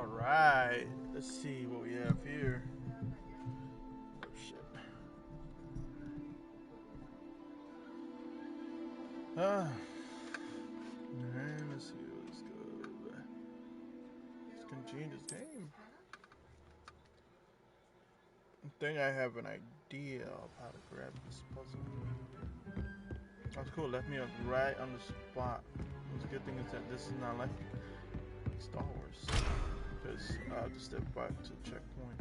Alright, let's see what we have here. Oh shit. Alright, let's see, let's go. Let's continue this game. I think I have an idea of how to grab this puzzle. That's cool, left me right on the spot. The good thing is that this is not like Star Wars, because I have to step back to the checkpoint.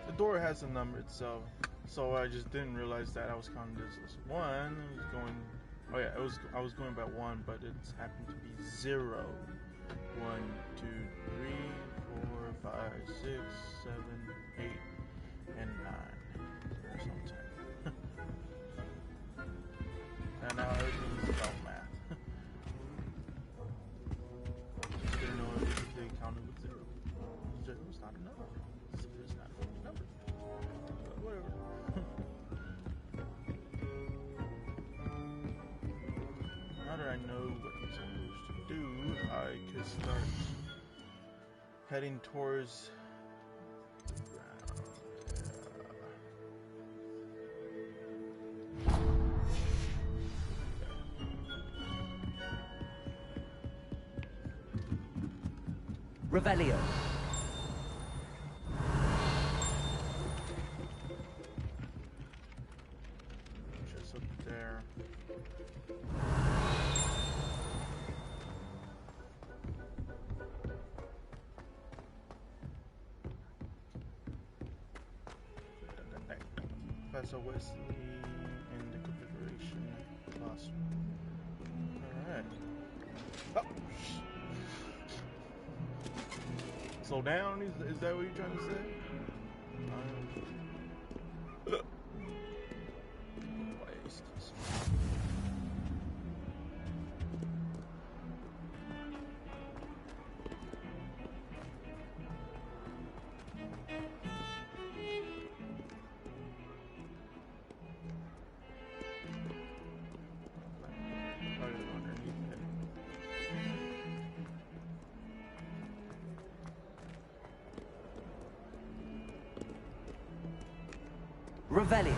The door has a number itself, so I just didn't realize that I was counting this as one. I was going, oh yeah, I was going by one, but it happened to be 0. 1, 2, 3, 4, 5, 6, 7, 8, and 9. There's no 10. And now everything is about math. Just didn't know if they counted with 0. 0 is not a number. It's not a number. But whatever. Now that I know what I'm supposed to do, I can start heading towards the ground. Revelio. Just up there. Professor Wesley in the configuration classroom. Alright. Oh. Slow down? Is that what you're trying to say? Revelio.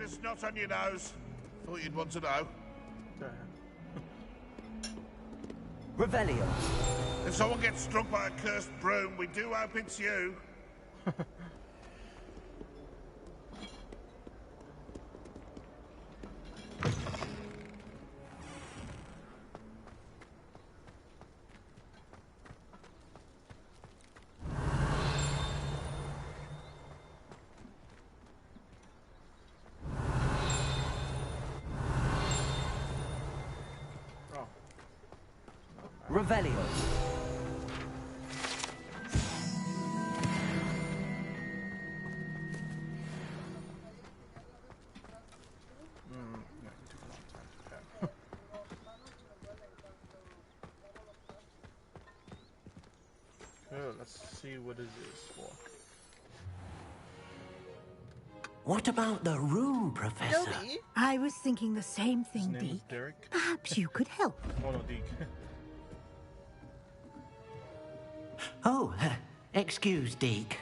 It's not on your nose. Thought you'd want to know. Revelio. If someone gets struck by a cursed broom, we do hope it's you. Revelio. Good, let's see what it is for. What about the room, Professor? Dobby? I was thinking the same His thing, name was Deke. Derek. Perhaps you could help. Oh no, Deke. Oh, excuse, Deke.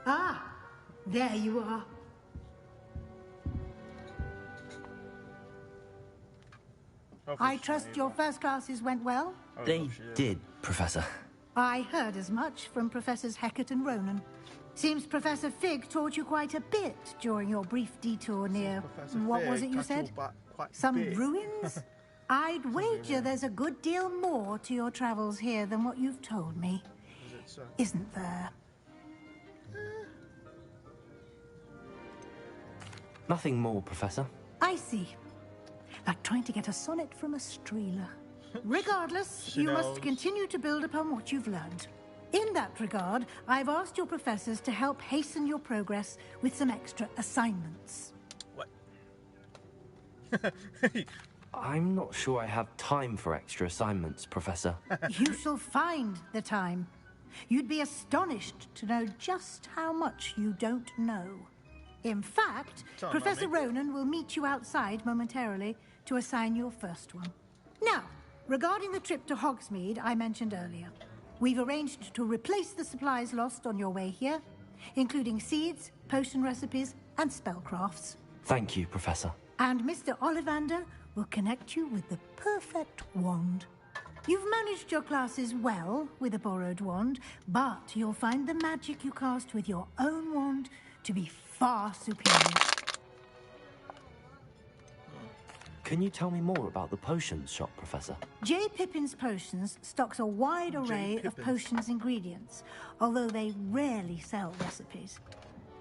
Ah, there you are. I trust your first classes went well? They did, Professor. I heard as much from Professors Hecat and Ronan. Seems Professor Fig taught you quite a bit during your brief detour near... what was it you said? Some ruins? I'd wager there's a good deal more to your travels here than what you've told me. Isn't there? Nothing more, Professor. I see. Like trying to get a sonnet from a streeler. Regardless, you must continue to build upon what you've learned. In that regard, I've asked your professors to help hasten your progress with some extra assignments. What? I'm not sure I have time for extra assignments, Professor. You shall find the time. You'd be astonished to know just how much you don't know. In fact, Professor Ronan will meet you outside momentarily to assign your first one. Now, regarding the trip to Hogsmeade I mentioned earlier, we've arranged to replace the supplies lost on your way here, including seeds, potion recipes, and spellcrafts. Thank you, Professor. And Mr. Ollivander will connect you with the perfect wand. You've managed your classes well with a borrowed wand, but you'll find the magic you cast with your own wand to be far superior. Can you tell me more about the potions shop, Professor? J. Pippin's Potions stocks a wide array of potions ingredients, although they rarely sell recipes.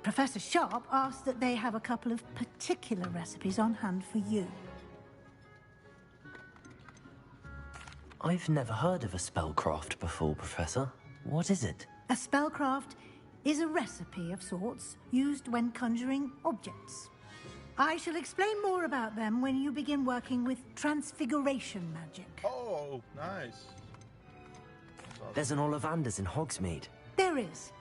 Professor Sharp asked that they have a couple of particular recipes on hand for you. I've never heard of a spellcraft before, Professor. What is it? A spellcraft is a recipe of sorts used when conjuring objects. I shall explain more about them when you begin working with transfiguration magic. Oh, nice. There's an Ollivander's in Hogsmeade. There is.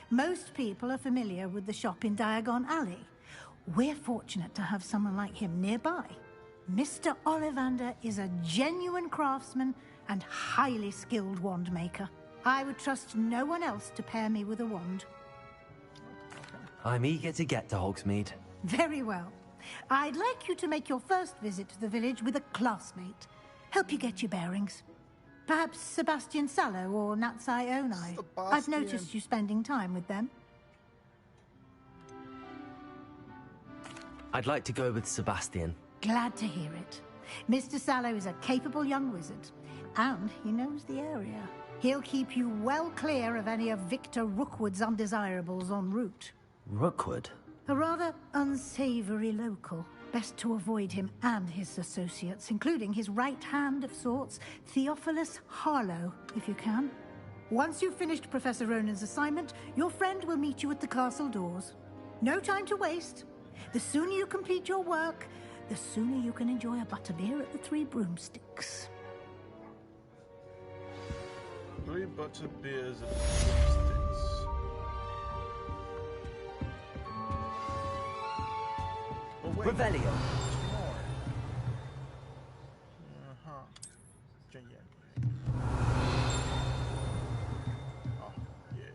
Most people are familiar with the shop in Diagon Alley. We're fortunate to have someone like him nearby. Mr. Ollivander is a genuine craftsman and highly skilled wand maker. I would trust no one else to pair me with a wand. I'm eager to get to Hogsmeade. Very well. I'd like you to make your first visit to the village with a classmate. Help you get your bearings. Perhaps Sebastian Sallow or Natsai Onai. I've noticed you spending time with them. I'd like to go with Sebastian. Glad to hear it. Mr. Sallow is a capable young wizard, and he knows the area. He'll keep you well clear of any of Victor Rookwood's undesirables en route. Rookwood? A rather unsavory local. Best to avoid him and his associates, including his right hand of sorts, Theophilus Harlow, if you can. Once you've finished Professor Ronan's assignment, your friend will meet you at the castle doors. No time to waste. The sooner you complete your work, the sooner you can enjoy a butterbeer at the Three Broomsticks. 3 butterbeers at the Broomsticks. Revelio. Yeah. Oh, yeah.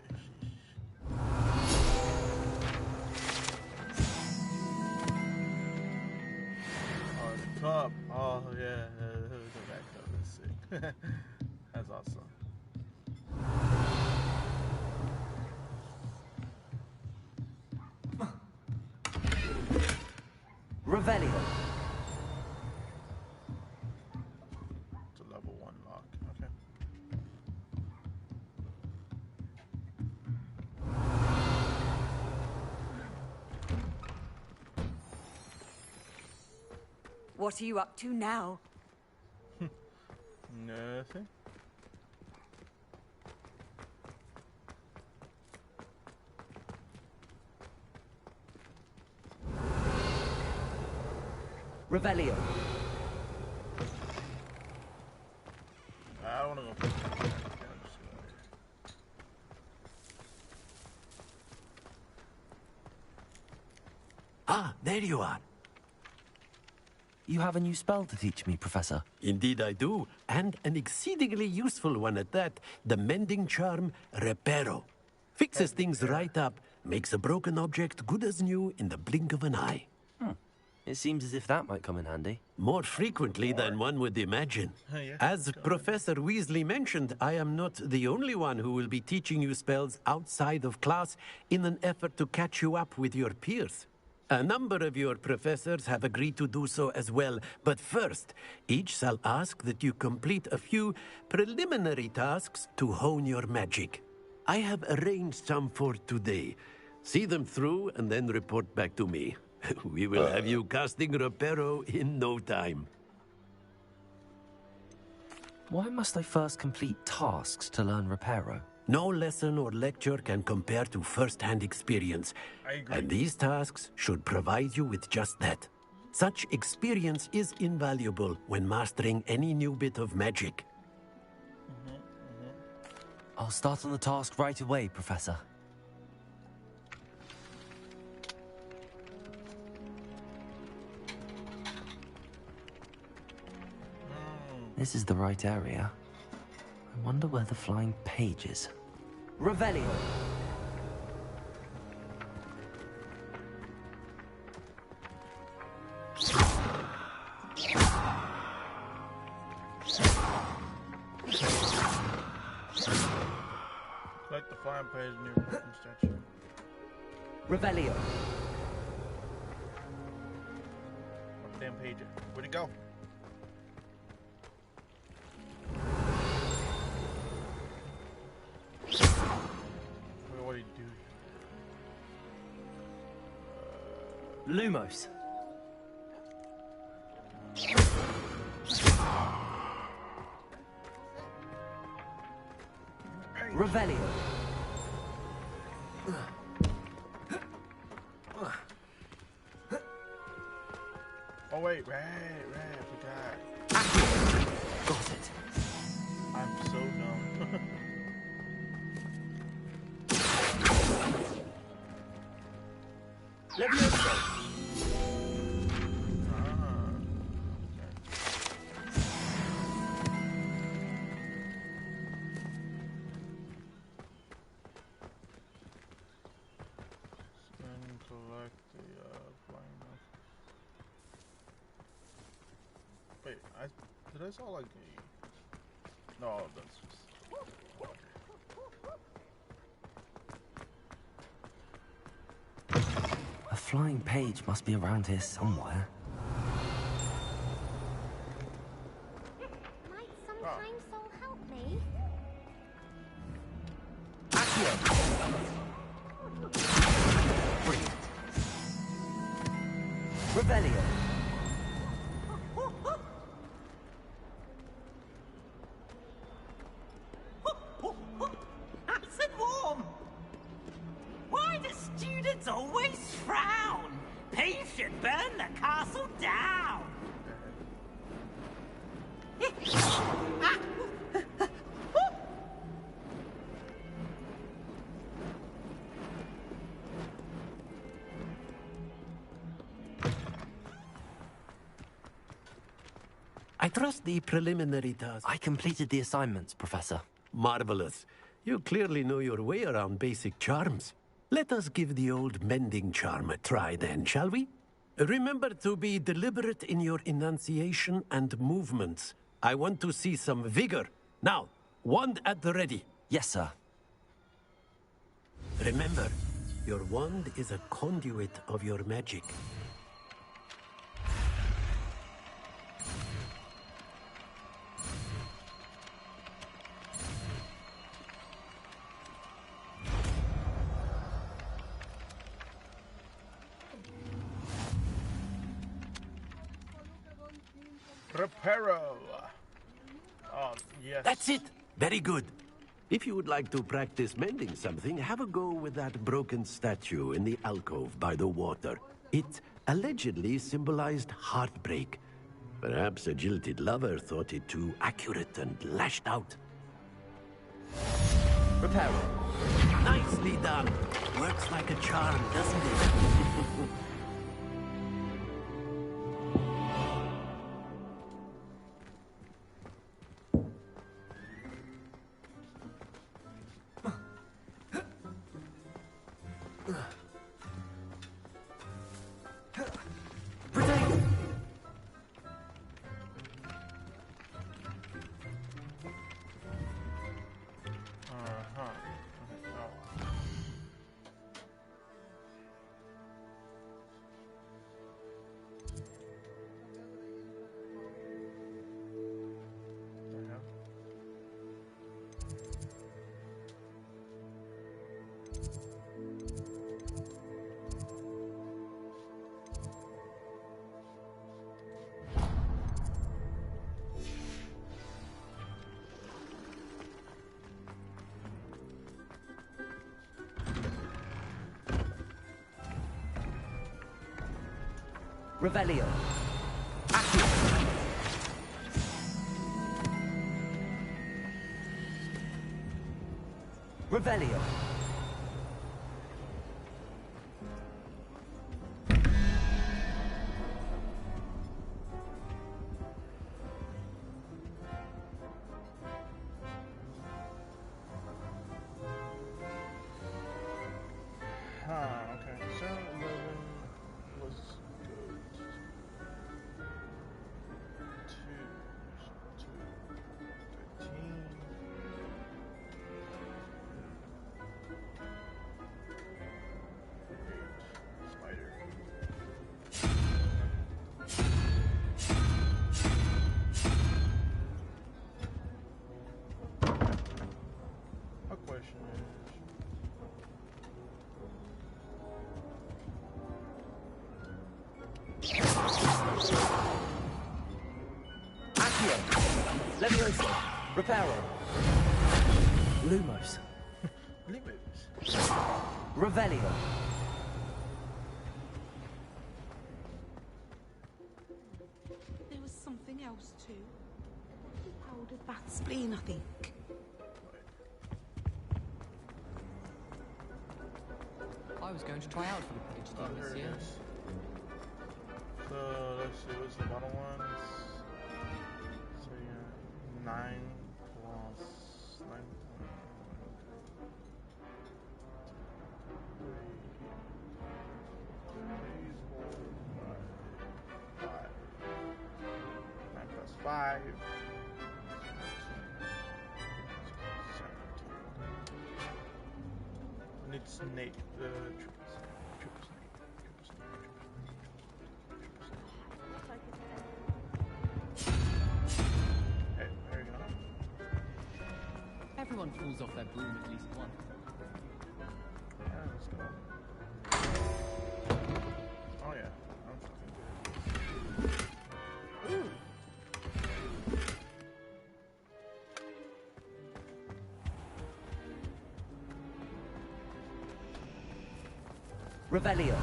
Oh, the cup. Oh, yeah. That cup is sick. That's awesome. Revelio. It's a level 1 lock. Okay. What are you up to now? Nothing. Revelio. I don't want to go. there you are. You have a new spell to teach me, Professor. Indeed I do, and an exceedingly useful one at that. The mending charm, Reparo. Fixes things right up, makes a broken object good as new in the blink of an eye. It seems as if that might come in handy. More frequently than one would imagine. As Professor Weasley mentioned, I am not the only one who will be teaching you spells outside of class in an effort to catch you up with your peers. A number of your professors have agreed to do so as well, but first, each shall ask that you complete a few preliminary tasks to hone your magic. I have arranged some for today. See them through and then report back to me. We will have you casting Reparo in no time. Why must I first complete tasks to learn Reparo? No lesson or lecture can compare to first-hand experience. I agree. And these tasks should provide you with just that. Such experience is invaluable when mastering any new bit of magic. I'll start on the task right away, Professor. This is the right area. I wonder where the flying page is. Revelio. Like the flying page near the statue. Revelio. What damn page? Where'd it go? What do you do? Lumos. Revelio. Oh wait, right, I forgot. Got it. I'm so dumb. Collect the flying knife. Wait, did I saw like a... No, that's just... A flying page must be around here somewhere. Might sometime soul help me? Brilliant. Revelio. Nice and warm. Why do students always frown? Peace should burn the castle down. I trust the preliminary task. I completed the assignments, Professor. Marvelous. You clearly know your way around basic charms. Let us give the old mending charm a try then, shall we? Remember to be deliberate in your enunciation and movements. I want to see some vigor. Now, wand at the ready. Yes, sir. Remember, your wand is a conduit of your magic. Reparo. Oh, yes. That's it! Very good. If you would like to practice mending something, have a go with that broken statue in the alcove by the water. It allegedly symbolized heartbreak. Perhaps a jilted lover thought it too accurate and lashed out. Reparo. Nicely done. Works like a charm, doesn't it? Revelio. Accio. Revelio. Okay. So 11 was good. 13. Spider. My question is, Accio. Levioso. Reparo. Lumos. Revelio. There was something else too. Powdered bath spleen, I think. I was going to try out for the Quidditch team this year. So let's see, what's the bottom one? So yeah, 9 plus 9. Nine plus 5. I need Snape, triple Snape. Hey, there you go. Everyone falls off their broom at least once. Yeah, let's go. Oh yeah, I'm fucking good. Ooh. Revelio.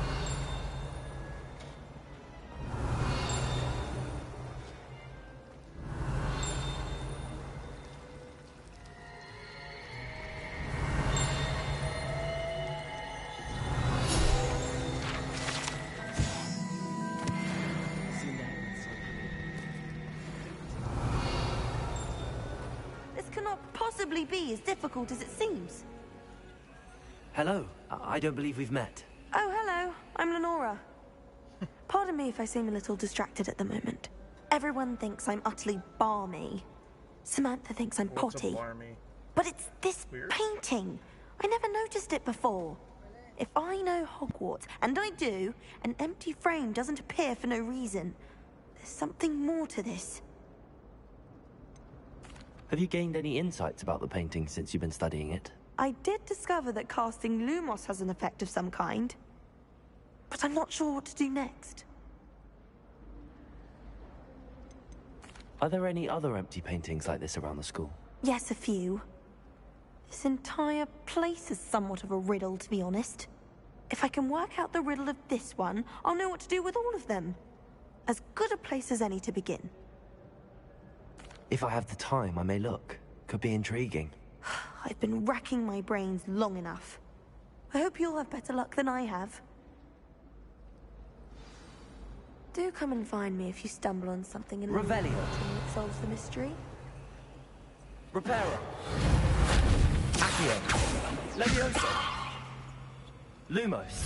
This cannot possibly be as difficult as it seems. Hello. I don't believe we've met. Oh, hello. I'm Lenora. Pardon me if I seem a little distracted at the moment. Everyone thinks I'm utterly balmy. Samantha thinks I'm potty. But it's this painting. I never noticed it before. If I know Hogwarts, and I do, an empty frame doesn't appear for no reason. There's something more to this. Have you gained any insights about the painting since you've been studying it? I did discover that casting Lumos has an effect of some kind. But I'm not sure what to do next. Are there any other empty paintings like this around the school? Yes, a few. This entire place is somewhat of a riddle, to be honest. If I can work out the riddle of this one, I'll know what to do with all of them. As good a place as any to begin. If I have the time, I may look. Could be intriguing. I've been racking my brains long enough. I hope you'll have better luck than I have. Do come and find me if you stumble on something in Revelio that solves the mystery. Reparo. Accio. Levioso. Lumos.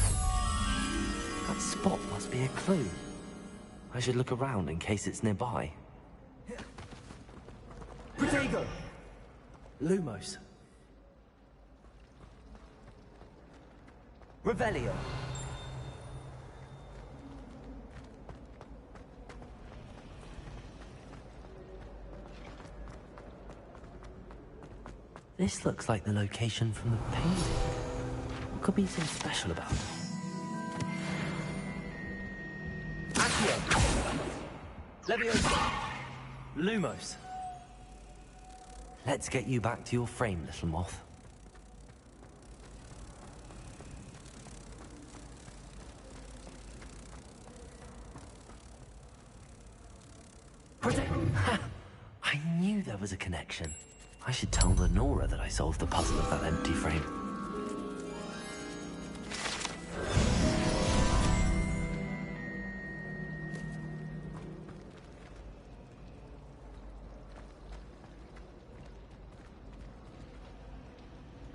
That spot must be a clue. I should look around in case it's nearby. Protego. Lumos. Revelio. This looks like the location from the painting. What could be so special about it? Accio. Levioso. Lumos. Let's get you back to your frame, little moth. I knew there was a connection. I should tell Lenora that I solved the puzzle of that empty frame.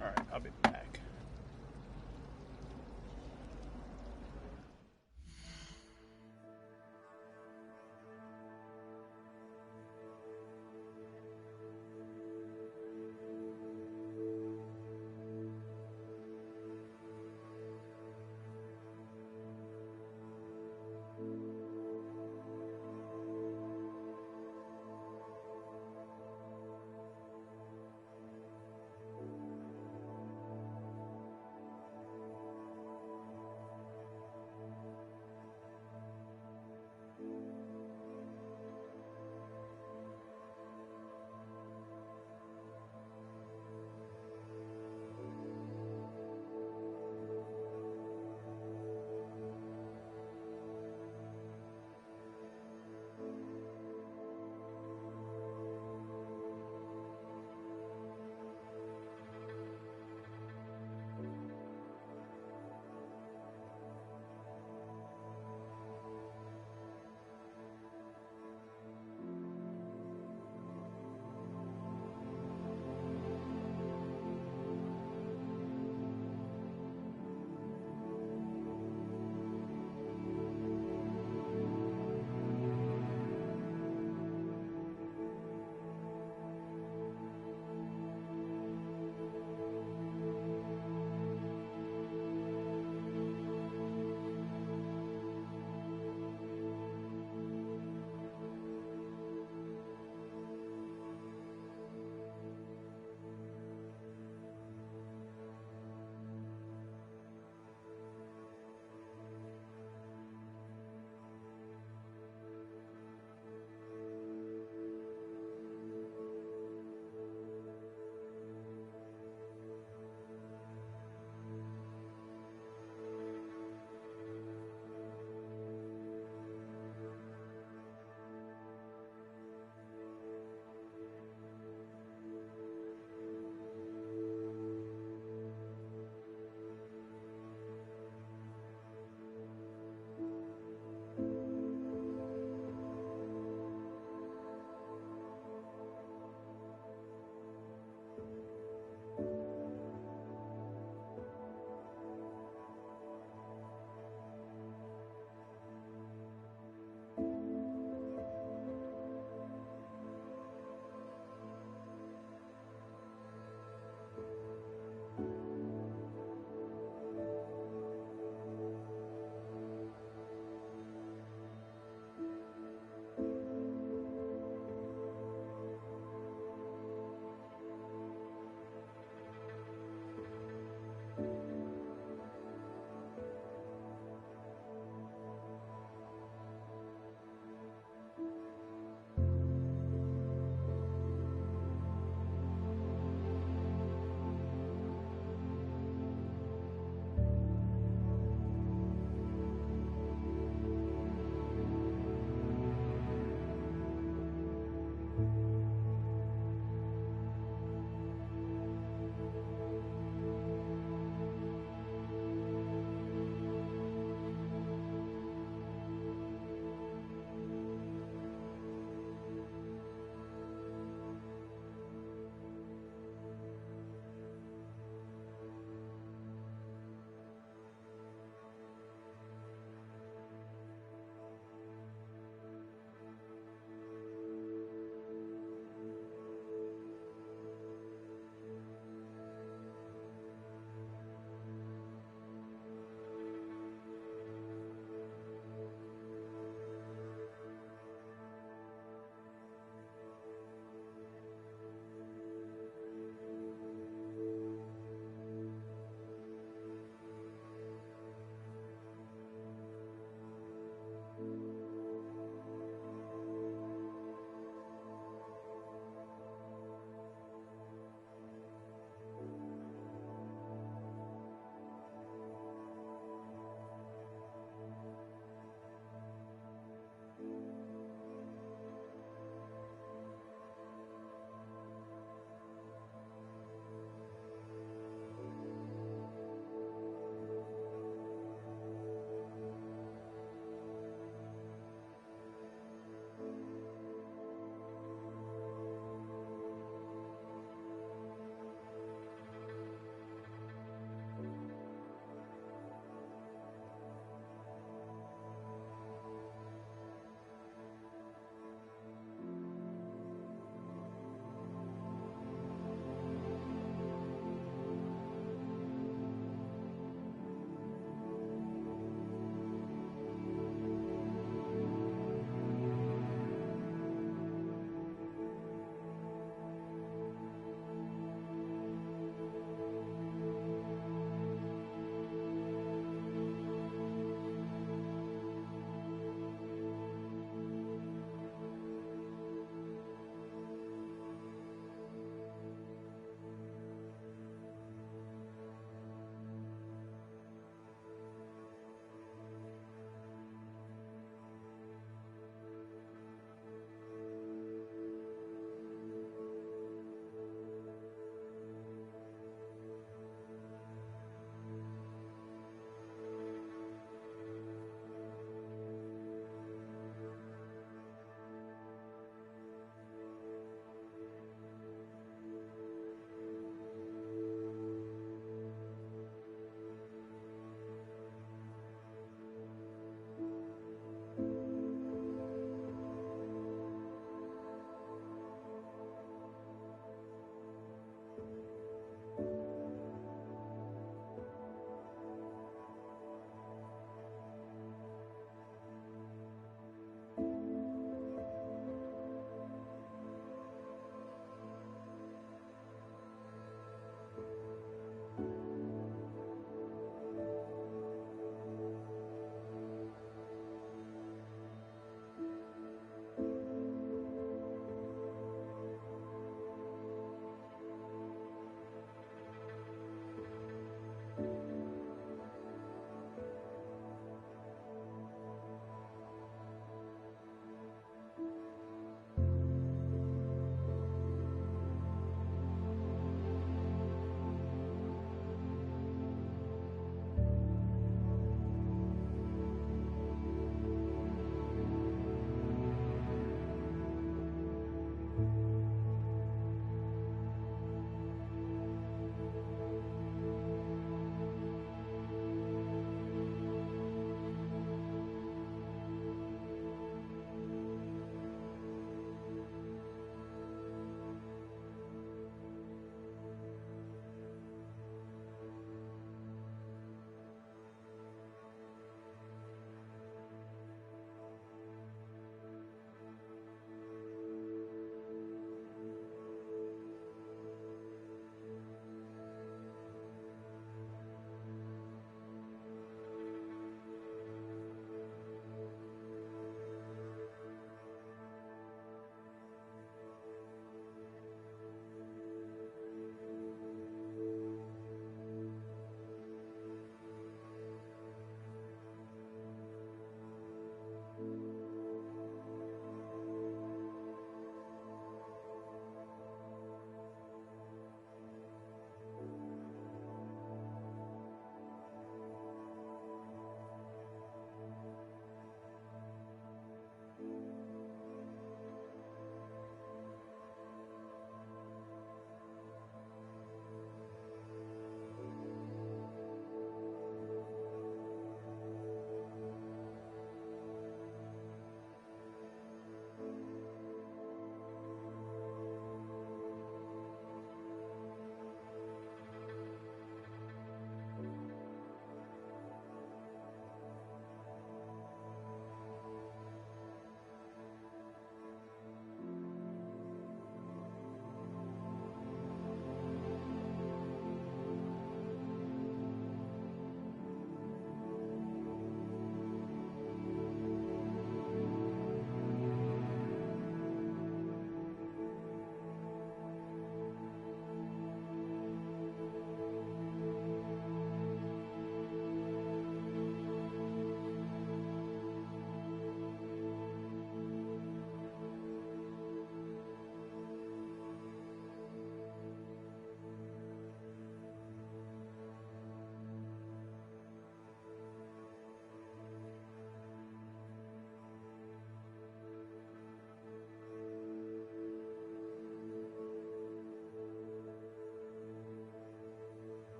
Alright, I'll be back.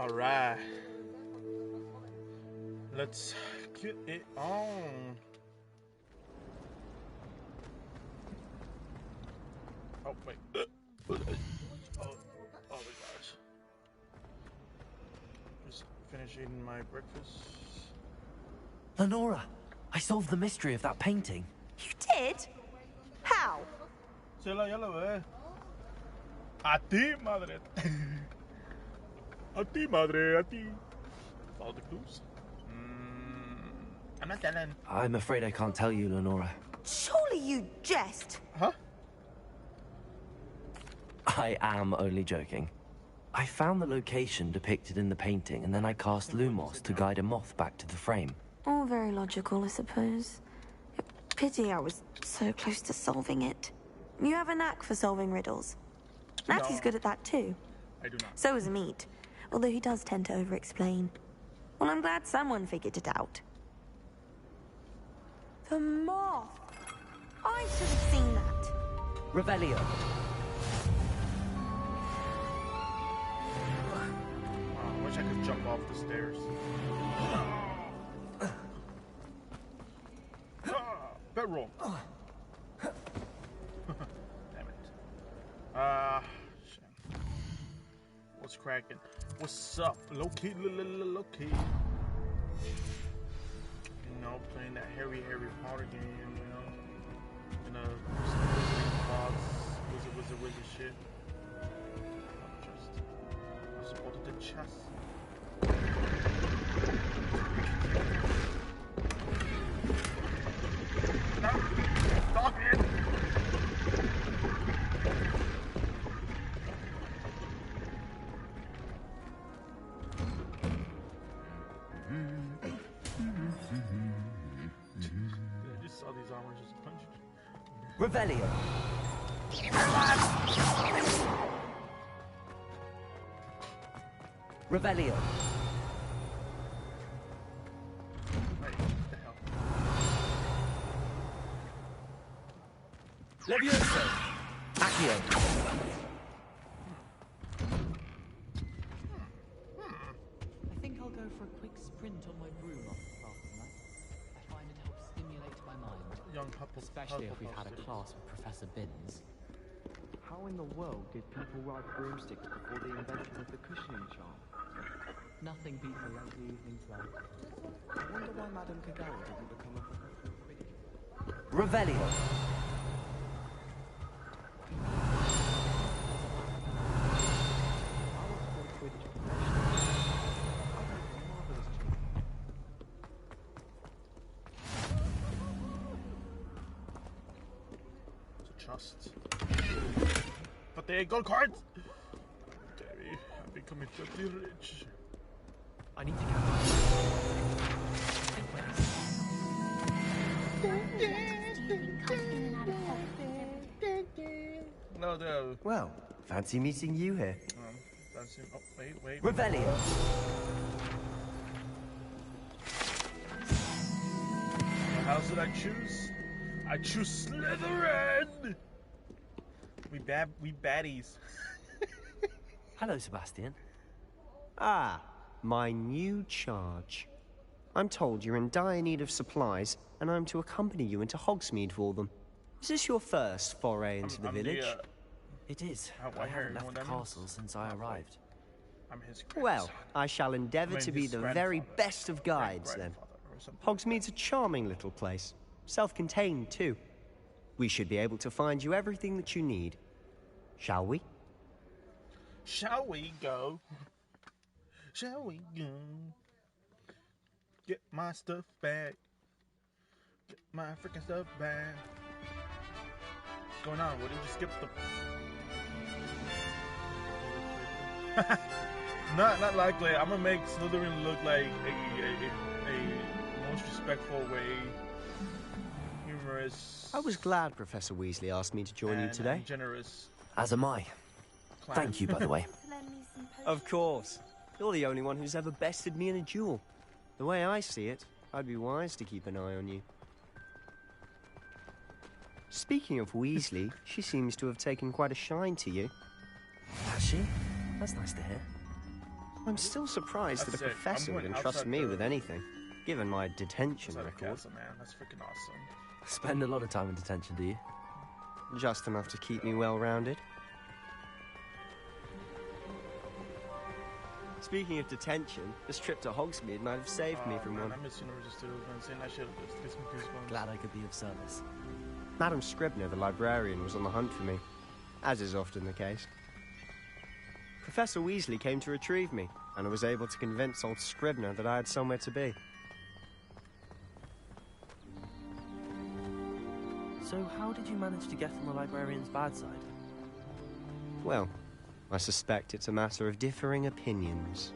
Alright. Let's get it on. Oh, wait. Oh my gosh. Just finish eating my breakfast. Lenora, I solved the mystery of that painting. You did? How? Se la ya lo ve. A ti, madre. A ti, madre, a ti. Follow the clues. I'm not telling. I'm afraid I can't tell you, Lenora. Surely you jest. Huh? I am only joking. I found the location depicted in the painting, and then I cast Lumos to guide a moth back to the frame. All very logical, I suppose. Pity I was so close to solving it. You have a knack for solving riddles. Natty's good at that too. I do not. So is Meat, although he does tend to over-explain. Well, I'm glad someone figured it out. The moth! I should have seen that. Revelio. I wish I could jump off the stairs. Bedroll. Damn it. Shit. What's cracking? What's up? Low-key, low-key. You know, playing that Harry Potter game, you know. In a box, wizard shit. I supported the chest. Stop it! I just saw these armors just punch. Revelio. Revelio. Wait, what the hell? Levioso. Accio. I think I'll go for a quick sprint on my broom after that. I find it helps stimulate my mind. Young couple, especially if we've had a class with Professor Binns. How in the world did people ride broomsticks before the invention of the cushioning charm? Nothing beats a lazy evening's light. I wonder why Madame Kagawa didn't become a professional Quidditch. Revelio. Trust. But they ain't gold cards! Daddy, I'm becoming filthy rich. I need to catch No, no. Well, fancy meeting you here. That's him. Oh, wait. Revelio. What house did I choose? I choose Slytherin! We baddies. Hello, Sebastian. Ah, my new charge. I'm told you're in dire need of supplies, and I'm to accompany you into Hogsmeade for them. Is this your first foray into the village? It is. I haven't left the castle since I arrived. I'm his Well, I shall endeavour to be the very best of guides, then. Hogsmeade's a charming little place. Self-contained, too. We should be able to find you everything that you need. Shall we? Shall we go? Shall we go? Get my stuff back. Get my freaking stuff back. What's going on? What did you skip the... Not likely. I'm gonna make Slytherin look like a most respectful way. Humorous. I was glad Professor Weasley asked me to join you today. Generous. As am I. Thank you, by the way. Of course. You're the only one who's ever bested me in a duel. The way I see it, I'd be wise to keep an eye on you. Speaking of Weasley, she seems to have taken quite a shine to you. Has she? That's nice to hear. I'm still surprised that a professor would entrust me with anything, given my detention record. Man, that's freaking awesome. Spend a lot of time in detention, do you? Just enough to keep me well-rounded. Speaking of detention, this trip to Hogsmeade might have saved me from one. I miss University Studios, man. I should have just get some goosebumps. Glad I could be of service. Madam Scribner, the librarian, was on the hunt for me, as is often the case. Professor Weasley came to retrieve me, and I was able to convince old Scribner that I had somewhere to be. So how did you manage to get on the librarian's bad side? Well, I suspect it's a matter of differing opinions.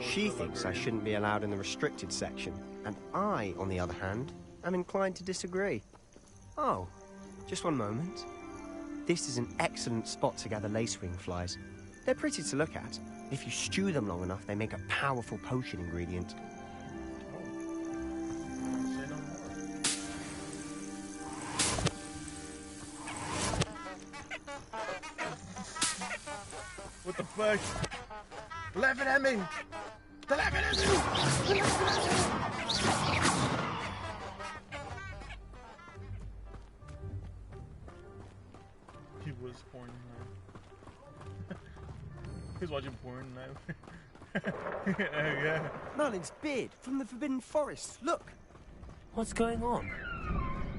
She thinks I shouldn't be allowed in the restricted section, and I, on the other hand, am inclined to disagree. Oh, just one moment. This is an excellent spot to gather lacewing flies. They're pretty to look at. If you stew them long enough, they make a powerful potion ingredient. What the fuck? Laughing at me! They're laughing at me! He was porn now. He's watching porn now. Yeah. Merlin's beard from the Forbidden Forest. Look! What's going on?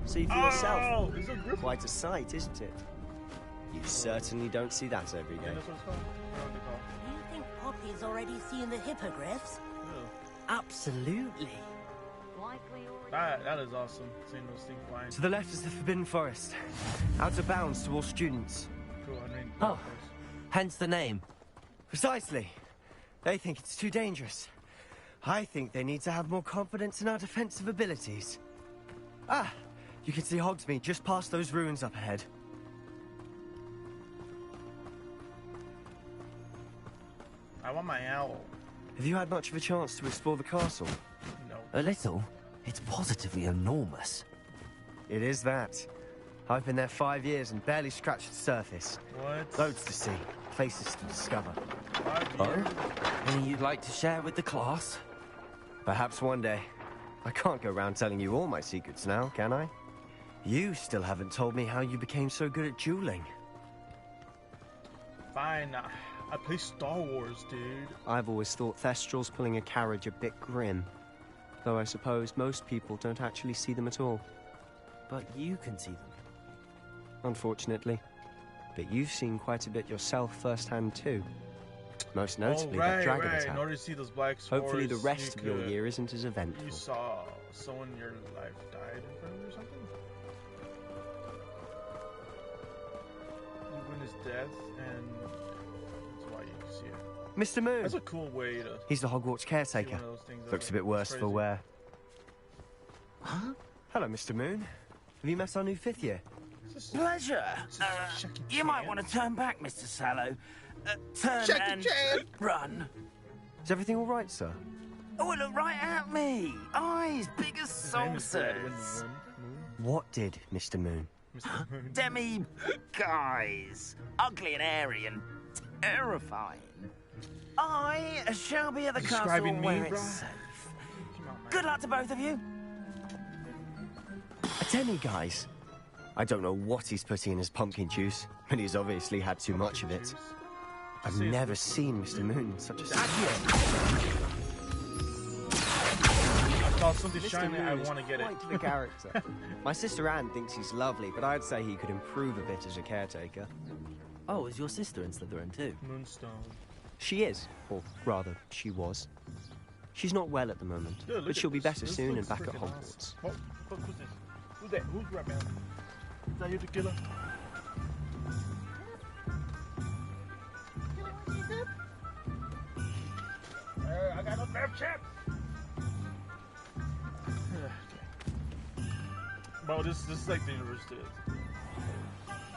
See for yourself. It's a Quite a sight, isn't it? You certainly don't see that every day. Yeah, that's what it's called. You think Poppy's already seen the hippogriffs? Yeah. Absolutely. That is awesome, seeing those things flying. To the left is the Forbidden Forest. Out of bounds to all students. Cool, I mean, oh, hence the name. Precisely. They think it's too dangerous. I think they need to have more confidence in our defensive abilities. Ah, you can see Hogsmeade just past those ruins up ahead. I want my owl. Have you had much of a chance to explore the castle? No. A little. It's positively enormous. It is that. I've been there 5 years and barely scratched the surface. What? Loads to see, places to discover. 5 years? Any you'd like to share with the class? Perhaps one day. I can't go around telling you all my secrets now, can I? You still haven't told me how you became so good at dueling. Fine. I play Star Wars, dude. I've always thought Thestrals pulling a carriage a bit grim. Though I suppose most people don't actually see them at all. But you can see them. Unfortunately. But you've seen quite a bit yourself firsthand too. Most notably that dragon attack. In order to see those black spores, hopefully the rest of your year isn't as eventful. You saw someone in your life died in front of you or something? You witnessed death, and that's why you see it. Mr. Moon! That's a cool way to... He's the Hogwarts caretaker. Looks a bit worse for wear. Huh? Hello, Mr. Moon. Have you met our new 5th year? Pleasure. You might want to turn back, Mr. Sallow. Turn and run. Is everything all right, sir? Oh, look right at me. Eyes big as saucers. What did Mr. Moon? Demi guys. Ugly and airy and terrifying. I shall be at the castle where it's safe. Good luck to both of you. A Demi guys. I don't know what he's putting in his pumpkin juice, but he's obviously had too much of it. I've never seen Mr. Moon in such a... I saw something shiny, I want to get it. Quite the character. My sister Anne thinks he's lovely, but I'd say he could improve a bit as a caretaker. Oh, is your sister in Slytherin too? Moonstone. She is, or rather, she was. She's not well at the moment, but she'll be better soon and back at Hogwarts. Who's this? Who's that? Who's rapping? Is that you, the killer? I got no nerve chips. Bro, this is like the university.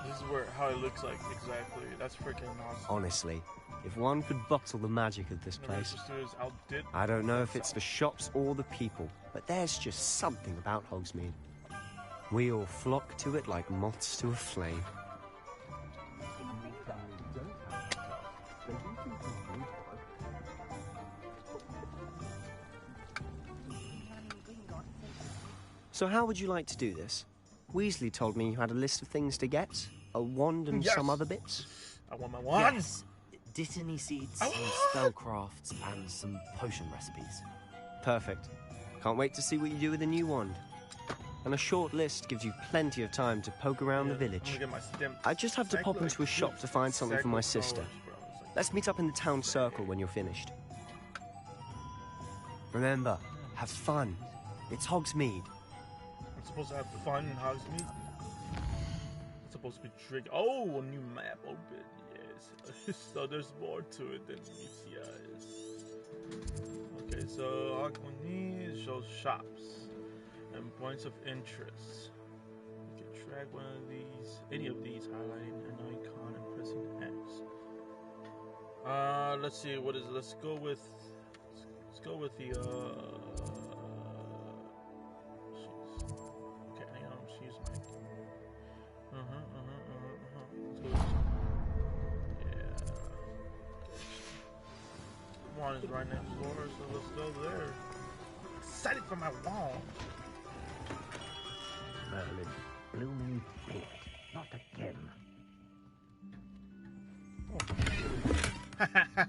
This is how it looks like exactly. That's freaking awesome. Honestly, if one could bottle the magic of this place, I don't know if it's the shops or the people, but there's just something about Hogsmeade. We all flock to it like moths to a flame. So how would you like to do this? Weasley told me you had a list of things to get. A wand and some other bits. I want my wand. Yes. Dittany seeds, some spellcrafts, and some potion recipes. Perfect. Can't wait to see what you do with the new wand. And a short list gives you plenty of time to poke around the village. I just have to pop into a shop to find something for my sister. Let's meet up in the town circle when you're finished. Remember, have fun. It's Hogsmeade. I'm supposed to have fun in Hogsmeade? It's supposed to be tricky. Oh, a new map open. Yes. So there's more to it than meets the eyes. Okay, so Hogsmeade shows shops and points of interest. You can track one of these, any of these, highlighting an icon and pressing X. Let's see, what is it? Let's go with the okay, hang on, let's use my let's go with, yeah. One is right next door, so let's go there. Excited for my wall. Merlin, blooming spirit, not again.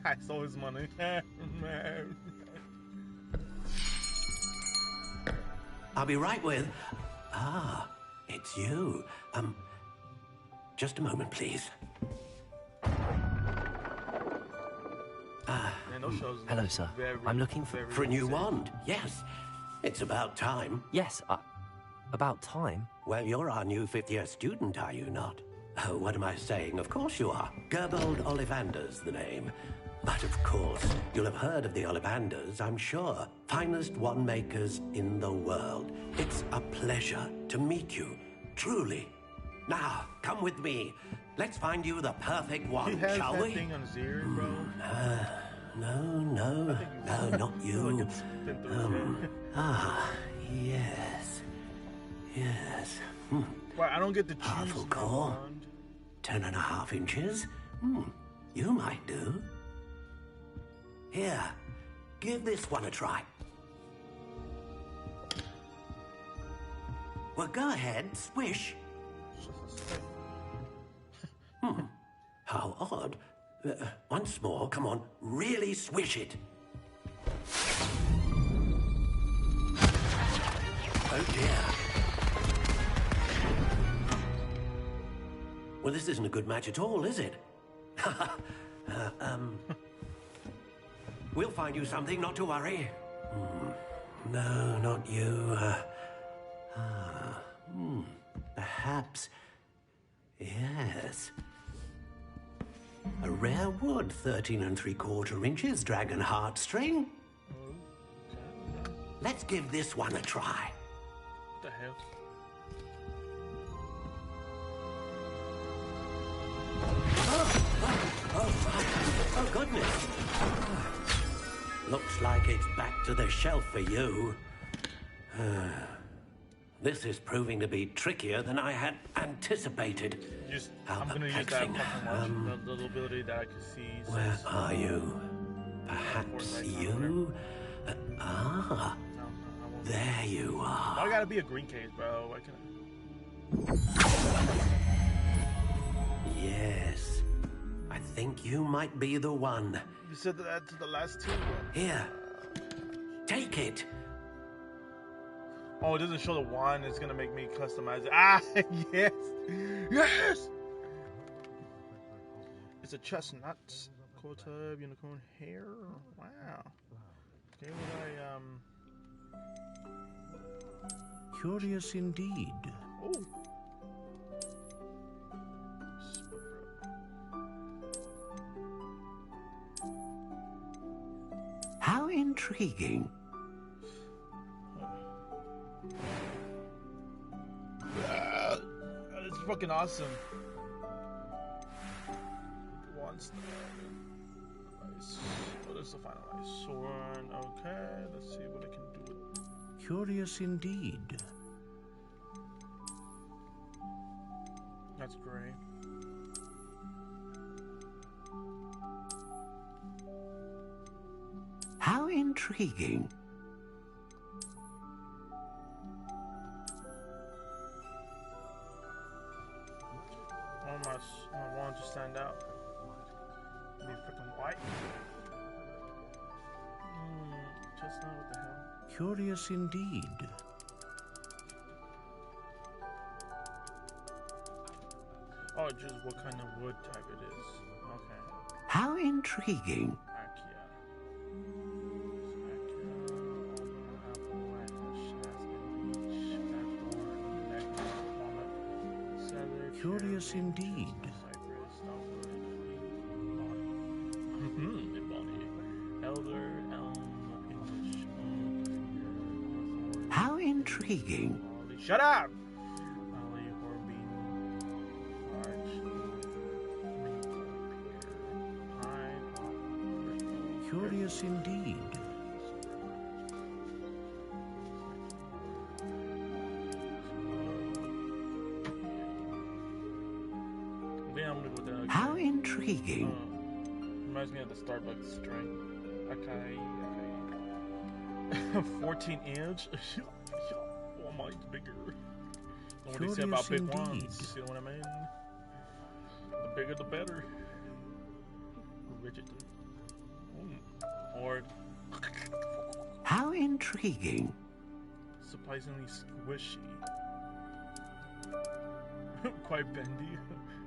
I saw his money. Man. I'll be right with... Ah, it's you. Just a moment, please. Hello, sir. I'm looking For a new wand, yes. It's about time. Yes, about time? Well, you're our new fifth-year student, are you not? Oh, what am I saying? Of course you are. Gerbold Ollivander's the name. But of course, you'll have heard of the Ollivanders, I'm sure. Finest wand makers in the world. It's a pleasure to meet you, truly. Now, come with me. Let's find you the perfect wand, shall we? Thing on Zero, bro. No, not you. Yes. Well, I don't get the powerful core. 10.5 inches. You might do. Here, give this one a try. Well, go ahead, swish. How odd. Once more, come on, really swish it. Oh dear. Well, this isn't a good match at all, is it? We'll find you something, not to worry. No, not you. Perhaps. Yes. A rare wood, 13 3/4 inches, dragon heartstring. Let's give this one a try. What the hell? Oh, goodness. Looks like it's back to the shelf for you. This is proving to be trickier than I had anticipated. I'm going to use that the little ability that I can see. Where are you? Perhaps you? There you are. I gotta be a green case, bro. Why can't Yes. I think you might be the one. You said that to the last two. Here. Take it. Oh, it doesn't show the wand. It's gonna make me customize it. Ah, yes. Yes! It's a chestnut. Quarter unicorn hair. Wow. Okay, what Curious indeed. Oh. How intriguing. It's fucking awesome. One star. Nice. What is the finalized sword? Okay, let's see what I can do with. Curious indeed. That's great. How intriguing. out. Be freaking white. Chestnut, what the hell? Curious indeed. Oh, just what kind of wood type it is. Okay. How intriguing. Curious indeed. Elder, elm, English, how intriguing. Shut up! Curious indeed. How intriguing. Reminds me of the Starbucks drink. Okay. 14 inch? Oh, mine's bigger. What do you say about big ones? You see what I mean? The bigger the better. Rigid. Or how intriguing. Surprisingly squishy. Quite bendy.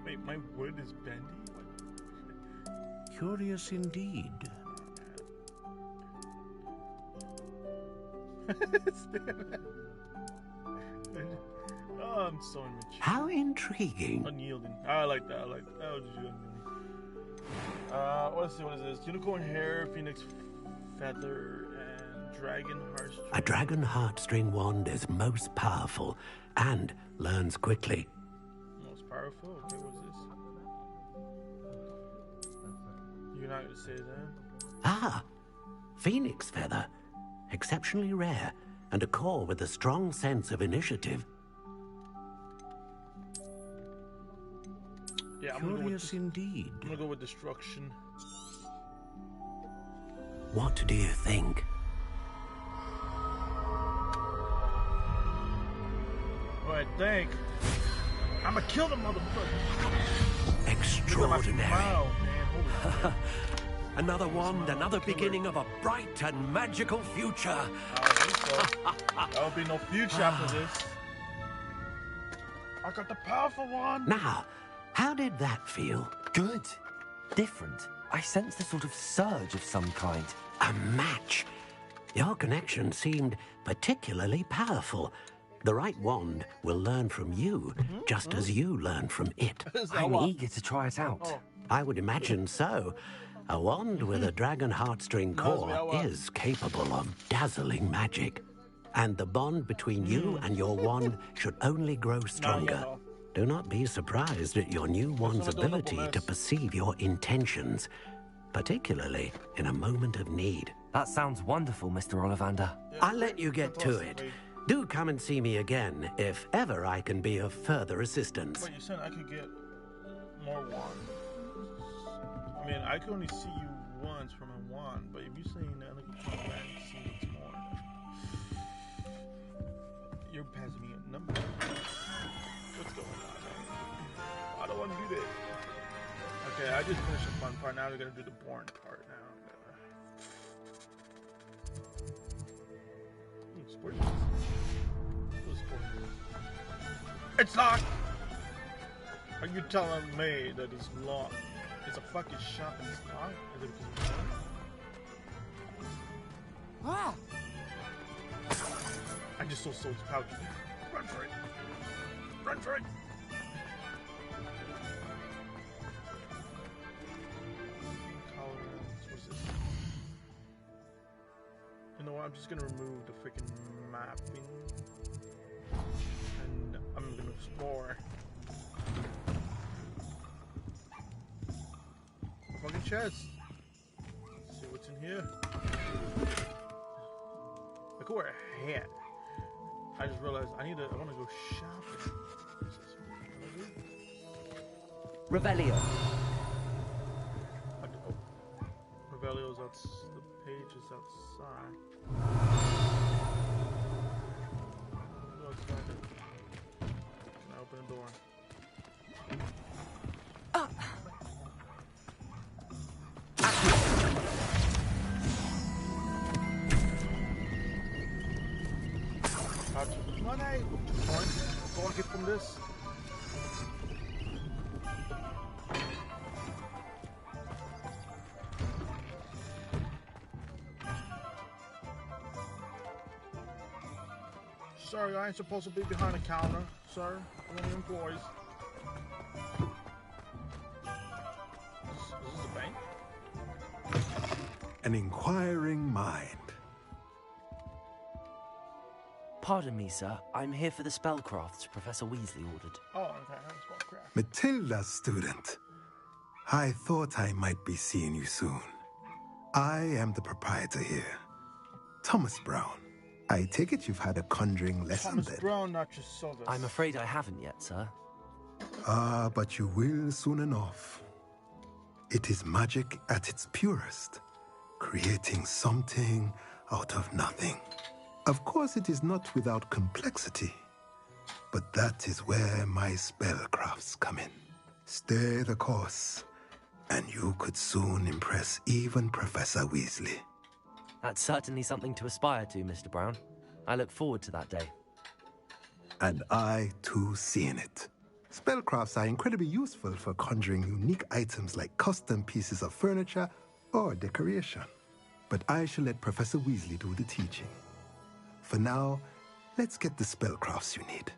Wait, my wood is bendy? Curious indeed. Oh, I'm so immature. How intriguing. Unyielding. I like that. I like that. Was unyielding. Let's see, what is this? Unicorn hair, phoenix feather, and dragon heartstring. A dragon heartstring wand is most powerful and learns quickly. Most powerful? Okay, what's this? You're not gonna say that? Ah, phoenix feather. Exceptionally rare, and a core with a strong sense of initiative. Yeah, Curious indeed. I'm gonna go with destruction. What do you think? What I think? I'm gonna kill the motherfucker. Extraordinary. Wow, man. Another wand, another beginning of a bright and magical future. I don't think so. There'll be no future after this. I got the powerful one. Now, how did that feel? Good. Different. I sensed a sort of surge of some kind. A match. Your connection seemed particularly powerful. The right wand will learn from you, just as you learn from it. I'm eager to try it out. Oh. I would imagine so. A wand with a dragon heartstring core is capable of dazzling magic. And the bond between you and your wand should only grow stronger. Do not be surprised at your new wand's ability to perceive your intentions, particularly in a moment of need. That sounds wonderful, Mr. Ollivander. I'll let you get to it. Do come and see me again if ever I can be of further assistance. Wait, you said I could get more wands? I mean, I could only see you once from a wand, but if you're saying that I can come back and see what's more, you're passing me a number. What's going on, man? I don't want to do that. Okay, I just finished the fun part. Now we're gonna do the boring part now. It's locked! Are you telling me that it's locked? It's a fucking shop and it's locked? Is it Ah! I just saw Soul's pouch. Run for it! Run for it! What's this? You know what? I'm just gonna remove the freaking mapping. And I'm gonna explore. Fucking chest. Let's see what's in here. I could wear a hat. I just realized I wanna go shopping. Revelio. Revelio's outside. The page is outside. Go outside. Can I open the door? all I get from this? Sorry, I ain't supposed to be behind the counter, sir. I'm only employees. Is this the bank? An inquiring mind. Pardon me, sir. I'm here for the spellcrafts Professor Weasley ordered. Oh, okay. Spellcraft. Matilda, student. I thought I might be seeing you soon. I am the proprietor here, Thomas Brown. I take it you've had a conjuring lesson Thomas then? Brown, not your service. I'm afraid I haven't yet, sir. Ah, but you will soon enough. It is magic at its purest, creating something out of nothing. Of course, it is not without complexity, but that is where my spellcrafts come in. Stay the course, and you could soon impress even Professor Weasley. That's certainly something to aspire to, Mr. Brown. I look forward to that day. And I, too, seeing it. Spellcrafts are incredibly useful for conjuring unique items like custom pieces of furniture or decoration. But I shall let Professor Weasley do the teaching. For now, let's get the spellcrafts you need.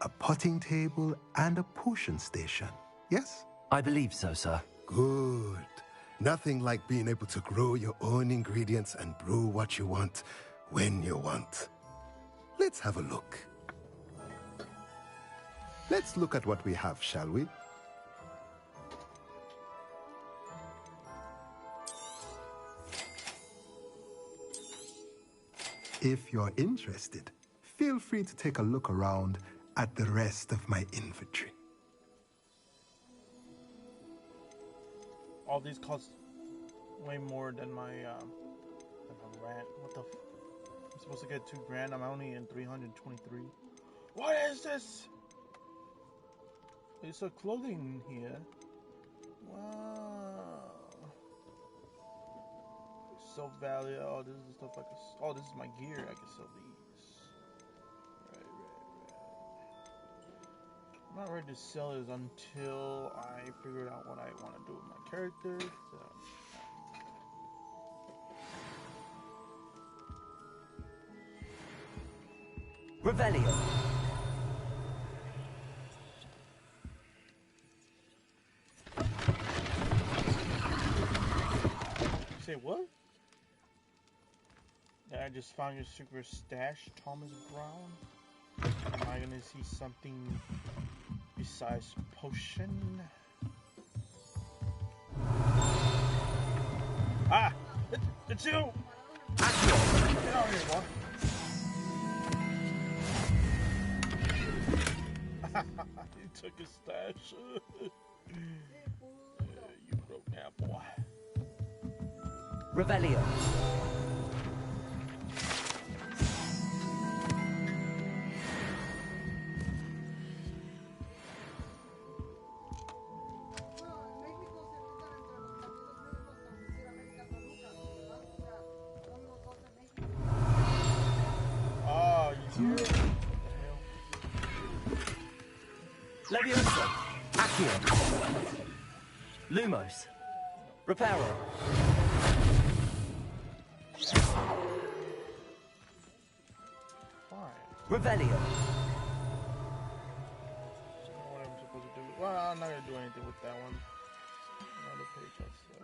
A potting table and a potion station, yes? I believe so, sir. Good. Nothing like being able to grow your own ingredients and brew what you want when you want. Let's have a look. Let's look at what we have, shall we? If you're interested, feel free to take a look around at the rest of my inventory. All these cost way more than my rent. What the? I'm supposed to get $2,000. I'm only in 323. What is this? It's a clothing here. Wow. So value. Oh, this is the stuff I can. Oh, this is my gear. I can sell these. Right. I'm not ready to sell this until I figure out what I want to do with my character. So. Revelio. Say what? I just found your secret stash, Thomas Brown. Am I gonna see something besides potion? Ah! It's you! Get out of here, boy! You took his stash. You broke now, boy. Revelio. Oh, you here? Leviosa. Accio. Lumos. Reparo. Revelio. What I'm supposed to do? Well, I'm not gonna do anything with that one. Another page outside.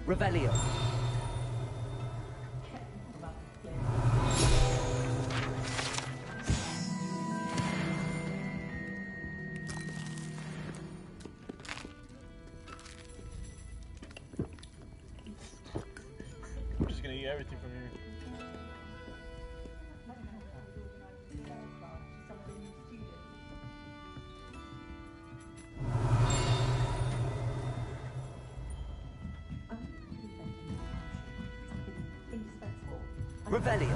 Revelio. eat everything from here. Revelio.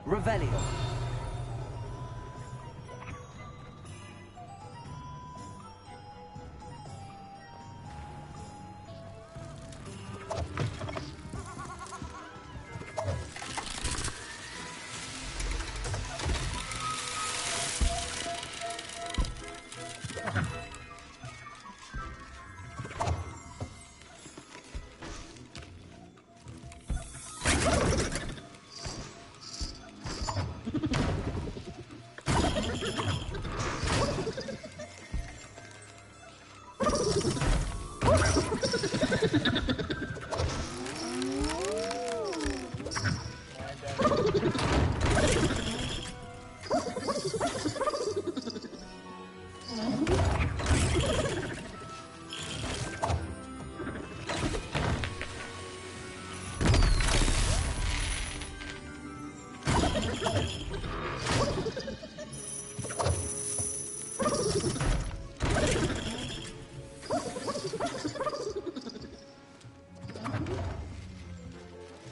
Revelio.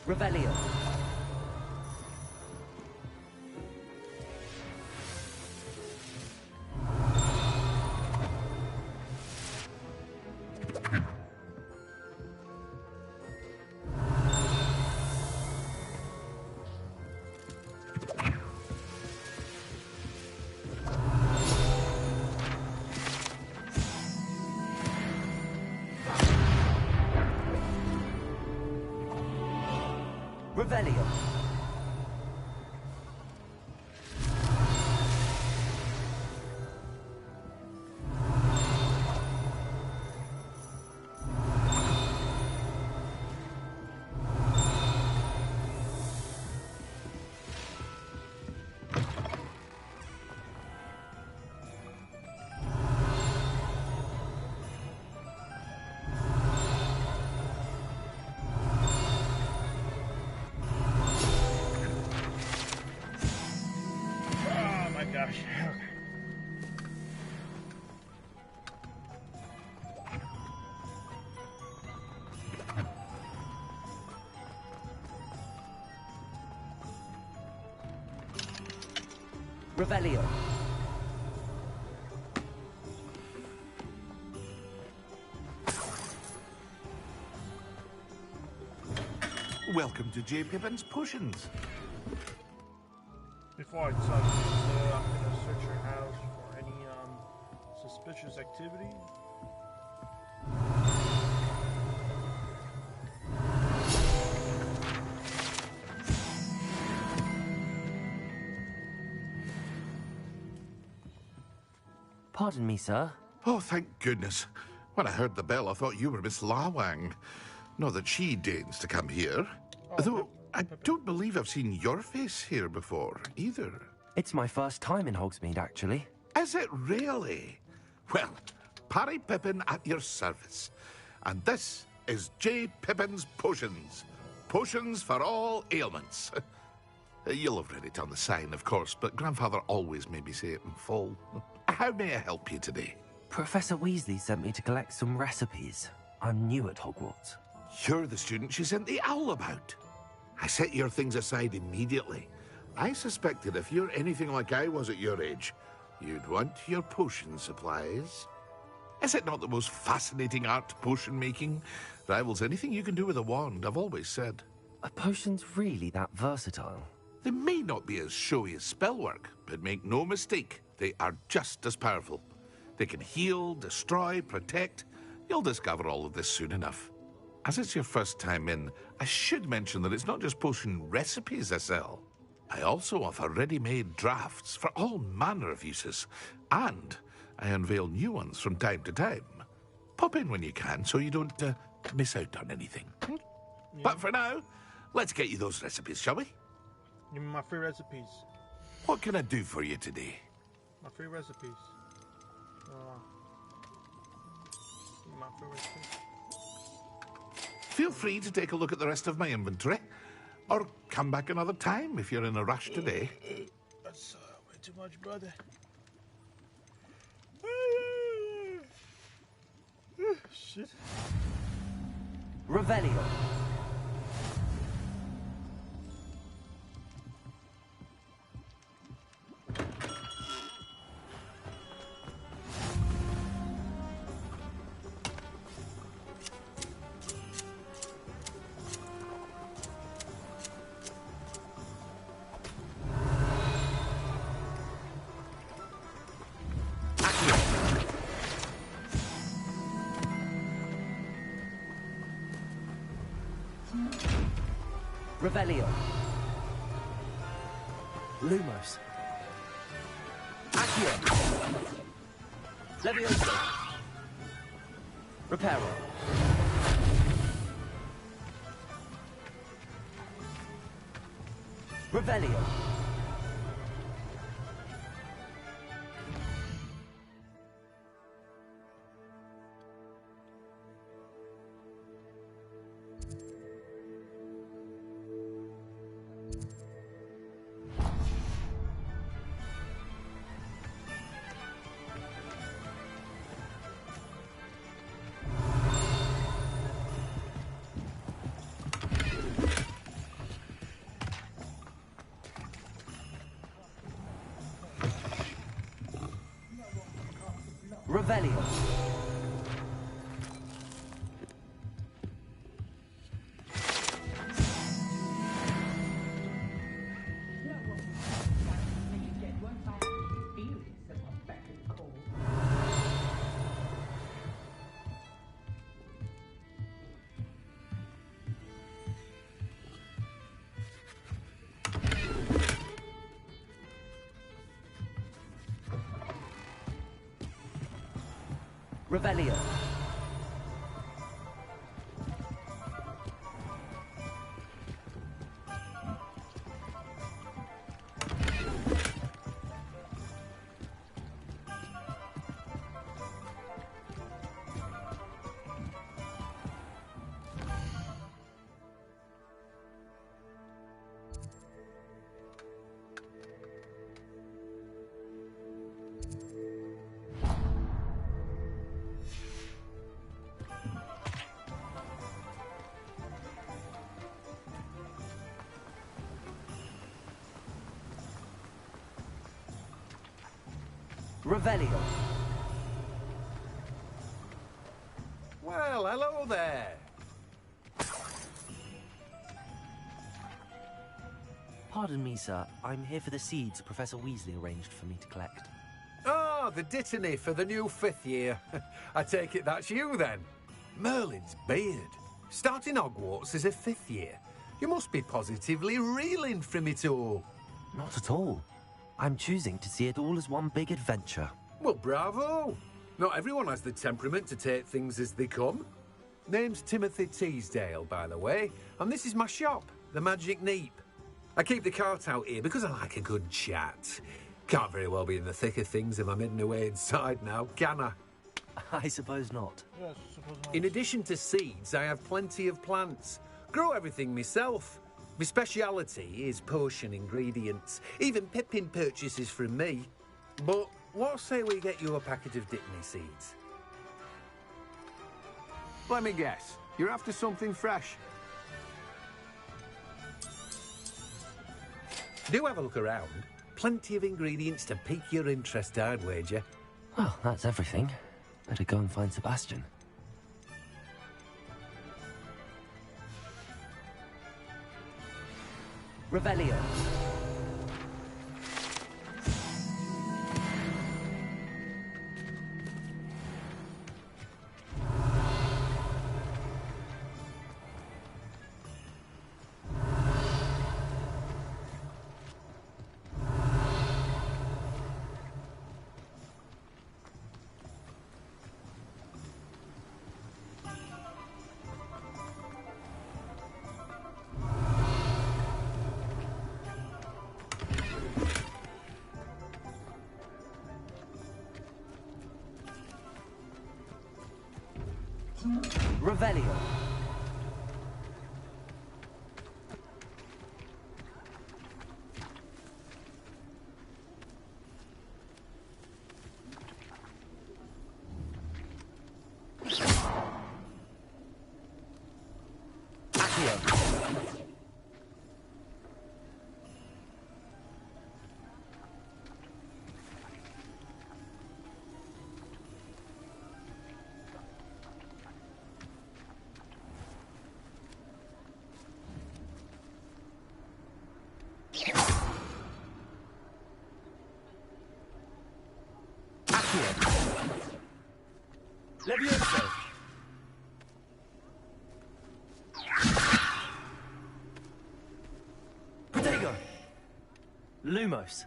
Revelio. Revelio. Gosh. Revelio. Welcome to J. Pippin's Potions. Before I decide to I'm gonna search your house for any suspicious activity. Pardon me, sir. Oh, thank goodness. When I heard the bell, I thought you were Miss Lawang. Not that she deigns to come here. Though I don't believe I've seen your face here before, either. It's my first time in Hogsmeade, actually. Is it really? Well, Parry Pippin at your service. And this is J. Pippin's Potions. Potions for all ailments. You'll have read it on the sign, of course, but Grandfather always made me say it in full. How may I help you today? Professor Weasley sent me to collect some recipes. I'm new at Hogwarts. You're the student she sent the owl about. I set your things aside immediately. I suspected if you're anything like I was at your age, You'd want your potion supplies. Is it not the most fascinating art, potion making? Rivals anything you can do with a wand, I've always said. Are potions really that versatile? They may not be as showy as spellwork, but make no mistake, they are just as powerful. They can heal, destroy, protect. You'll discover all of this soon enough. As it's your first time in, I should mention that it's not just potion recipes I sell. I also offer ready-made drafts for all manner of uses, and I unveil new ones from time to time. Pop in when you can so you don't miss out on anything. Yeah. But for now, let's get you those recipes, shall we? Give me my free recipes. What can I do for you today? My free recipes. Give me my free recipes. Feel free to take a look at the rest of my inventory, or come back another time if you're in a rush today. That's way too much, brother. Shit. Revelio. Revelio. Lumos. Accio. Levioso. Reparo. Revelio. Revelio. Revelio. Revelio. Well, hello there. Pardon me, sir. I'm here for the seeds Professor Weasley arranged for me to collect. Oh, the dittany for the new 5th year. I take it that's you, then. Merlin's beard. Starting Hogwarts as a 5th year. You must be positively reeling from it all. Not at all. I'm choosing to see it all as one big adventure. Well, bravo. Not everyone has the temperament to take things as they come. Name's Timothy Teasdale, by the way, and this is my shop, the Magic Neep. I keep the cart out here because I like a good chat. Can't very well be in the thick of things if I'm hidden away inside now, can I? I suppose not. Yes, I suppose not. In addition to seeds, I have plenty of plants. Grow everything myself. My speciality is potion ingredients. Even Pippin purchases from me. But what say we get you a packet of Dittany seeds? Let me guess. You're after something fresh. Do have a look around. plenty of ingredients to pique your interest, I'd wager. Well, that's everything. Better go and find Sebastian. Revelio. Revelio. Levioso. Protego. Lumos.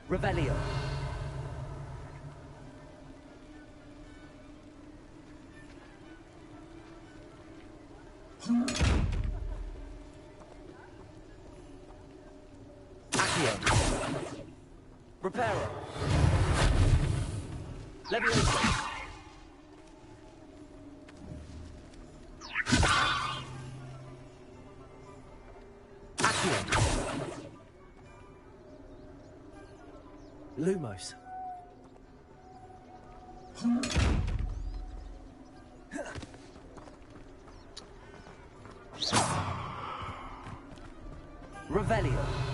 Revelio. Accio. Reparo. Levioso. Lumos. Revelio.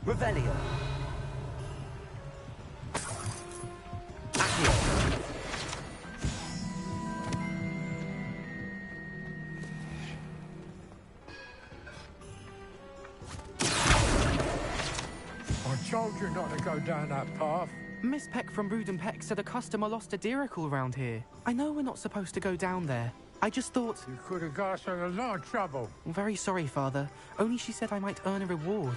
Revelio. Accio. I told you not to go down that path. Miss Peck from Brood and Peck said a customer lost a diricle around here. I know we're not supposed to go down there. I just thought... You could have got us in a lot of trouble. I'm very sorry, Father. Only she said I might earn a reward.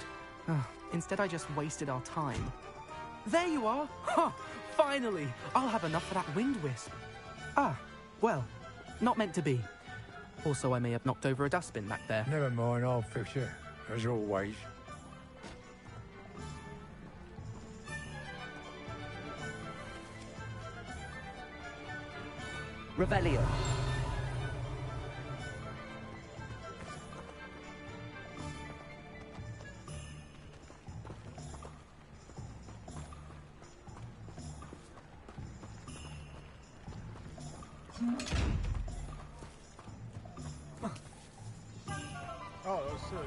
Instead, I just wasted our time. There you are! Ha! Finally! I'll have enough for that winged wisp. Ah, well, not meant to be. Also, I may have knocked over a dustbin back there. Never mind, I'll fix it, as always. Revelio. Oh, that was sick.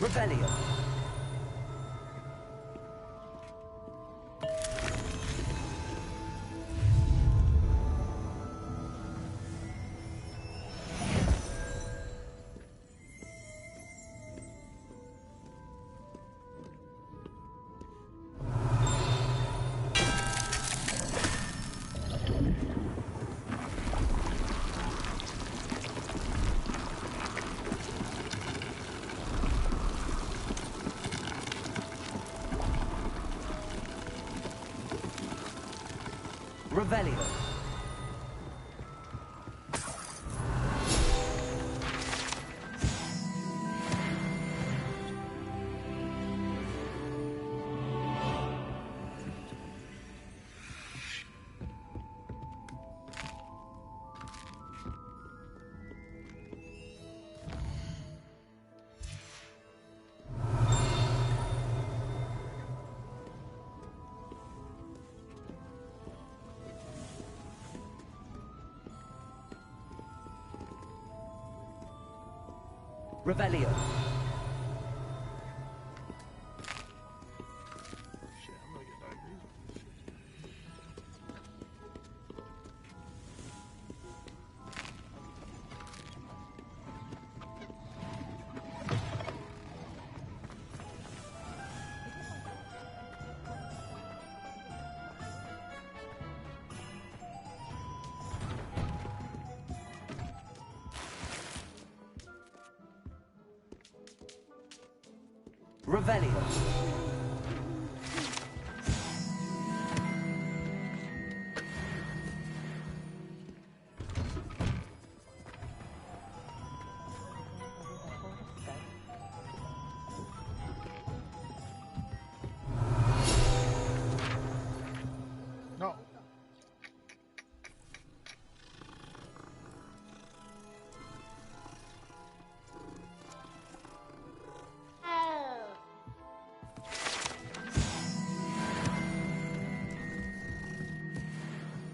Revelio. Revelio. Revelio. Shit, I'm gonna get diabetes. Revelio. No.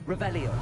Revelio.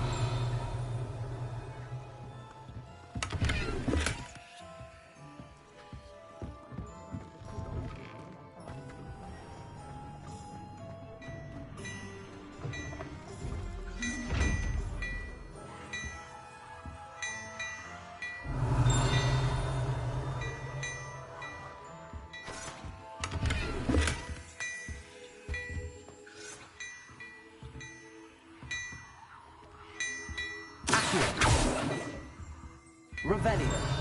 Revelio.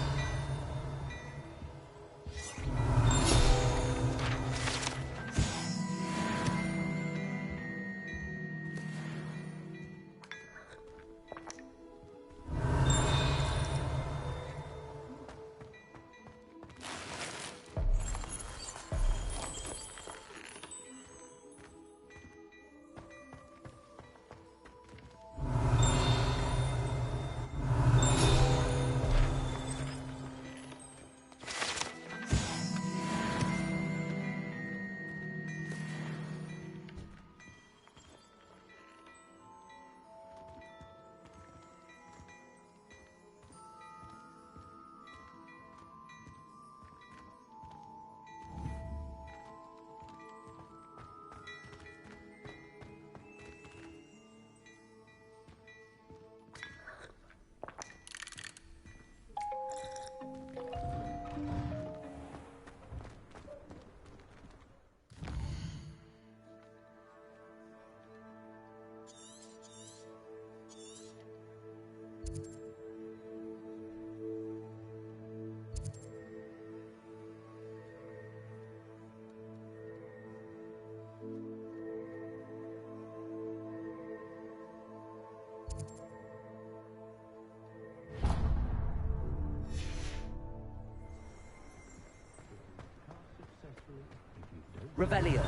Revelio.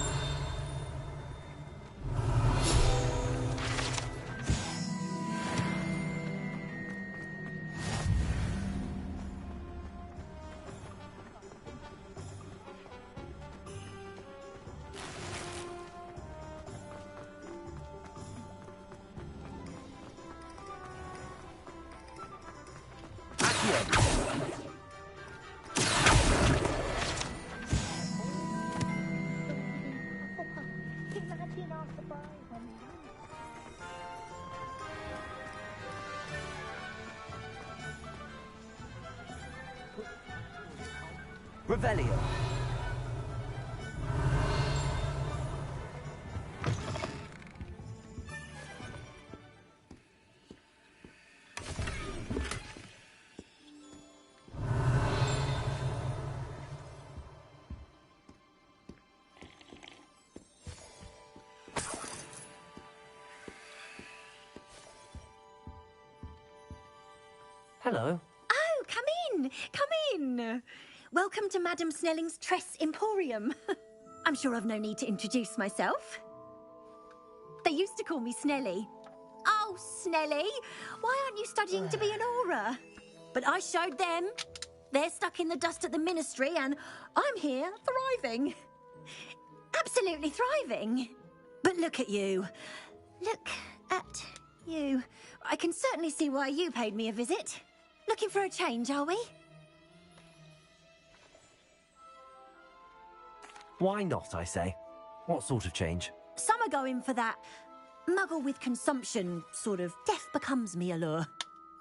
Revelio. Hello. Oh, come in. Come in. Welcome to Madame Snelling's Tress Emporium. I'm sure I've no need to introduce myself. They used to call me Snelly. Oh, Snelly, why aren't you studying to be an aura? But I showed them. They're stuck in the dust at the ministry, and I'm here thriving. Absolutely thriving. But look at you. Look at you. I can certainly see why you paid me a visit. Looking for a change, are we? Why not, I say? What sort of change? Some are going for that muggle with consumption, sort of death becomes me allure.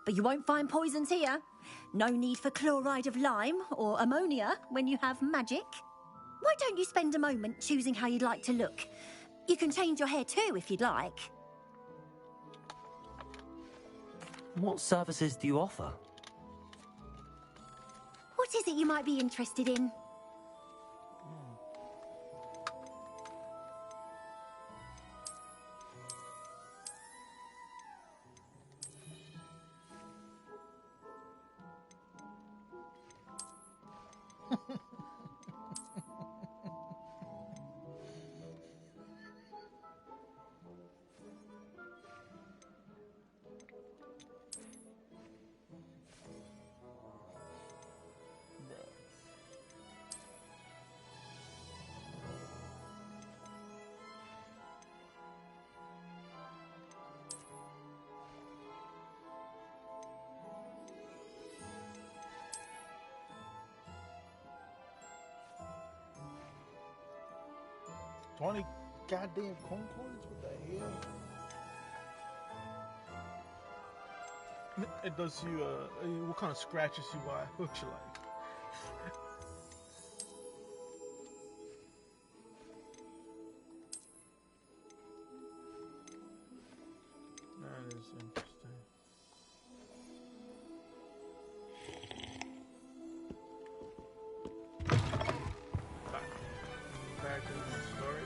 But you won't find poisons here. No need for chloride of lime or ammonia when you have magic. Why don't you spend a moment choosing how you'd like to look? You can change your hair too if you'd like. What services do you offer? What is it you might be interested in? $20 goddamn concords? What the hell? It does you, what kind of scratches you buy? What you like? That is interesting. Back to the story.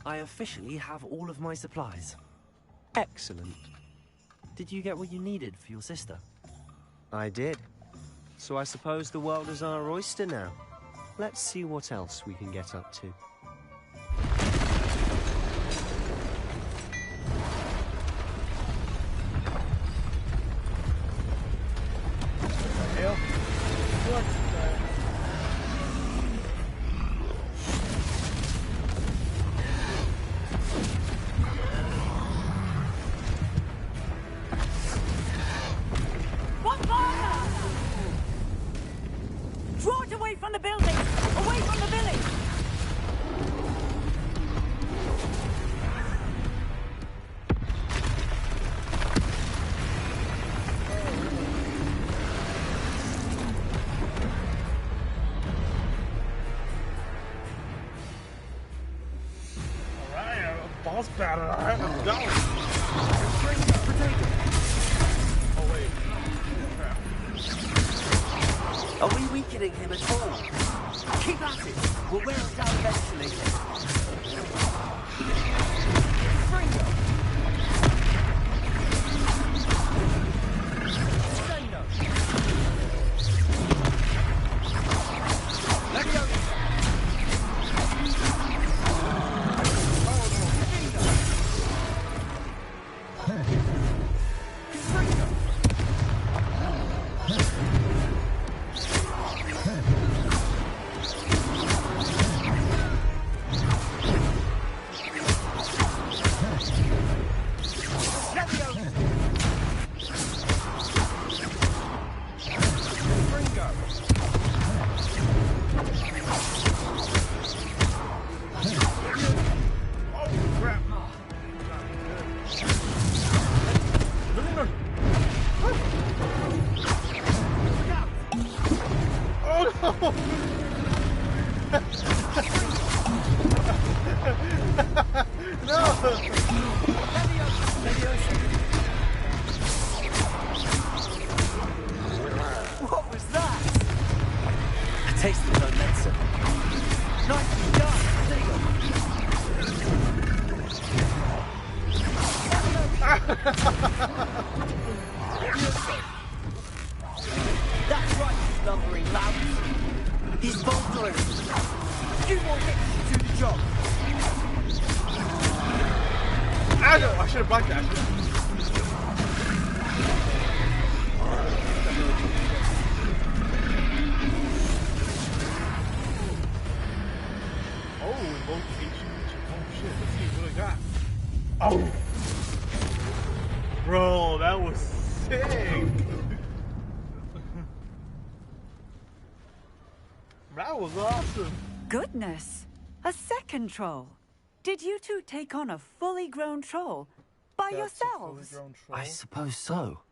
I officially have all of my supplies. Excellent. Did you get what you needed for your sister? I did. So I suppose the world is our oyster now. Let's see what else we can get up to. Boss battle, alright, let's go! Oh wait. Are we weakening him at all? Keep at it! We'll wear him down eventually. I should have blocked that. Oh, invocation. Oh shit, let's see what I got. Oh! Bro, that was sick! That was awesome! Goodness! A second troll! Did you two take on a fully grown troll? By yourselves? I suppose so.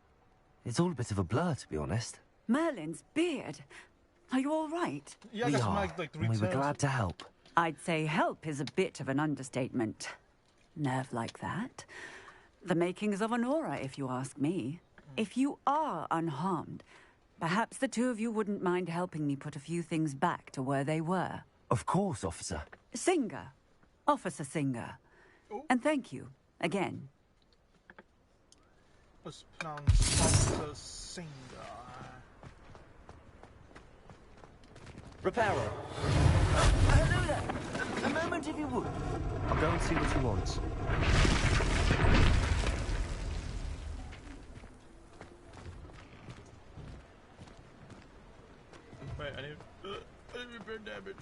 It's all a bit of a blur, to be honest. Merlin's beard. Are you all right? Yeah, we are, and we were glad to help. I'd say help is a bit of an understatement. Nerve like that. The makings of an aura, if you ask me. If you are unharmed, perhaps the two of you wouldn't mind helping me put a few things back to where they were. Of course, officer. Singer. Officer Singer. And thank you, again. Let's pronounce Officer Singer. Repairer. Hello there. A moment if you would. I'll go and see what he wants. Wait, I need repair damage.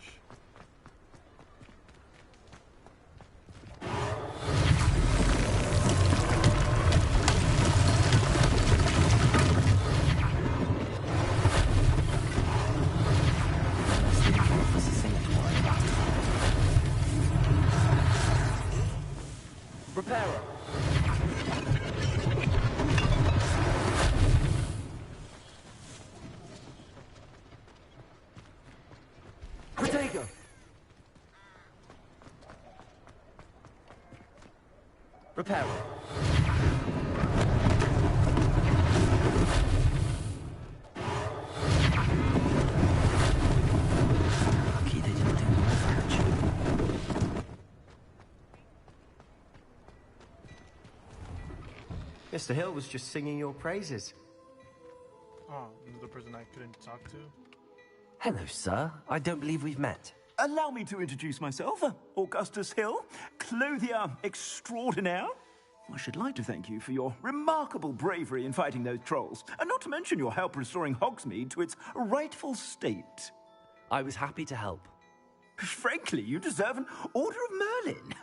Repairer. Protego. Repairer. Lucky they didn't do more damage. Mr. Hill was just singing your praises. Oh, the person I couldn't talk to? Hello, sir. I don't believe we've met. Allow me to introduce myself, Augustus Hill, clothier extraordinaire. I should like to thank you for your remarkable bravery in fighting those trolls, and not to mention your help restoring Hogsmeade to its rightful state. I was happy to help. Frankly, you deserve an Order of Merlin.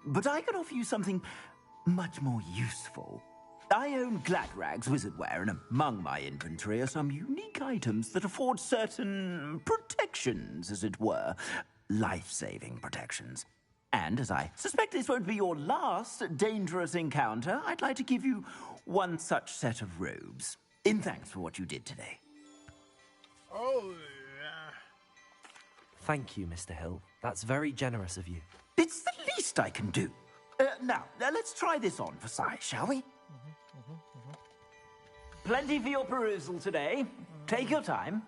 But I can offer you something much more useful. I own Gladrag's wizardware, and among my inventory are some unique items that afford certain protections, as it were. Life-saving protections. And as I suspect this won't be your last dangerous encounter, I'd like to give you one such set of robes, in thanks for what you did today. Oh, yeah. Thank you, Mr. Hill. That's very generous of you. It's the least I can do. Now, let's try this on for size, shall we? Plenty for your perusal today. Take your time.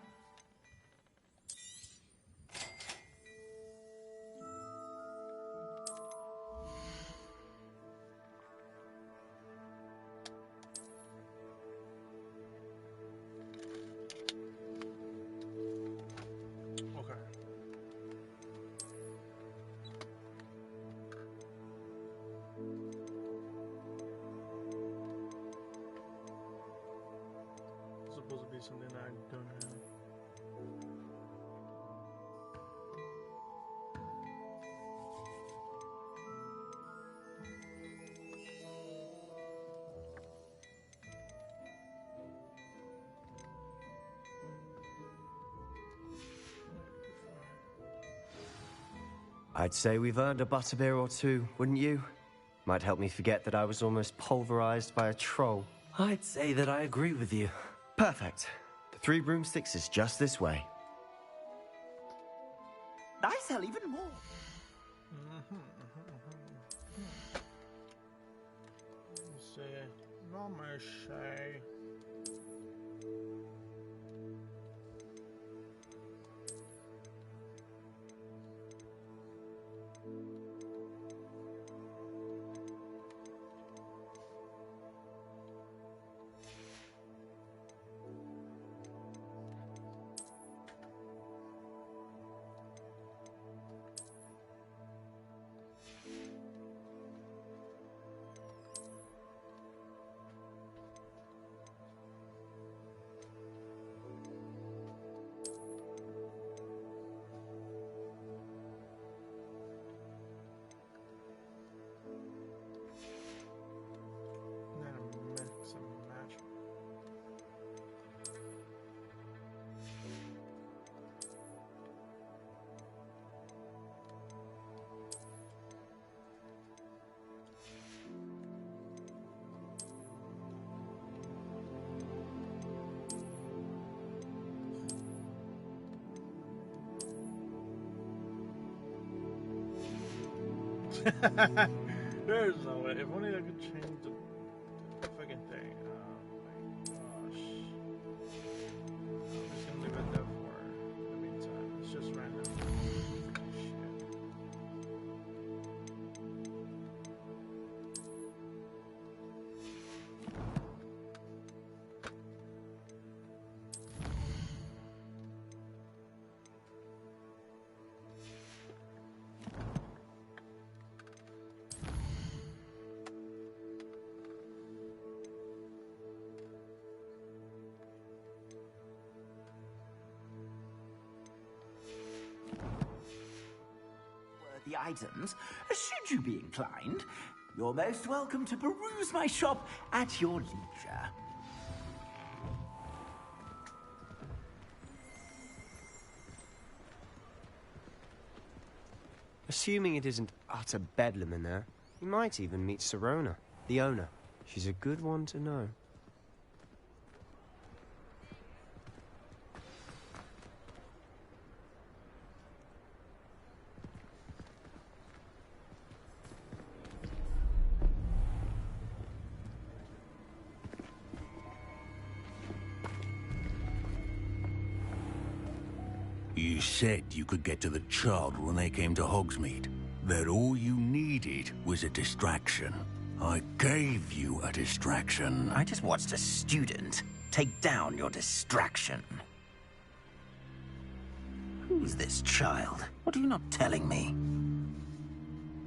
Supposed to be something that I don't have. I'd say we've earned a butterbeer or two, wouldn't you? Might help me forget that I was almost pulverized by a troll. I'd say that I agree with you. Perfect. The 3 broomsticks is just this way. I sell even more. Let me say. There's no way. If only I could change the fucking thing. Oh my gosh. I'm just gonna leave it there for the meantime. It's just random. Shit. The items, should you be inclined, you're most welcome to peruse my shop at your leisure. Assuming it isn't utter bedlam in there, you might even meet Sirona, the owner. She's a good one to know. You said you could get to the child when they came to Hogsmeade. That all you needed was a distraction. I gave you a distraction. I just watched a student take down your distraction. Who's this child? What are you not telling me?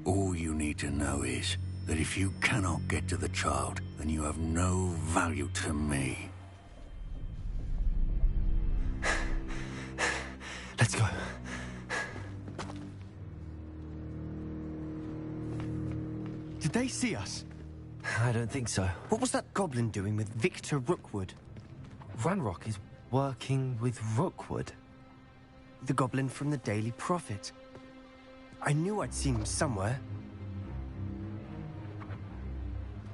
All you need to know is that if you cannot get to the child, then you have no value to me. Let's go. Did they see us? I don't think so. What was that goblin doing with Victor Rookwood? Ranrock is working with Rookwood. The goblin from the Daily Prophet. I knew I'd seen him somewhere.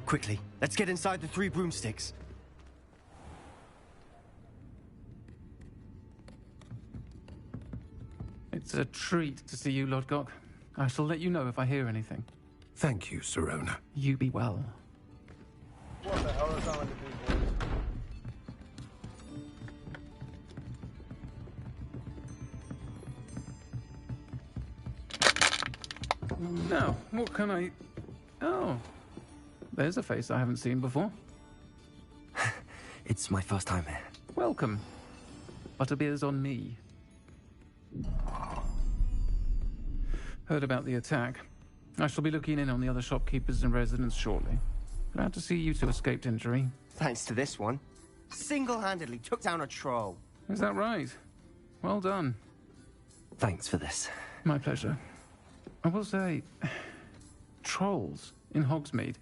Quickly, let's get inside the 3 broomsticks. It's a treat to see you, Lodgok. I shall let you know if I hear anything. Thank you, Sirona. You be well. What the hell is that like a big voice? Now, what can I... Oh, there's a face I haven't seen before. It's my first time here. Welcome. Butterbeer's on me. Heard about the attack. I shall be looking in on the other shopkeepers and residents shortly. Glad to see you two escaped injury. Thanks to this one. Single-handedly took down a troll. Is that right? Well done. Thanks for this. My pleasure. I will say, trolls in Hogsmeade.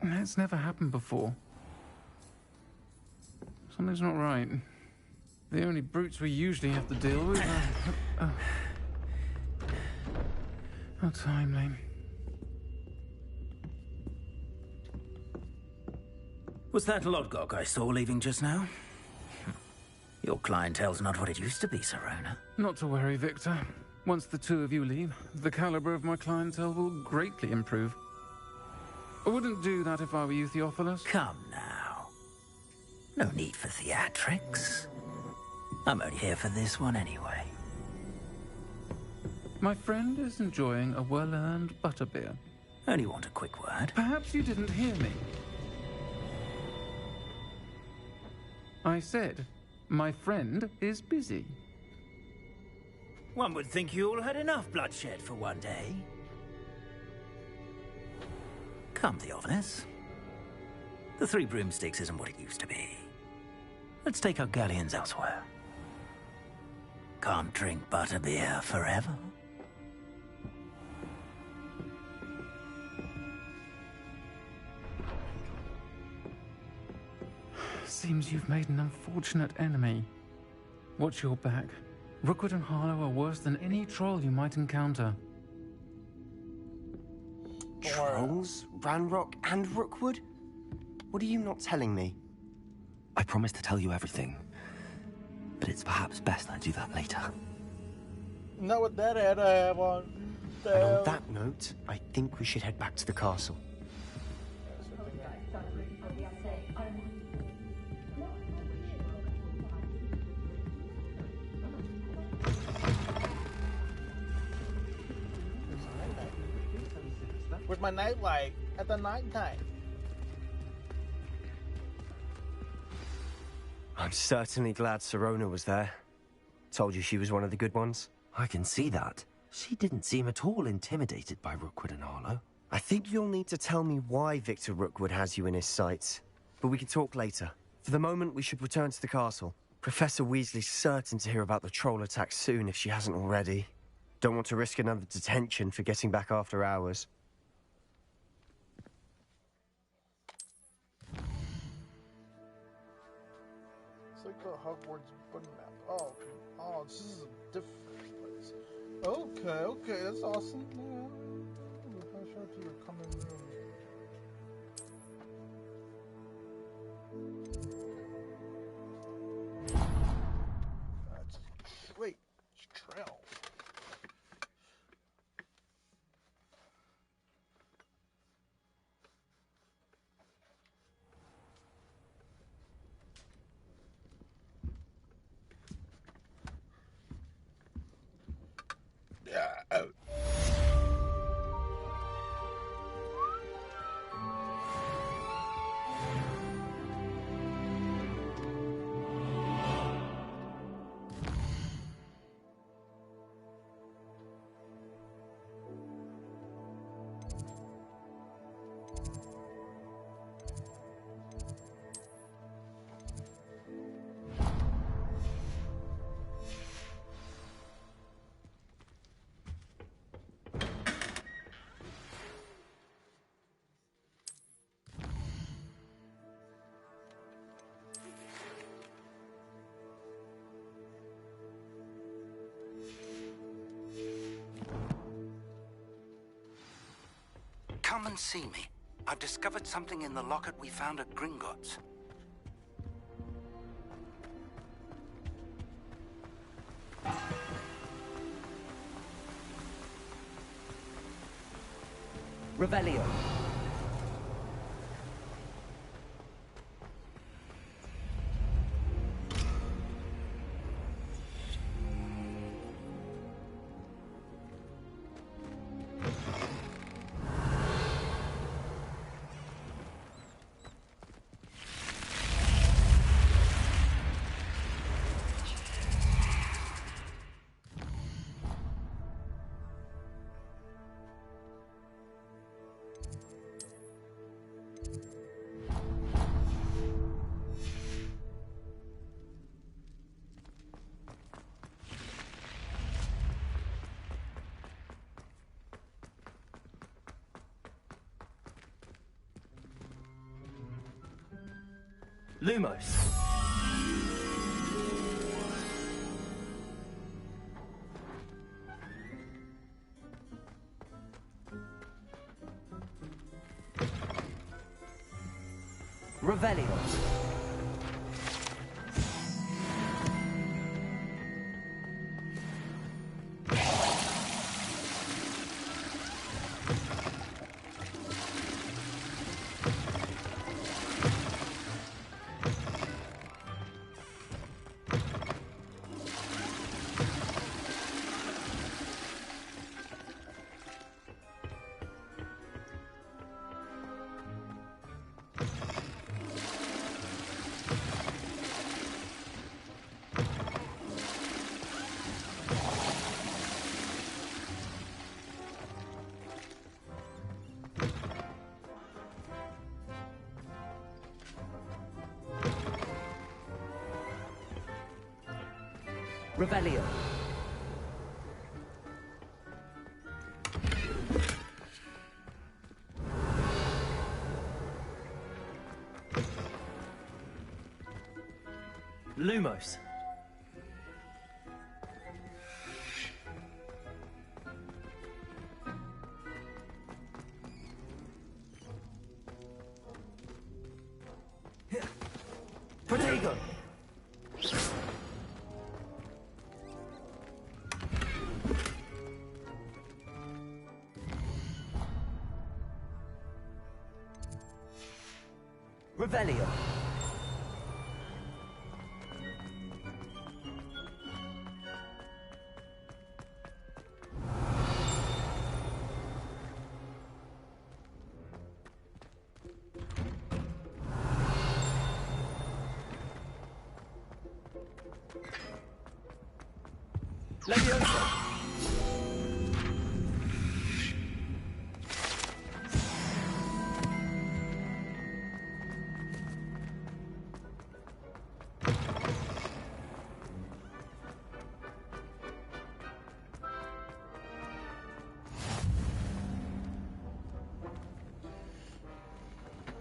That's never happened before. Something's not right. The only brutes we usually have to deal with are... How timely. Was that Lodgok I saw leaving just now? Your clientele's not what it used to be, Sirona. Not to worry, Victor. Once the 2 of you leave, the caliber of my clientele will greatly improve. I wouldn't do that if I were you, Theophilus. Come now. No need for theatrics. I'm only here for this one anyway. My friend is enjoying a well-earned butterbeer. Only want a quick word. Perhaps you didn't hear me. I said, my friend is busy. One would think you all had enough bloodshed for one day. Come, Theophilus. The 3 broomsticks isn't what it used to be. Let's take our galleons elsewhere. Can't drink butterbeer forever. Seems you've made an unfortunate enemy. Watch your back. Rookwood and Harlow are worse than any troll you might encounter. Trolls? Ranrock and Rookwood? What are you not telling me? I promised to tell you everything, but it's perhaps best I do that later. Not with that hat I have on. And on that note, I think we should head back to the castle. Where's my nightlight? At the night time. I'm certainly glad Sirona was there. Told you she was one of the good ones. I can see that. She didn't seem at all intimidated by Rookwood and Harlow. I think you'll need to tell me why Victor Rookwood has you in his sights. But we can talk later. For the moment, we should return to the castle. Professor Weasley's certain to hear about the troll attack soon if she hasn't already. Don't want to risk another detention for getting back after hours. It's like a Hogwarts button map. Oh, this is a different place. Okay, that's awesome. Yeah. I'm not sure to your common room. Wait, it's trail. Come and see me. I've discovered something in the locket we found at Gringotts. Revelio. Lumos. Revelio. Revelio. Lumos. Protego. Revelio. Leviosa.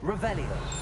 Revelio.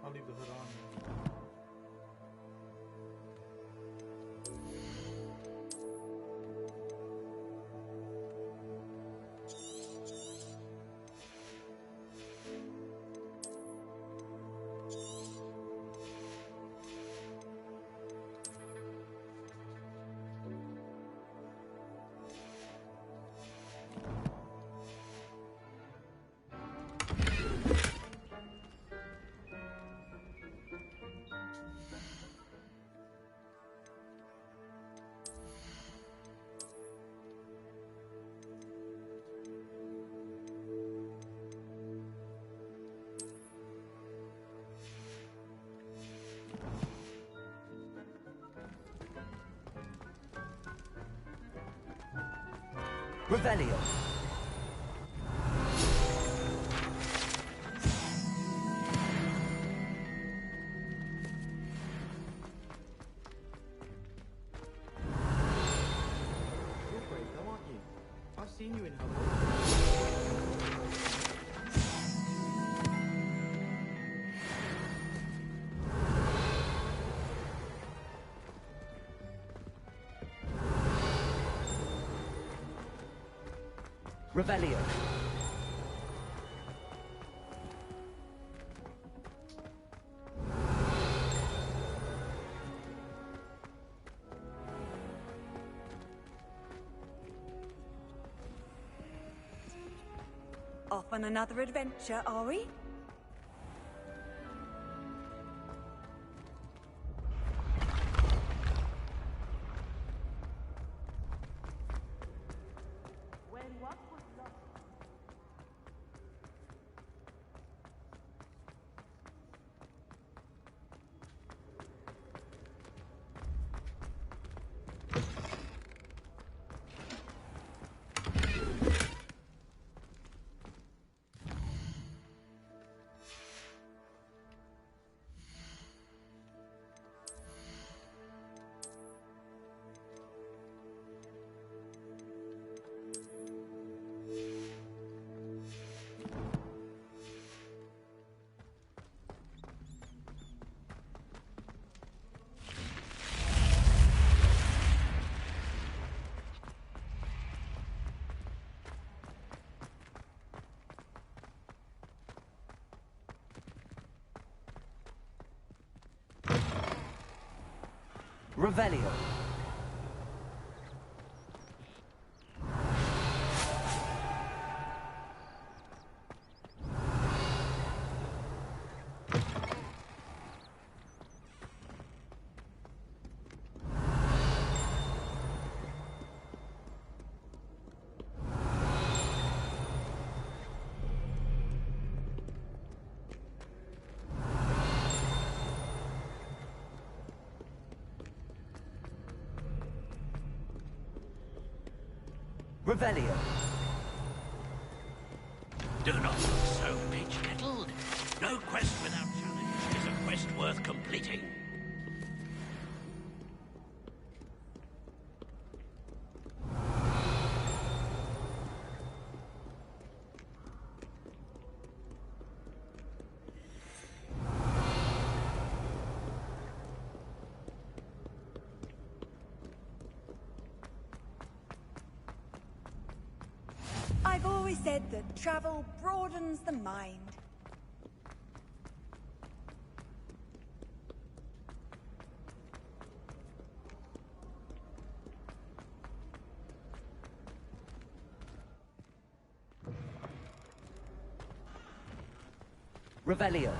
I'll leave the hood on. Revelio. You're brave though, aren't you? I've seen you in Hogwarts. Revelio. Off on another adventure, are we? Revelio. Revelio. Do not look so pitch-kettled. No quest without challenge is a quest worth completing. I've always said that travel broadens the mind. Revelio.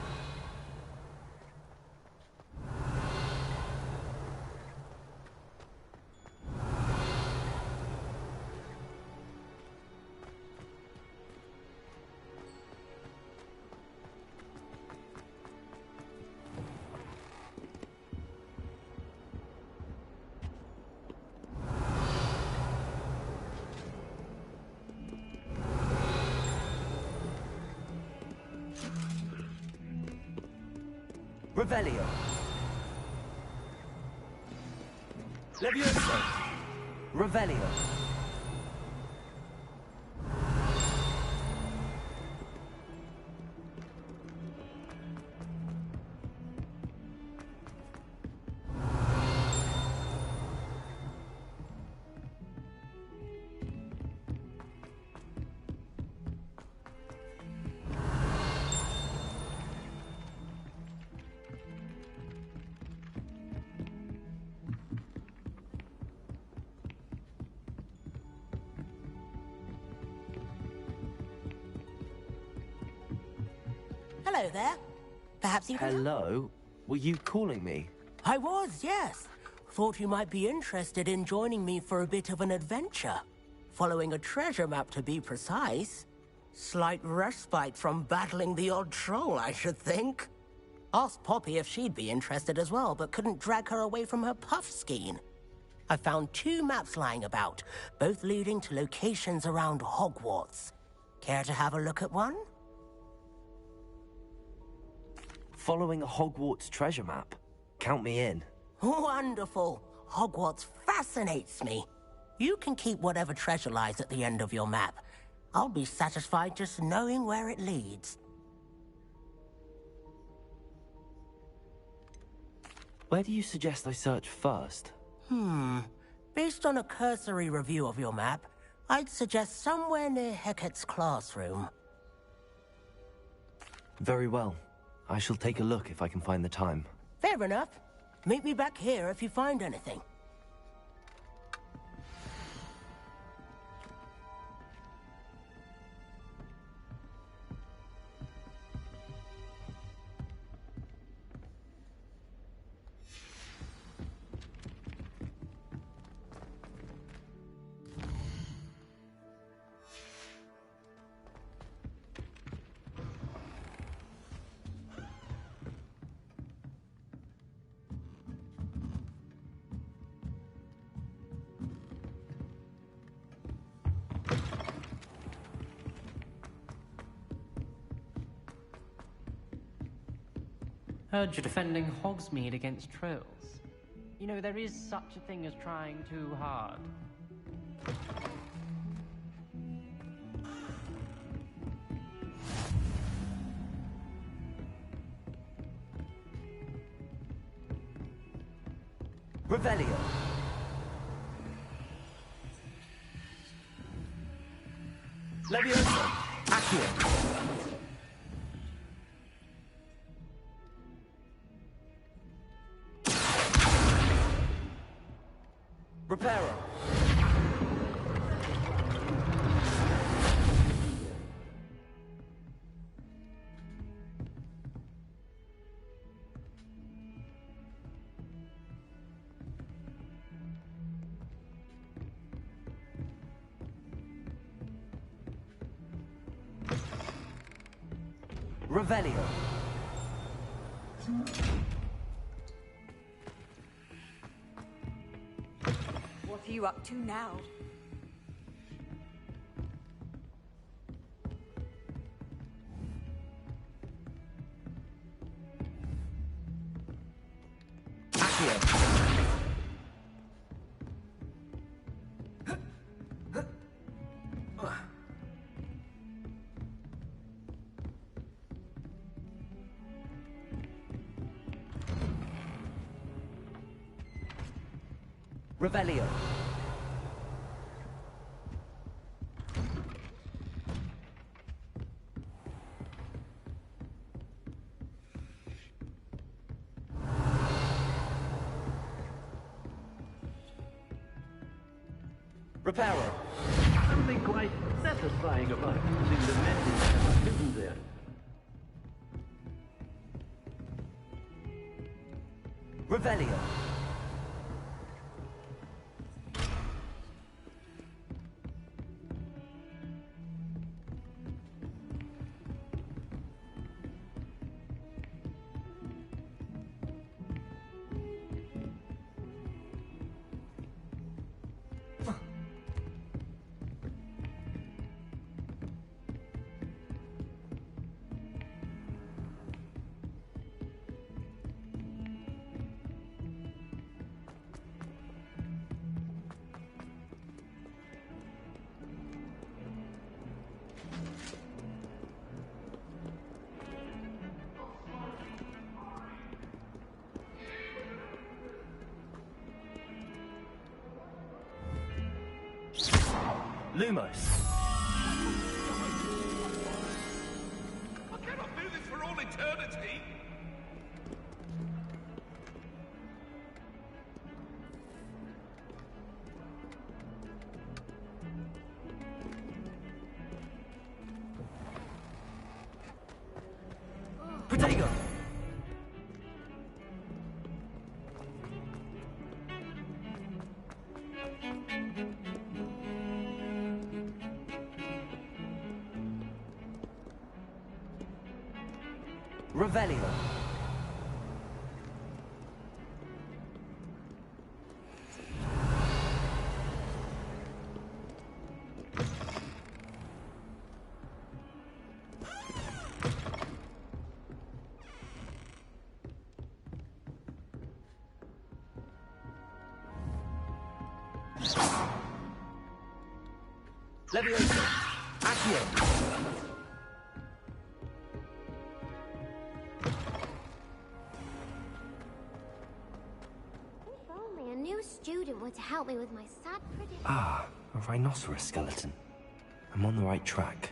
Revelio. Levioso. Revelio. Hello there. Perhaps you can help? Hello? Were you calling me? I was, yes. Thought you might be interested in joining me for a bit of an adventure. Following a treasure map, to be precise. Slight respite from battling the odd troll, I should think. Asked Poppy if she'd be interested as well, but couldn't drag her away from her puff skein. I found 2 maps lying about, both leading to locations around Hogwarts. Care to have a look at one? Following a Hogwarts treasure map? Count me in. Wonderful. Hogwarts fascinates me. You can keep whatever treasure lies at the end of your map. I'll be satisfied just knowing where it leads. Where do you suggest I search first? Based on a cursory review of your map, I'd suggest somewhere near Hecat's classroom. Very well. I shall take a look if I can find the time. Fair enough. Meet me back here if you find anything. Heard you're defending Hogsmeade against trolls. You know, there is such a thing as trying too hard. Revelio. Levioso. Accio. Reparo. Revelio. What are you up to now? Revelio. Reparo. Something quite satisfying about using the message, isn't there? Revelio. Lumos. I cannot do this for all eternity. Protego. Revelio. Levioso. Accio. Student would help me with my sad prediction. Ah, a rhinoceros skeleton. I'm on the right track.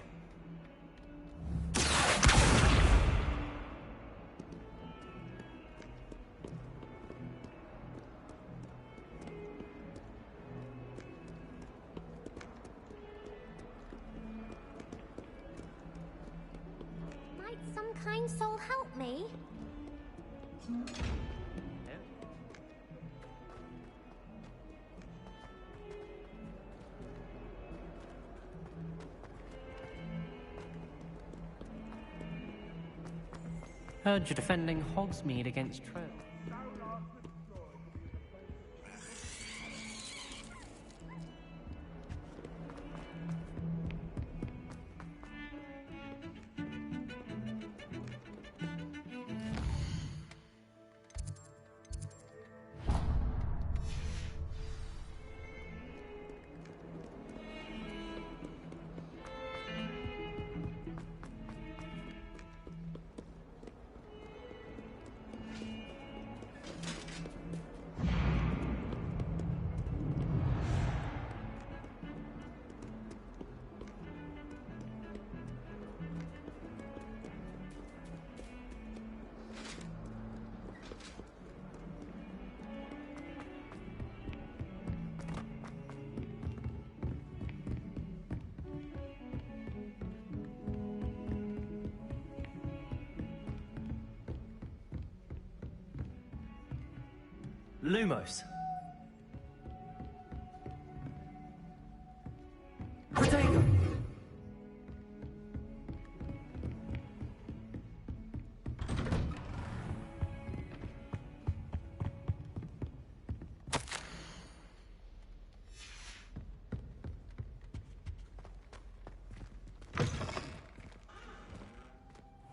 Might some kind soul help me? Heard you're defending Hogsmeade against Trail. Lumos. Protego.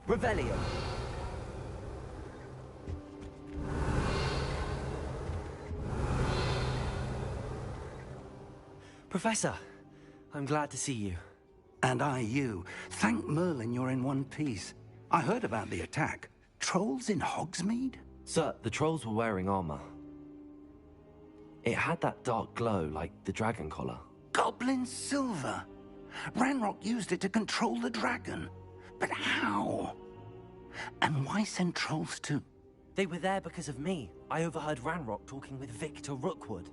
Revelio. Professor, I'm glad to see you. And I you. Thank Merlin you're in one piece. I heard about the attack. Trolls in Hogsmeade? Sir, the trolls were wearing armor. It had that dark glow like the dragon collar. Goblin silver. Ranrock used it to control the dragon. But how? And why send trolls to... They were there because of me. I overheard Ranrock talking with Victor Rookwood.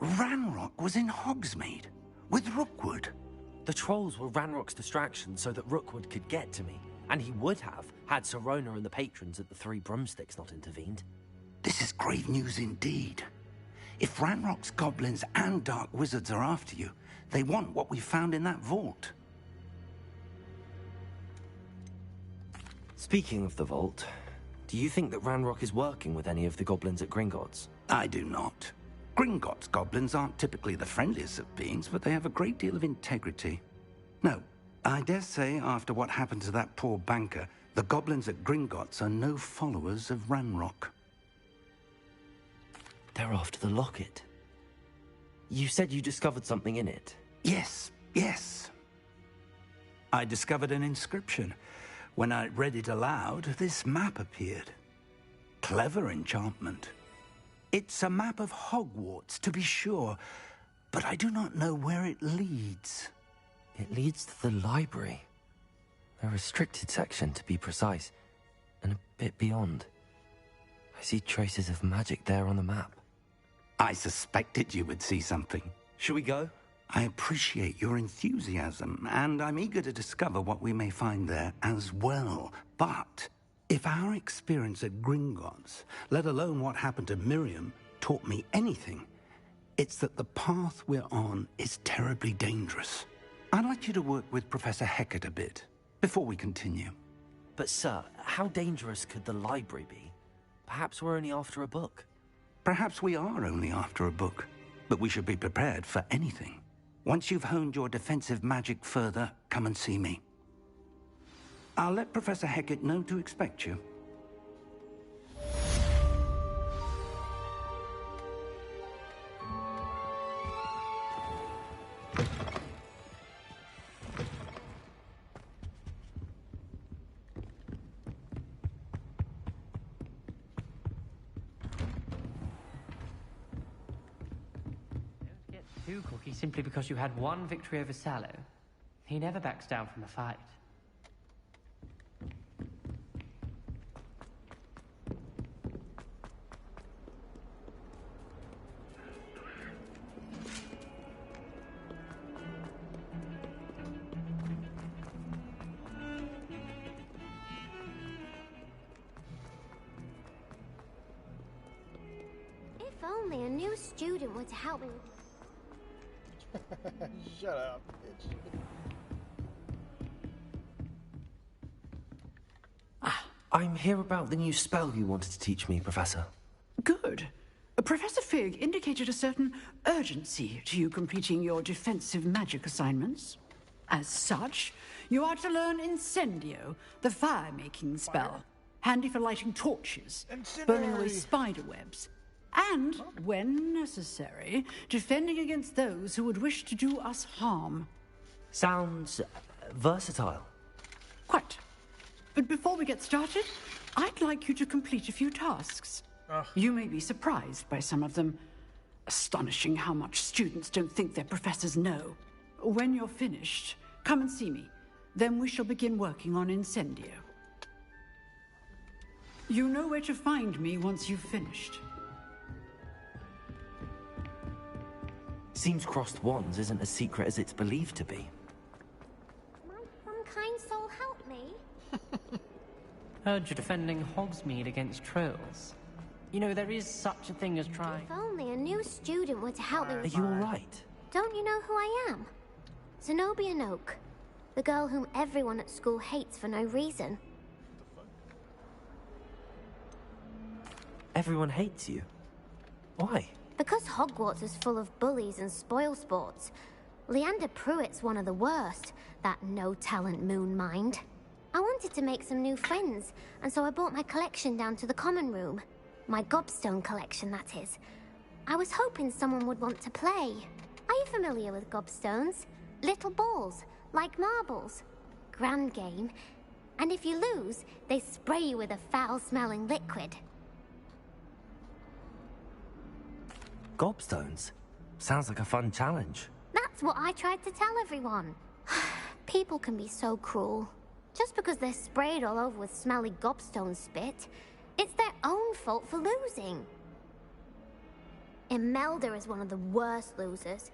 Ranrock was in Hogsmeade with Rookwood. The trolls were Ranrock's distraction so that Rookwood could get to me. And he would have, had Sirona and the patrons at the Three Broomsticks not intervened. This is grave news indeed. If Ranrock's goblins and dark wizards are after you, they want what we found in that vault. Speaking of the vault, do you think that Ranrock is working with any of the goblins at Gringotts? I do not. Gringotts goblins aren't typically the friendliest of beings, but they have a great deal of integrity. No, I dare say after what happened to that poor banker, the goblins at Gringotts are no followers of Ranrock. They're after the locket. You said you discovered something in it. Yes. I discovered an inscription. When I read it aloud, this map appeared. Clever enchantment. It's a map of Hogwarts, to be sure, but I do not know where it leads. It leads to the library. A restricted section, to be precise, and a bit beyond. I see traces of magic there on the map. I suspected you would see something. Shall we go? I appreciate your enthusiasm, and I'm eager to discover what we may find there as well. But if our experience at Gringotts, let alone what happened to Miriam, taught me anything, it's that the path we're on is terribly dangerous. I'd like you to work with Professor Hecat a bit before we continue. But sir, how dangerous could the library be? Perhaps we're only after a book. Perhaps we are only after a book, but we should be prepared for anything. Once you've honed your defensive magic further, come and see me. I'll let Professor Hecat know to expect you. Two Cookie simply because you had one victory over Sallow. He never backs down from a fight. If only a new student were to help me. Shut up, bitch. I'm here about the new spell you wanted to teach me, Professor. Good. Professor Fig indicated a certain urgency to you completing your defensive magic assignments. As such, you are to learn Incendio, the fire-making spell, handy for lighting torches, burning away spider webs, and, when necessary, defending against those who would wish to do us harm. Sounds versatile. Quite. But before we get started, I'd like you to complete a few tasks. You may be surprised by some of them. Astonishing how much students don't think their professors know. When you're finished, come and see me. Then we shall begin working on Incendio. You know where to find me once you've finished. Seems crossed wands isn't as secret as it's believed to be. Might some kind soul help me? Heard you're defending Hogsmeade against trolls. You know, there is such a thing as trying. If only a new student were to help me. Are you alright? Don't you know who I am? Zenobia Noak, the girl whom everyone at school hates for no reason. Everyone hates you. Why? Because Hogwarts is full of bullies and spoilsports. Leander Pruitt's one of the worst, that no-talent moon mind. I wanted to make some new friends, and so I brought my collection down to the common room. My gobstone collection, that is. I was hoping someone would want to play. Are you familiar with gobstones? Little balls, like marbles. Grand game. And if you lose, they spray you with a foul-smelling liquid. gobstones. Sounds like a fun challenge. That's what I tried to tell everyone. People can be so cruel. Just because they're sprayed all over with smelly gobstone spit, it's their own fault for losing. Imelda is one of the worst losers.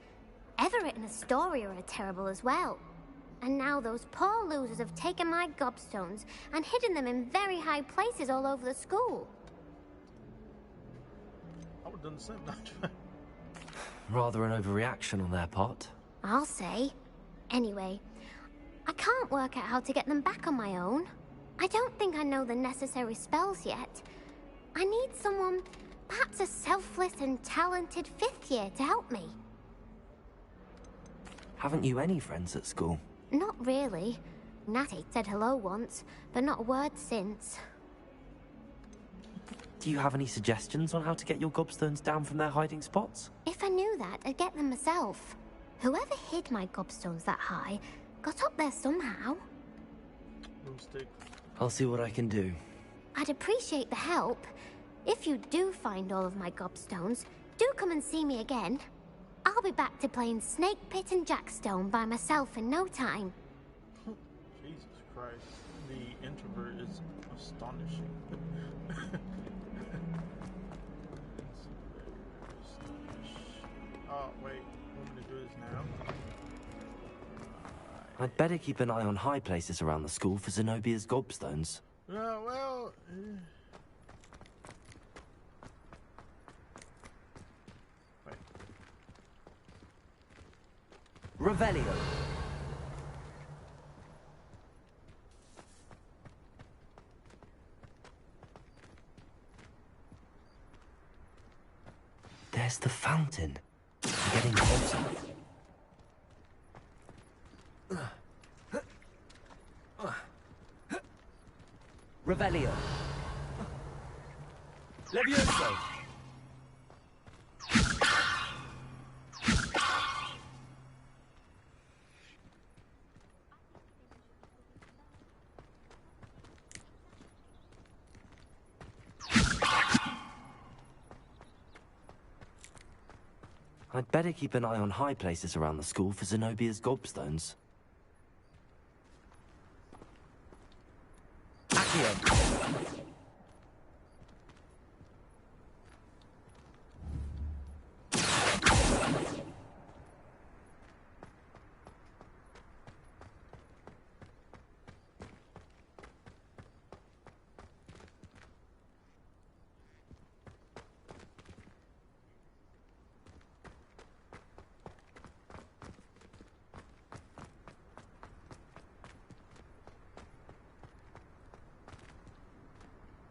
Everett and Astoria are terrible as well. And now those poor losers have taken my gobstones and hidden them in very high places all over the school. I would have done the same. Rather an overreaction on their part. I'll say. Anyway, I can't work out how to get them back on my own. I don't think I know the necessary spells yet. I need someone, perhaps a selfless and talented 5th year to help me. Haven't you any friends at school? Not really. Natty said hello once, but not a word since. Do you have any suggestions on how to get your gobstones down from their hiding spots? If I knew that, I'd get them myself. Whoever hid my gobstones that high got up there somehow. I'll see what I can do. I'd appreciate the help. If you do find all of my gobstones, do come and see me again. I'll be back to playing Snake Pit and Jackstone by myself in no time. Jesus Christ. The introvert is astonishing. Oh, wait. Want me to do this now? I'd better keep an eye on high places around the school for Zenobia's gobstones. Well... Revelio. There's the fountain. I'm getting closer. Revelio. Levioso. I'd better keep an eye on high places around the school for Zenobia's gobstones. Accio.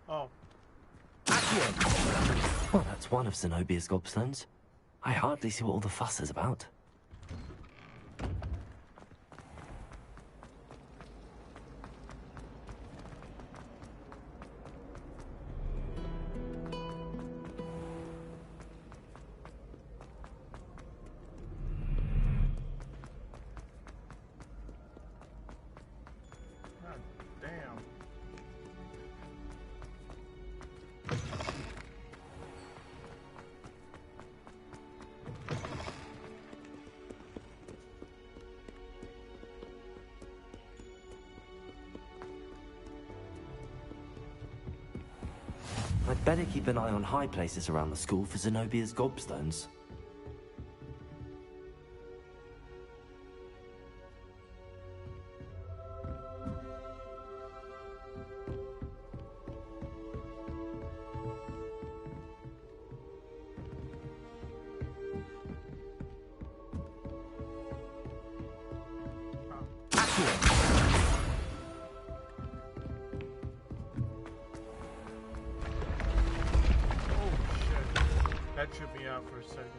Oh. Accio. Well, that's one of Zenobia's gobstones. I hardly see what all the fuss is about. I'd better keep an eye on high places around the school for Zenobia's gobstones. That tripped me out for a second.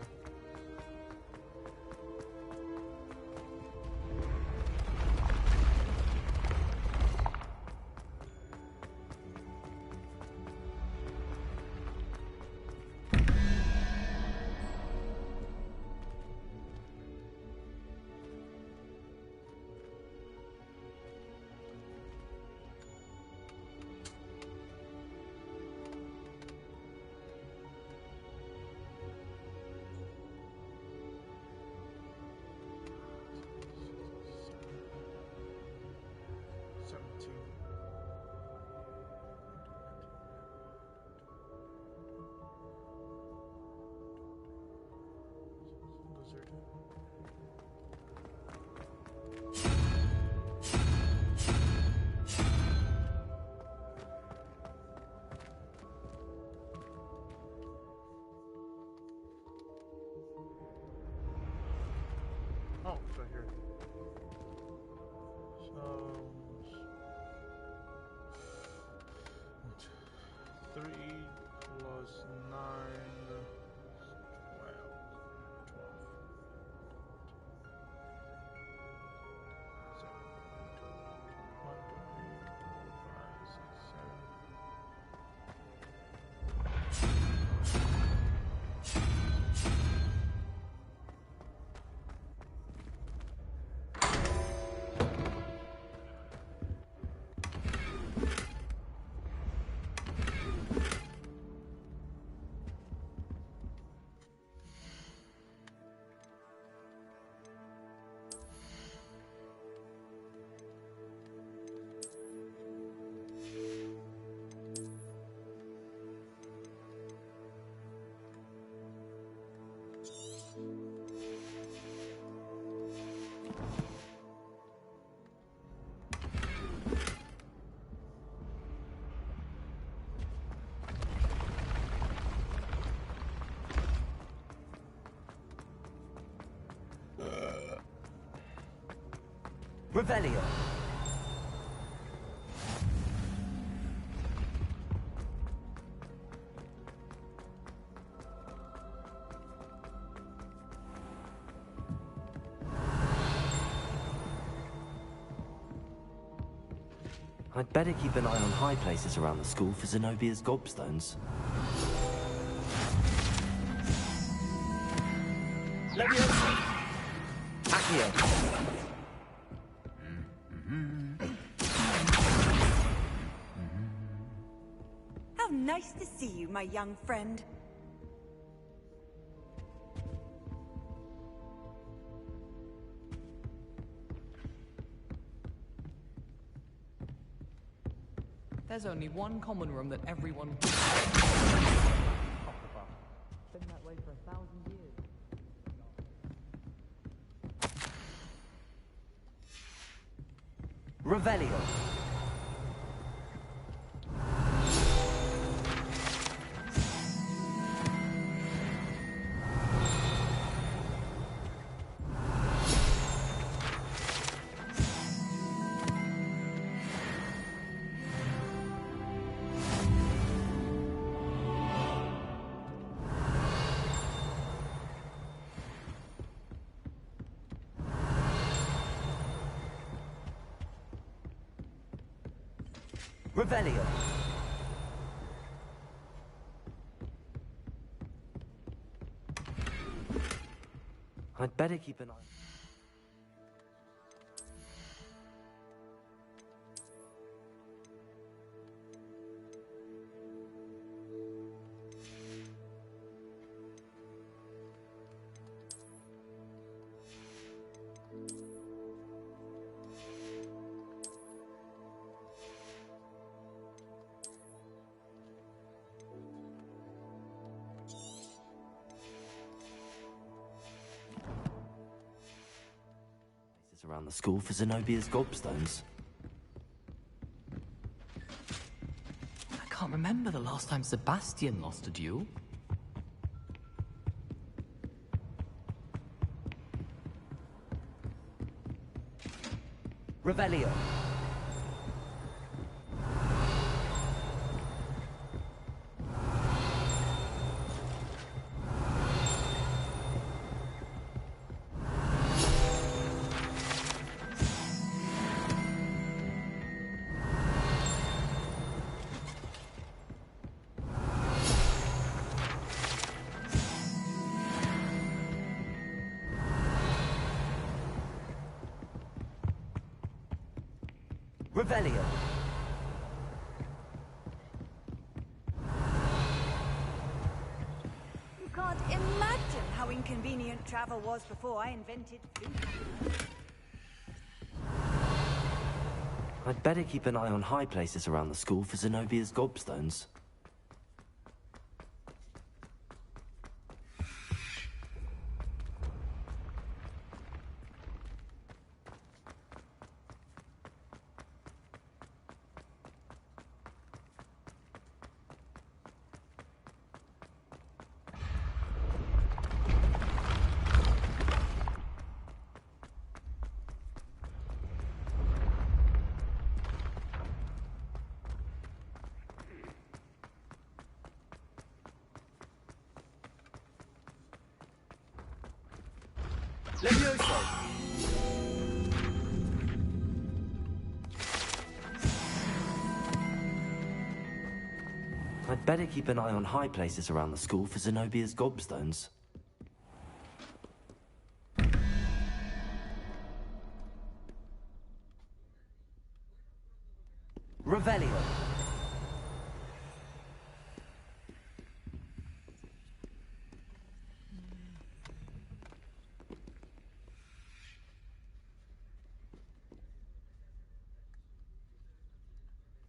Oh, it's right here. So 3 plus 9, 12. So 1, 2, 3, 4, 5, 6, 7. Revelio. I'd better keep an eye on high places around the school for Zenobia's gobstones. Leviosa. Accio. How nice to see you, my young friend. There's only one common room that everyone... Been that way for 1,000 years. Revelio. Revelio. I'd better keep an eye. Around the school for Zenobia's gobstones. I can't remember the last time Sebastian lost a duel. Revelio. Revelio. You can't imagine how inconvenient travel was before I invented food. I'd better keep an eye on high places around the school for Zenobia's gobstones. Levioso! I'd better keep an eye on high places around the school for Zenobia's gobstones. Revelio.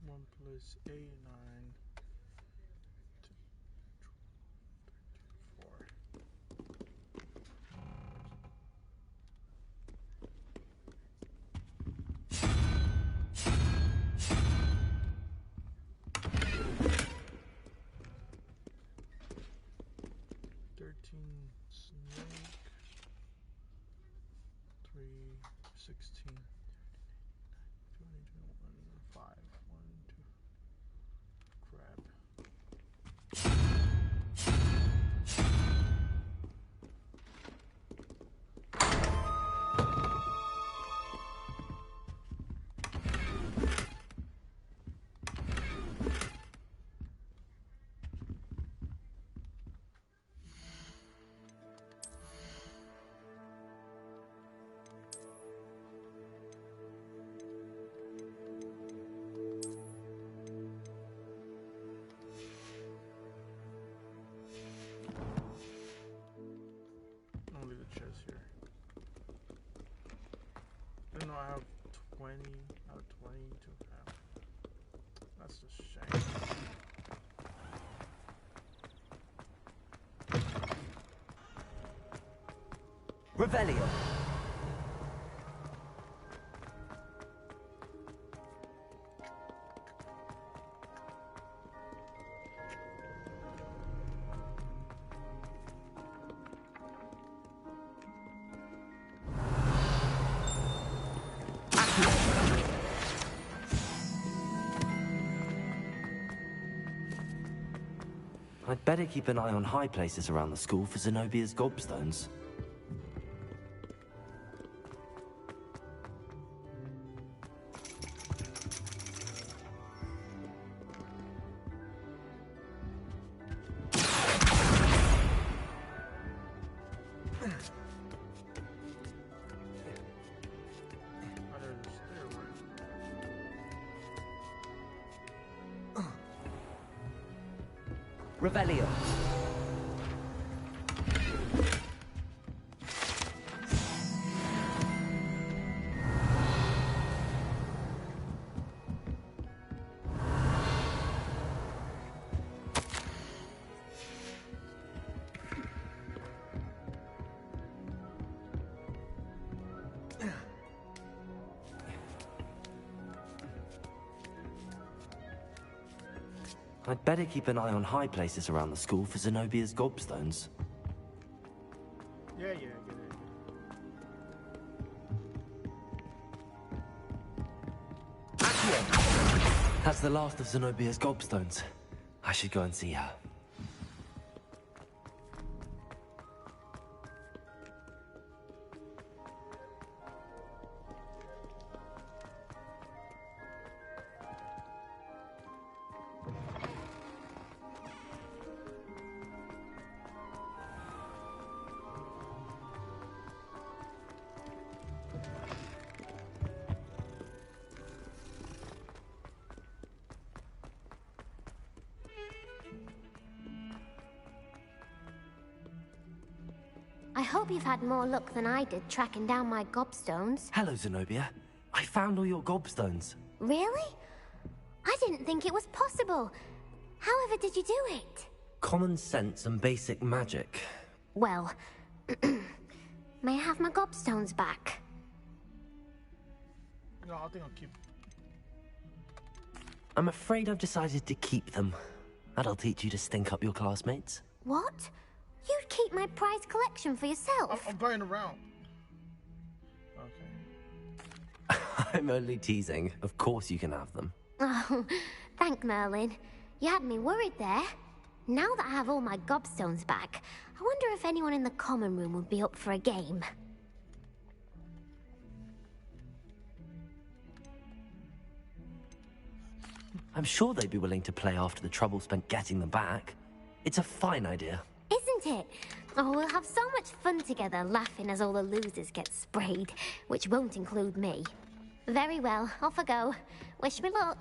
One plus 8, 9, 4. Snake, 3, 16, 20, 21, 5, 1, 2, crab. I'll leave the chest here. Even though I have 20 out of 20 to have. That's a shame. Revelio. I'd better keep an eye on high places around the school for Zenobia's gobstones. Revelio. I'd better keep an eye on high places around the school for Zenobia's gobstones. Yeah, I get it. That's the last of Zenobia's gobstones. I should go and see her. I hope you've had more luck than I did tracking down my gobstones. Hello, Zenobia. I found all your gobstones. Really? I didn't think it was possible. However did you do it? Common sense and basic magic. Well, may I have my gobstones back? No, I think I'll keep. I'm afraid I've decided to keep them. That'll teach you to stink up your classmates. What? You'd keep my prized collection for yourself? I'm going around. Okay. I'm only teasing. Of course you can have them. Oh, thank Merlin. You had me worried there. Now that I have all my gobstones back, I wonder if anyone in the common room would be up for a game. I'm sure they'd be willing to play after the trouble spent getting them back. It's a fine idea. Isn't it? Oh, we'll have so much fun together, laughing as all the losers get sprayed, which won't include me. Very well, off I go. Wish me luck.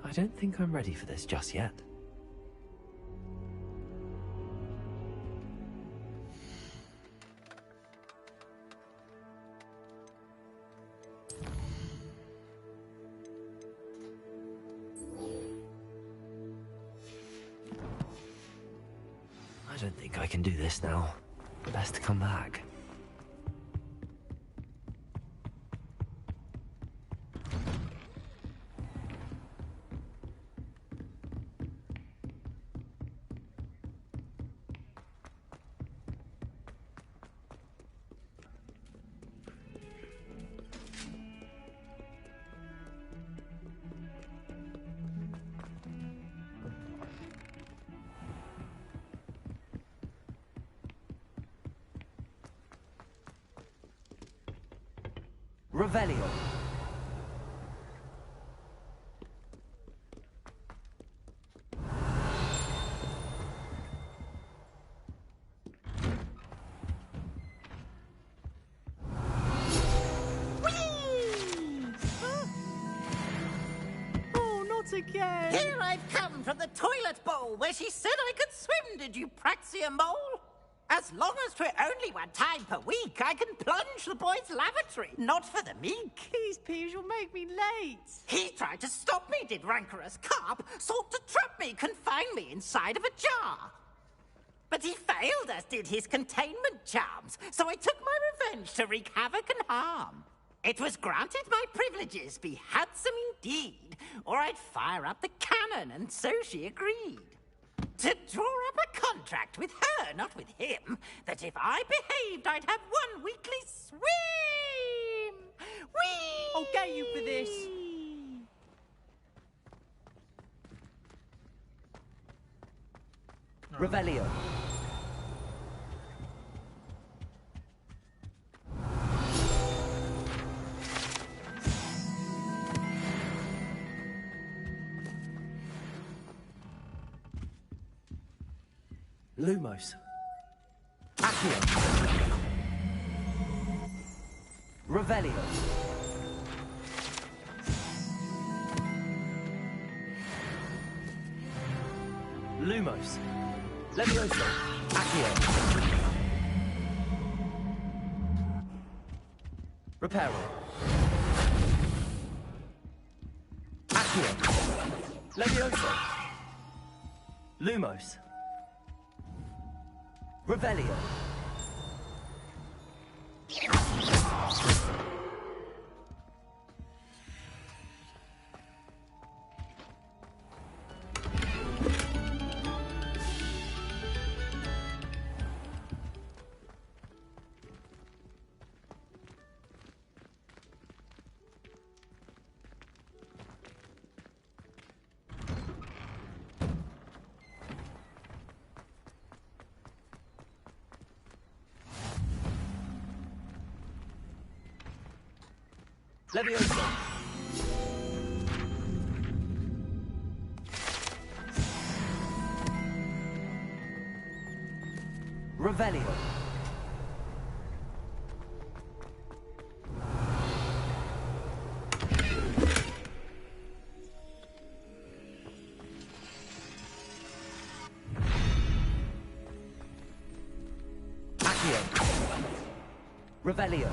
I don't think I'm ready for this just yet. I don't think I can do this now. Best to come back. Revelio. Oh, not again! Here I've come from the toilet bowl where she said I could swim, did you praxia mole? As long as 'twere only one time per week, I can plunge the boy's lavatory, not for the meek. Please, Piers, you'll make me late. He tried to stop me, did rancorous carp, sought to trap me, confine me inside of a jar. But he failed, as did his containment charms, so I took my revenge to wreak havoc and harm. It was granted my privileges be handsome indeed, or I'd fire up the cannon, and so she agreed. To draw up a contract with her, not with him, that if I behaved, I'd have one weekly swim! Whee! I'll get you for this. Revelio. Lumos. Accio. Revelio. Lumos. Levioso. Accio. Reparo. Accio. Levioso. Lumos. Revelio. Levioso. Revelio. Accio. Revelio.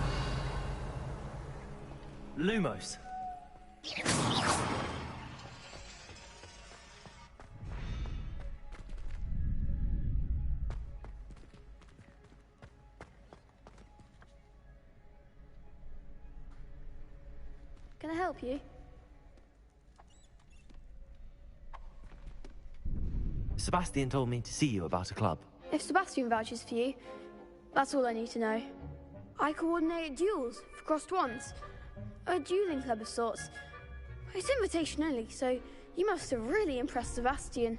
Lumos. Can I help you? Sebastian told me to see you about a club. If Sebastian vouches for you, that's all I need to know. I coordinate duels for crossed ones. A dueling club of sorts. It's invitation only, so you must have really impressed Sebastian.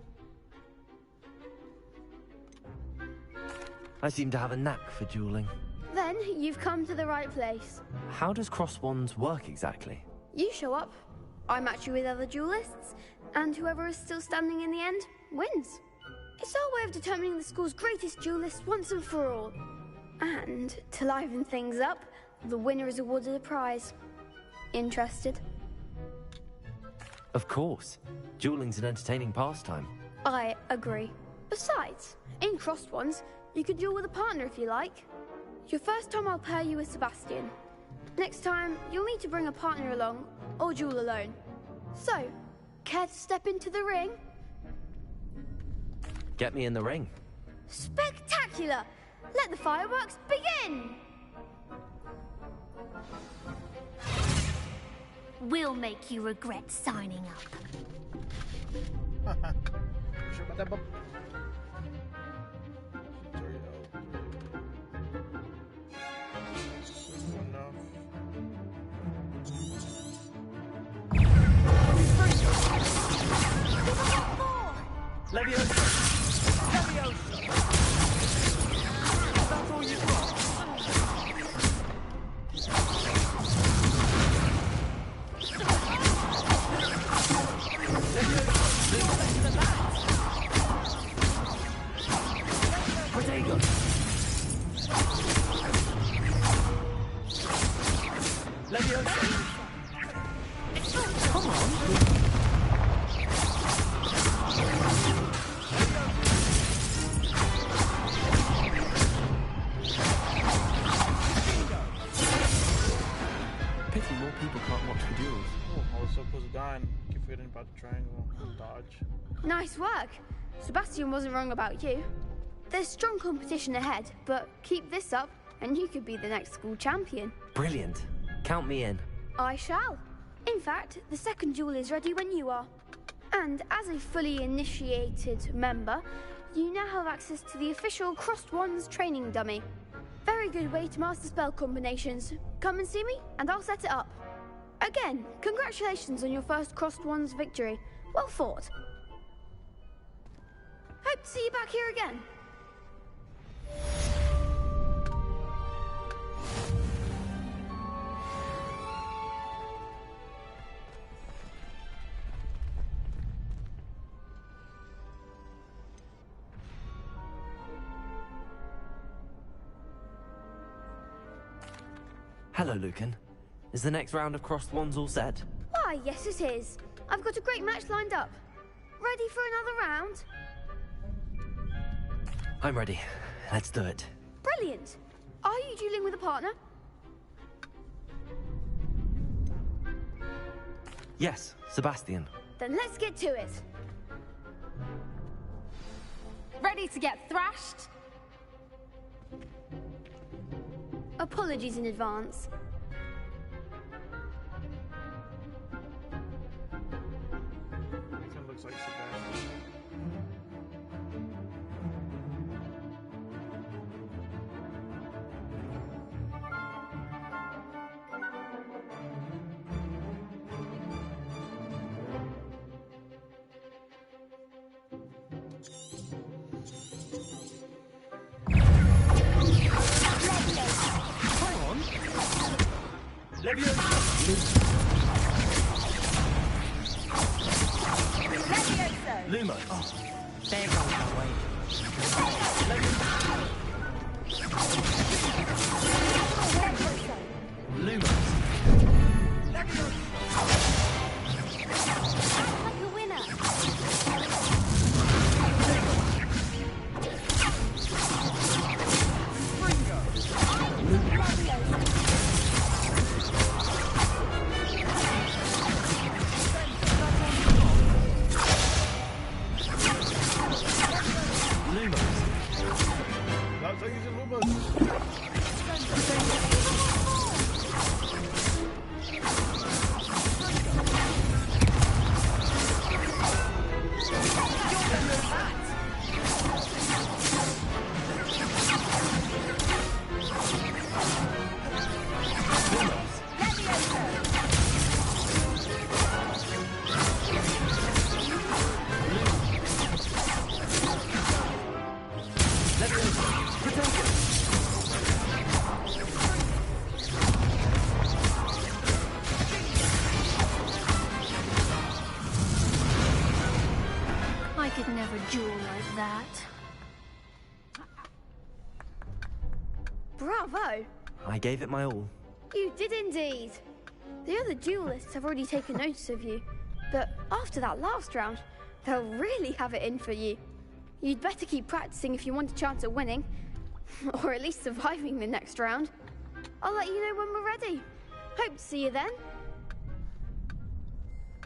I seem to have a knack for dueling. Then you've come to the right place. How does crossed wands work exactly? You show up, I match you with other duelists, and whoever is still standing in the end wins. It's our way of determining the school's greatest duelist once and for all. And to liven things up, the winner is awarded a prize. Interested? Of course. Dueling's an entertaining pastime. I agree. Besides, in crossed ones, you could duel with a partner if you like. Your first time I'll pair you with Sebastian. Next time, you'll need to bring a partner along, or duel alone. So, care to step into the ring? Get me in the ring. Spectacular! Let the fireworks begin! We'll make you regret signing up. Sure about that, bub? Leviosa! Leviosa! That's all you've got? Protego! Leviosa! Come on! Pity more people can't watch the duels. Oh, I was so close to dying. Keep forgetting about the triangle and dodge. Nice work. Sebastian wasn't wrong about you. There's strong competition ahead, but keep this up and you could be the next school champion. Brilliant. Count me in. I shall. In fact, the second duel is ready when you are. And as a fully initiated member, you now have access to the official Crossed Wands training dummy. Very good way to master spell combinations. Come and see me, and I'll set it up. Again, congratulations on your first Crossed Wands victory. Well fought. Hope to see you back here again. Hello, Lucan. Is the next round of crossed wands all set? Why, yes it is. I've got a great match lined up. Ready for another round? I'm ready. Let's do it. Brilliant. Are you dueling with a partner? Yes, Sebastian. Then let's get to it. Ready to get thrashed? Apologies in advance. Kind of looks like Sebastian. Luma. Oh, there goes my way. Luma. Like a winner. I could never duel like that. Bravo! I gave it my all. You did indeed. The other duelists have already taken notice of you, but after that last round, they'll really have it in for you. You'd better keep practicing if you want a chance at winning, or at least surviving the next round. I'll let you know when we're ready. Hope to see you then.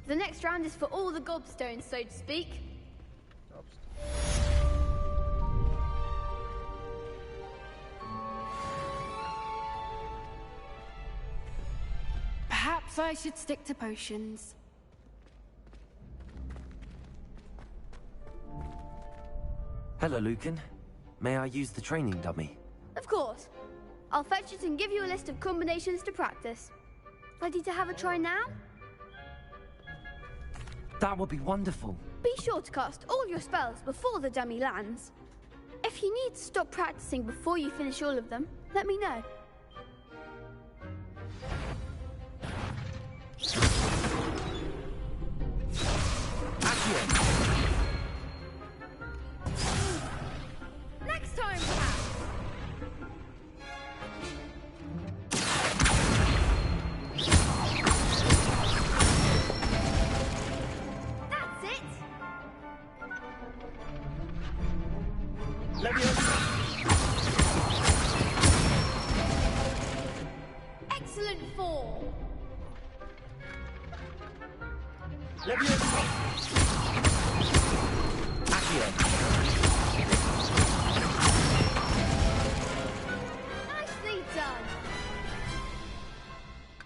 The next round is for all the gobstones, so to speak. Perhaps I should stick to potions. Hello, Lucan. May I use the training dummy? Of course. I'll fetch it and give you a list of combinations to practice. Ready to have a try now? That would be wonderful. Be sure to cast all your spells before the dummy lands. If you need to stop practicing before you finish all of them, let me know. Next time, perhaps. That's it. Excellent form. Nicely done.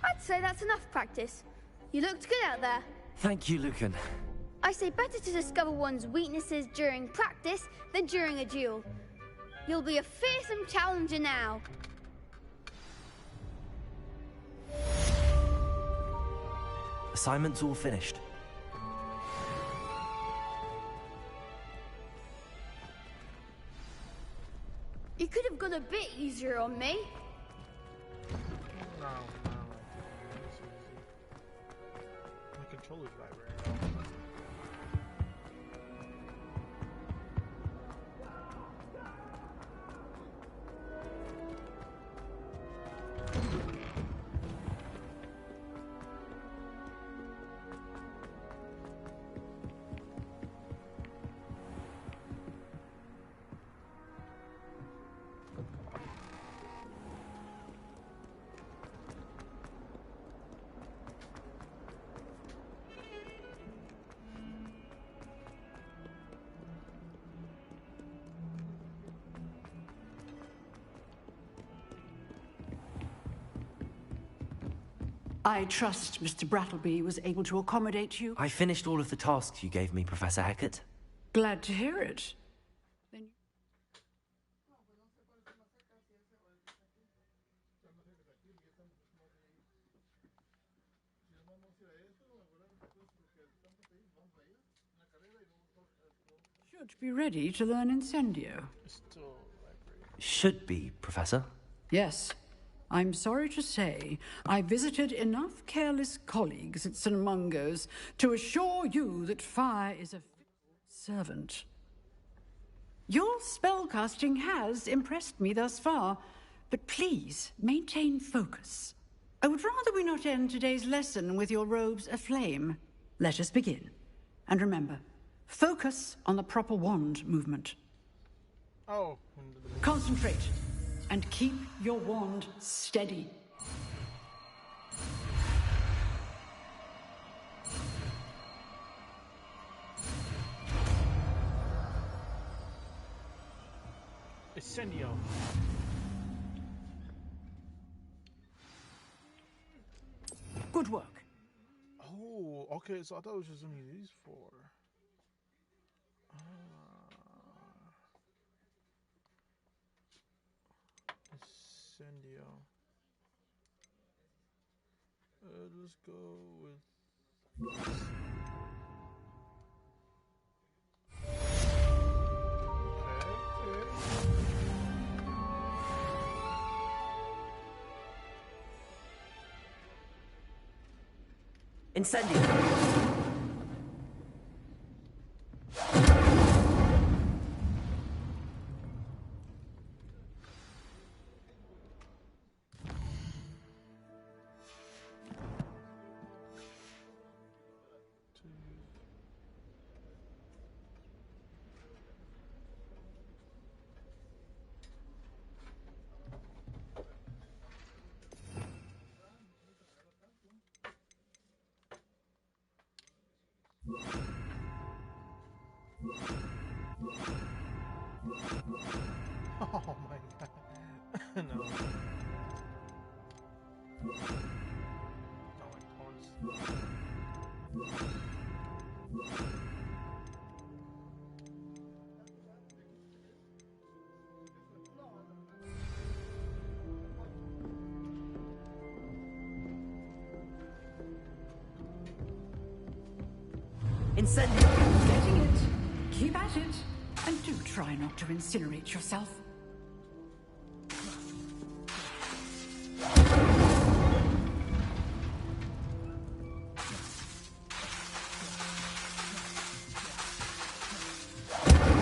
I'd say that's enough practice. You looked good out there. Thank you, Lucan. I say better to discover one's weaknesses during practice than during a duel. You'll be a fearsome challenger now. Assignment's all finished. You could have gone a bit easier on me. No. It's easy. My controller's vibrating. I trust Mr. Brattleby was able to accommodate you. I finished all of the tasks you gave me, Professor Hackett. Glad to hear it. Should be ready to learn Incendio. Should be, Professor. Yes. I'm sorry to say I visited enough careless colleagues at St. Mungo's to assure you that fire is a servant. Your spellcasting has impressed me thus far, but please maintain focus. I would rather we not end today's lesson with your robes aflame. Let us begin. And remember, focus on the proper wand movement. Oh. Concentrate. And keep your wand steady. Incendio. Good work. Oh, okay. So I thought it was just only these 4. Incendio. Let's go with. Incendio. Oh my god. No. Incendio. Getting it. Keep at it. And do try not to incinerate yourself.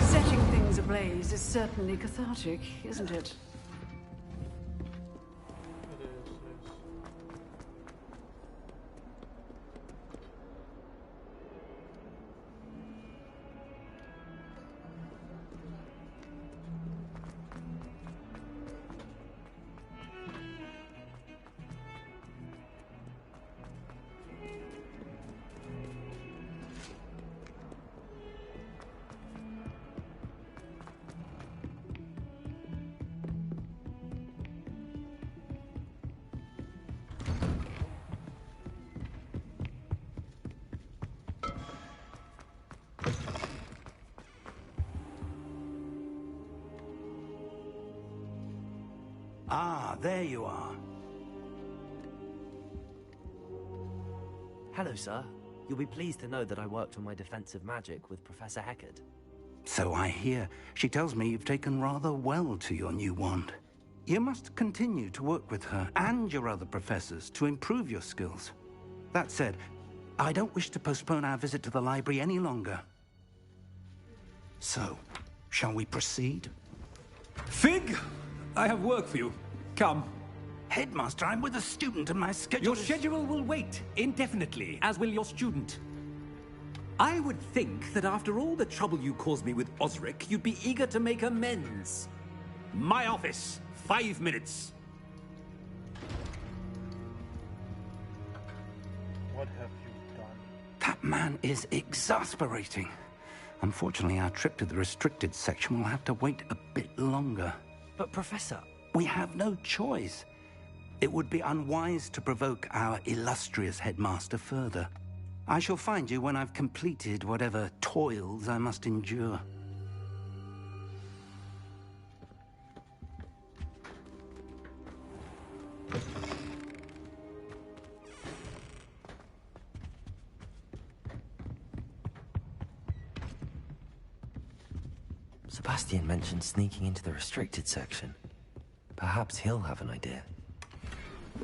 Setting things ablaze is certainly cathartic, isn't it? Ah, there you are. Hello, sir. You'll be pleased to know that I worked on my defensive magic with Professor Heckard. So I hear. She tells me you've taken rather well to your new wand. You must continue to work with her and your other professors to improve your skills. That said, I don't wish to postpone our visit to the library any longer. So, shall we proceed? Fig! I have work for you. Come. Headmaster, I'm with a student and my schedule Your schedule will wait indefinitely, as will your student. I would think that after all the trouble you caused me with Osric, you'd be eager to make amends. My office. 5 minutes. What have you done? That man is exasperating. Unfortunately, our trip to the restricted section will have to wait a bit longer. But, Professor... We have no choice. It would be unwise to provoke our illustrious headmaster further. I shall find you when I've completed whatever toils I must endure. Sebastian mentioned sneaking into the restricted section. Perhaps he'll have an idea. I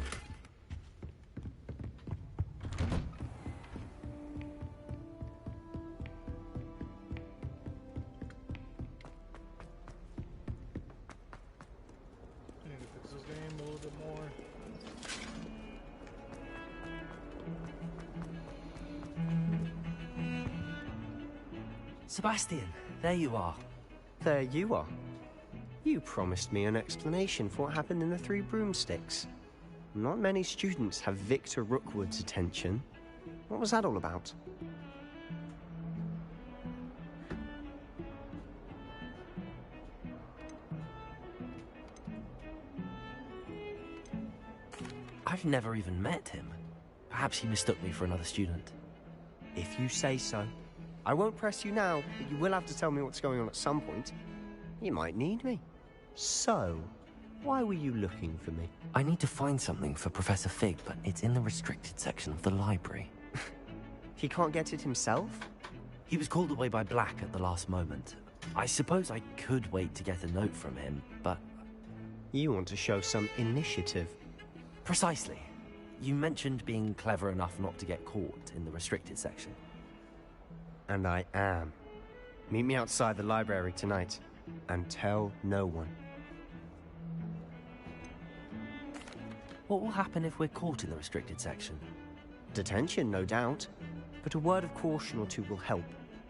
need to fix this game a little bit more. Sebastian, there you are. There you are. You promised me an explanation for what happened in the Three Broomsticks. Not many students have Victor Rookwood's attention. What was that all about? I've never even met him. Perhaps he mistook me for another student. If you say so. I won't press you now, but you will have to tell me what's going on at some point. You might need me. So, why were you looking for me? I need to find something for Professor Fig, but it's in the restricted section of the library. He can't get it himself? He was called away by Black at the last moment. I suppose I could wait to get a note from him, but... You want to show some initiative. Precisely. You mentioned being clever enough not to get caught in the restricted section. And I am. Meet me outside the library tonight, and tell no one. What will happen if we're caught in the restricted section? Detention, no doubt. But a word of caution or two will help.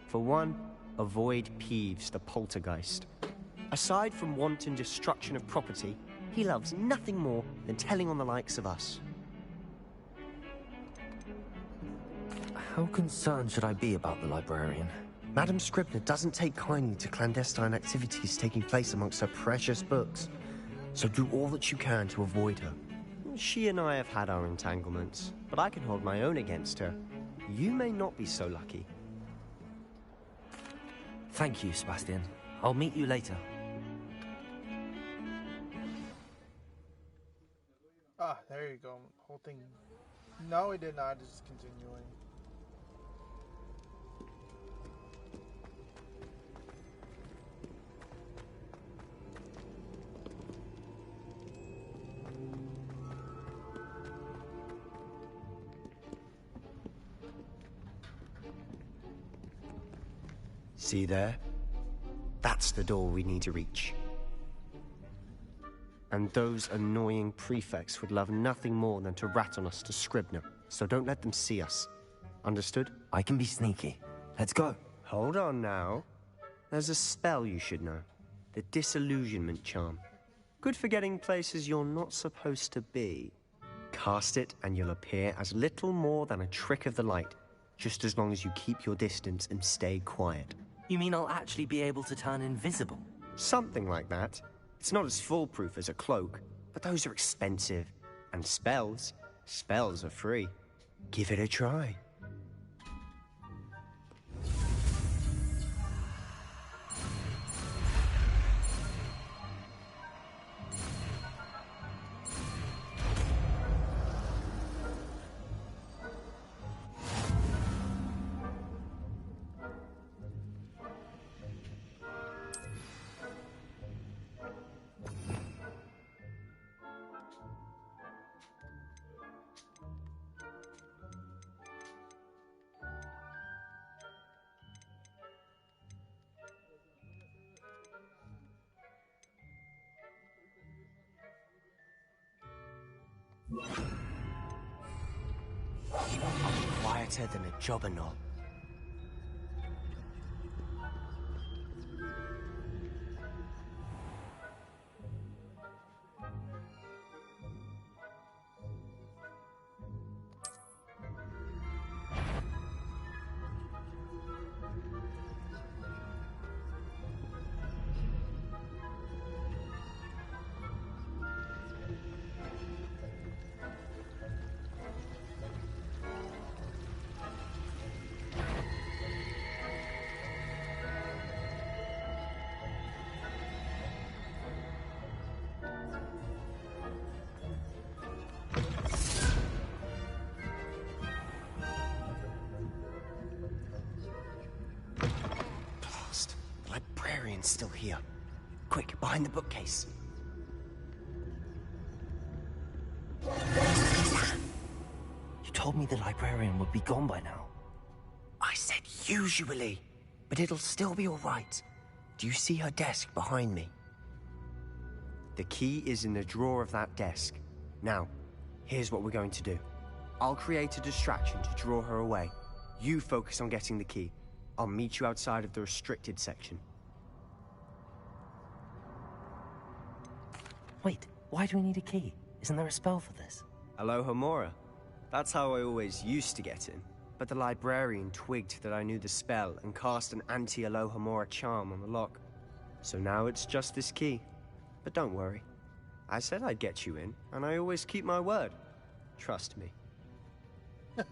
For one, avoid Peeves, the poltergeist. Aside from wanton destruction of property, he loves nothing more than telling on the likes of us. How concerned should I be about the librarian? Madame Scribner doesn't take kindly to clandestine activities taking place amongst her precious books. So do all that you can to avoid her. She and I have had our entanglements, but I can hold my own against her. You may not be so lucky. Thank you, Sebastian. I'll meet you later. Ah, there you go. Whole thing. No, it did not. It's just continuing. See there? That's the door we need to reach. And those annoying prefects would love nothing more than to rat on us to Scribner, so don't let them see us. Understood? I can be sneaky. Let's go. Hold on now. There's a spell you should know. The Disillusionment Charm. Good for getting places you're not supposed to be. Cast it and you'll appear as little more than a trick of the light, just as long as you keep your distance and stay quiet. You mean I'll actually be able to turn invisible? Something like that. It's not as foolproof as a cloak, but those are expensive. And spells are free. Give it a try. I'm quieter than a jobberknoll. Still here. Quick, behind the bookcase. You told me the librarian would be gone by now. I said usually, but it'll still be all right. Do you see her desk behind me? The key is in the drawer of that desk. Now, here's what we're going to do. I'll create a distraction to draw her away. You focus on getting the key. I'll meet you outside of the restricted section. Wait, why do we need a key? Isn't there a spell for this? Alohomora. That's how I always used to get in. But the librarian twigged that I knew the spell and cast an anti-Alohomora charm on the lock. So now it's just this key. But don't worry. I said I'd get you in, and I always keep my word. Trust me. Is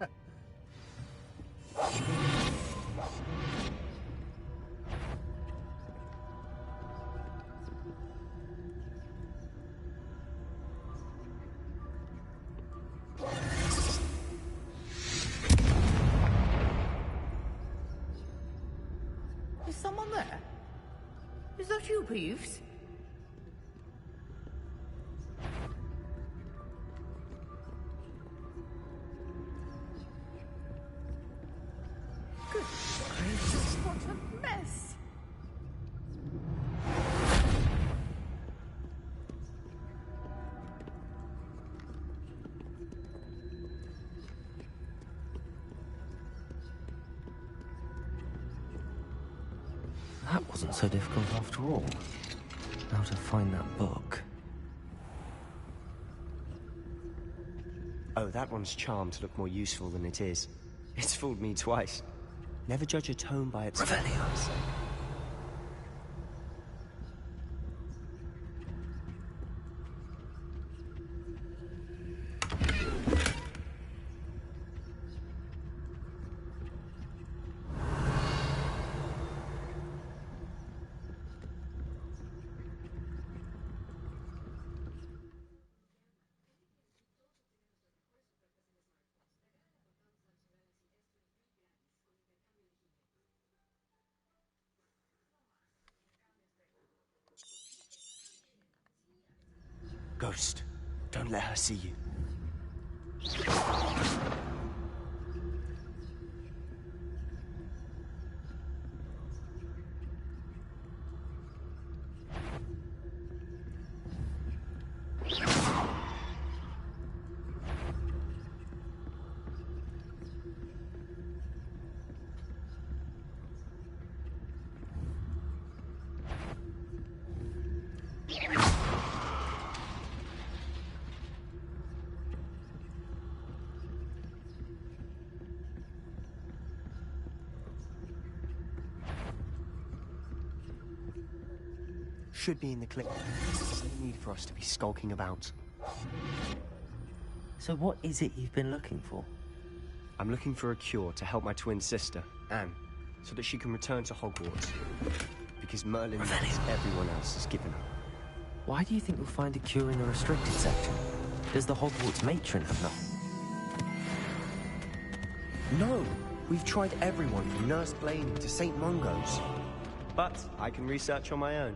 someone there? Is that you, Peeves? Good gracious, what a mess! That wasn't so difficult after all. Now to find that book. Oh, that one's charmed to look more useful than it is. It's fooled me twice. Never judge a tome by its colors. Ghost, don't let her see you. Should be in the clip. There's no need for us to be skulking about. So what is it you've been looking for? I'm looking for a cure to help my twin sister, Anne, so that she can return to Hogwarts. Because Merlin knows everyone else has given up. Why do you think you'll find a cure in the restricted section? Does the Hogwarts matron have nothing? No! We've tried everyone from Nurse Blaney to St. Mungo's. But I can research on my own.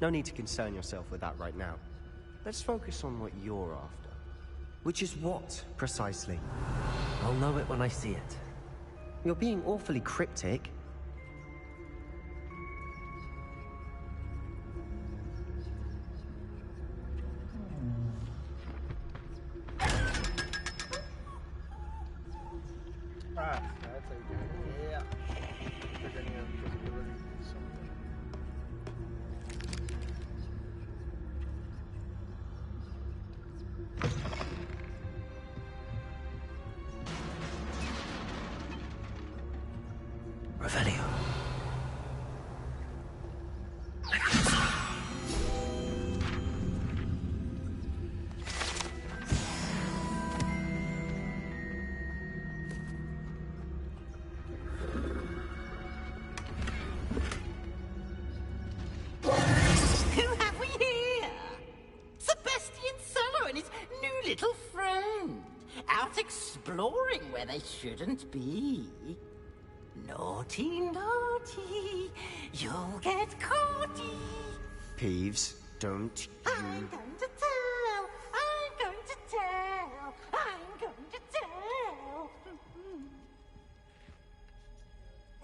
No need to concern yourself with that right now. Let's focus on what you're after. Which is what, precisely? I'll know it when I see it. You're being awfully cryptic. Ah, that's how you do it. Yeah. Forgetting invisibility. Revelio. Who have we here? Sebastian Solo and his new little friend. Out exploring where they shouldn't be. Naughty, naughty, you'll get caughty. Peeves, don't you... I'm going to tell, I'm going to tell, I'm going to tell.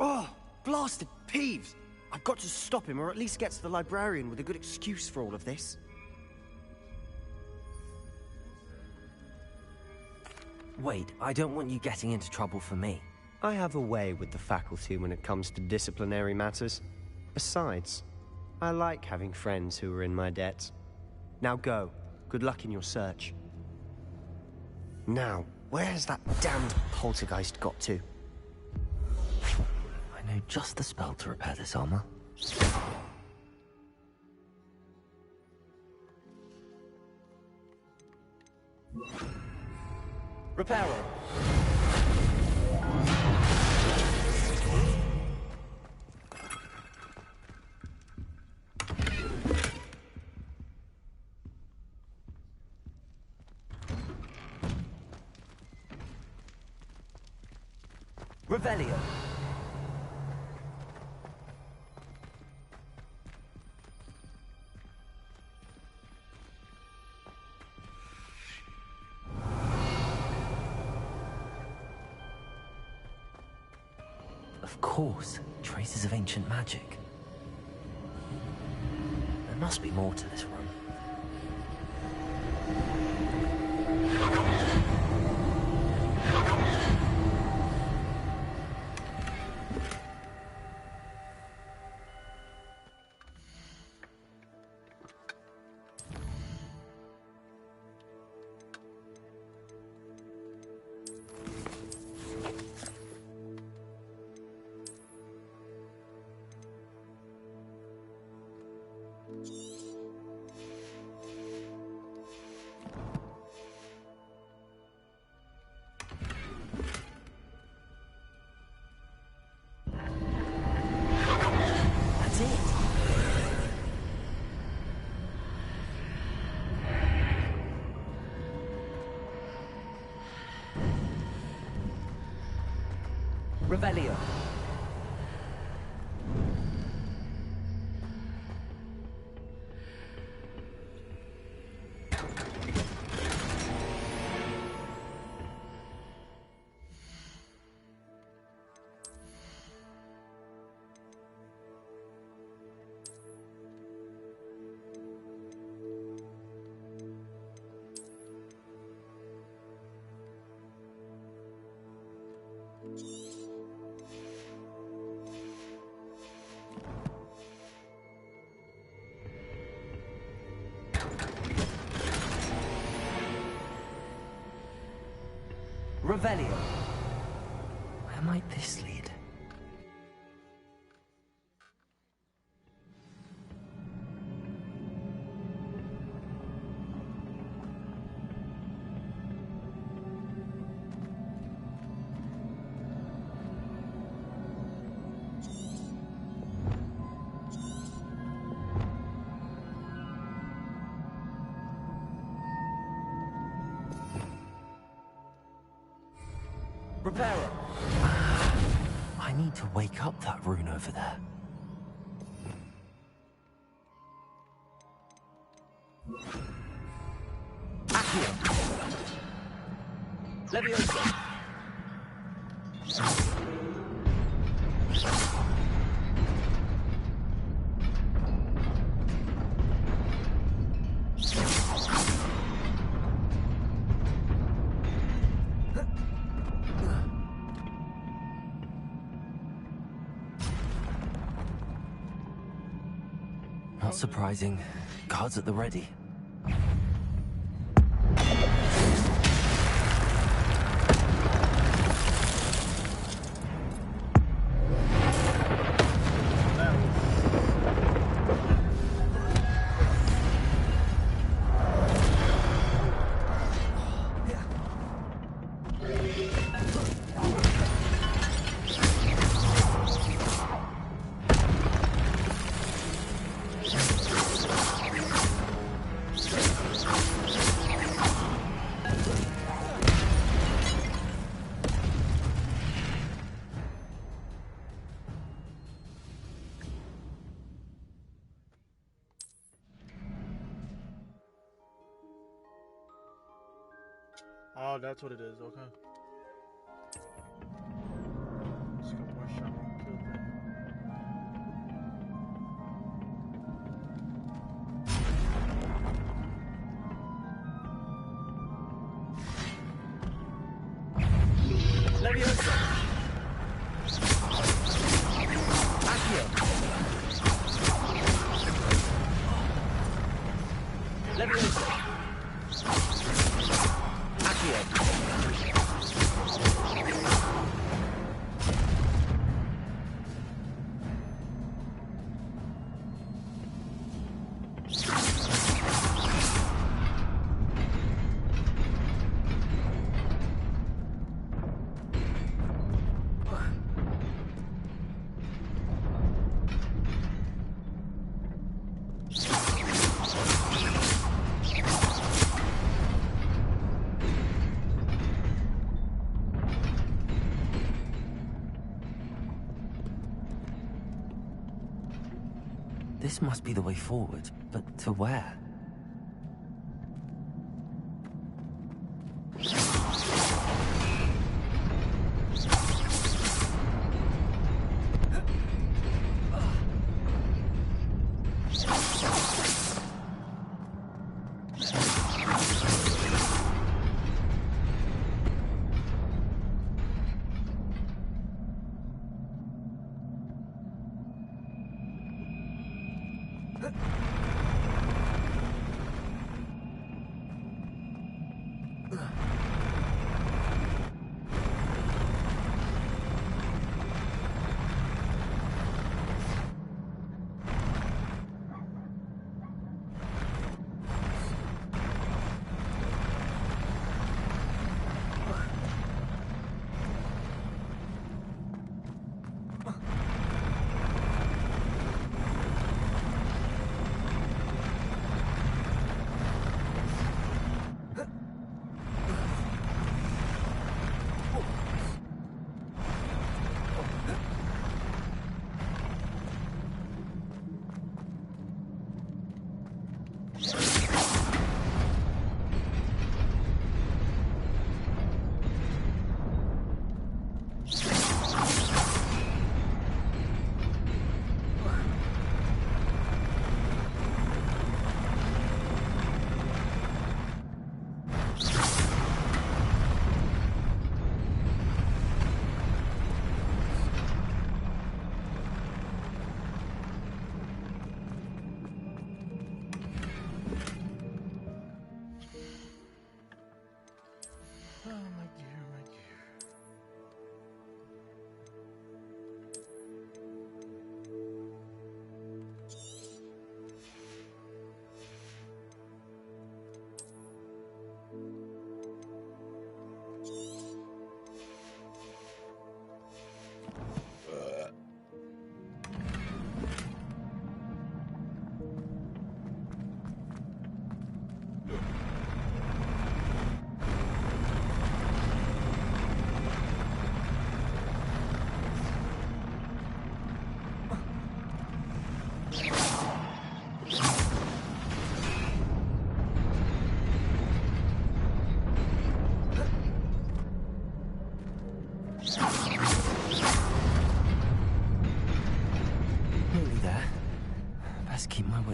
Oh, blasted Peeves! I've got to stop him, or at least get to the librarian with a good excuse for all of this. Wait, I don't want you getting into trouble for me. I have a way with the faculty when it comes to disciplinary matters. Besides, I like having friends who are in my debt. Now go. Good luck in your search. Now, where's that damned poltergeist got to? I know just the spell to repair this armor. Reparo. Revelio. Of course, traces of ancient magic. There must be more to this room. Revelio. Revelio. Where might this lead? Preparo. I need to wake up that rune over there. Accio. Leviosa. Not surprising. Guards at the ready. Oh, that's what it is. Okay. Let's go more shot on kill them. Leviosa. Accio. Leviosa. This must be the way forward, but to where?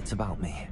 It's about me.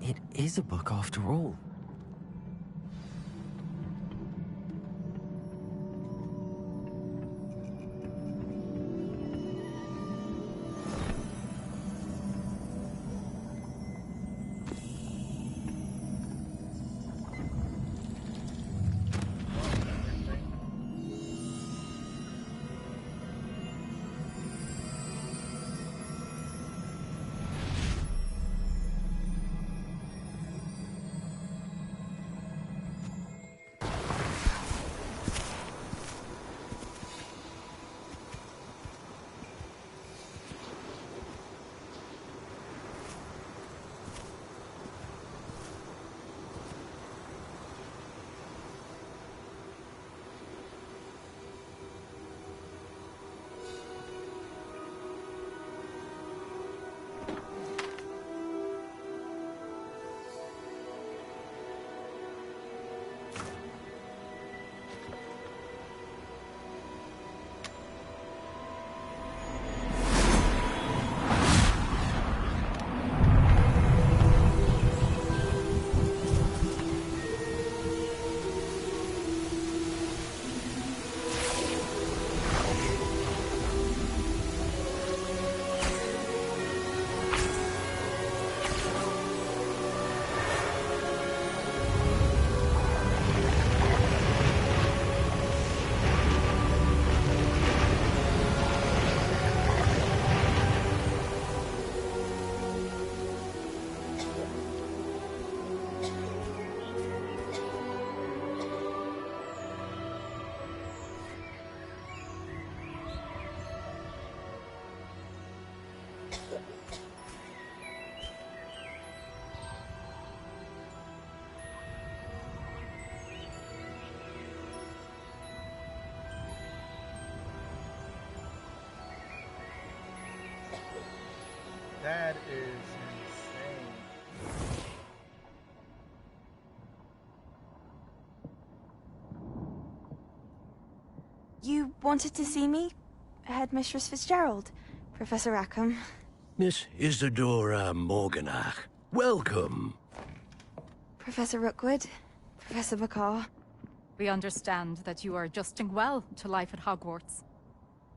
It is a book after all. That is insane. You wanted to see me? Headmistress Fitzgerald, Professor Rackham. Miss Isadora Morganach, welcome. Professor Rookwood, Professor Bakar. We understand that you are adjusting well to life at Hogwarts.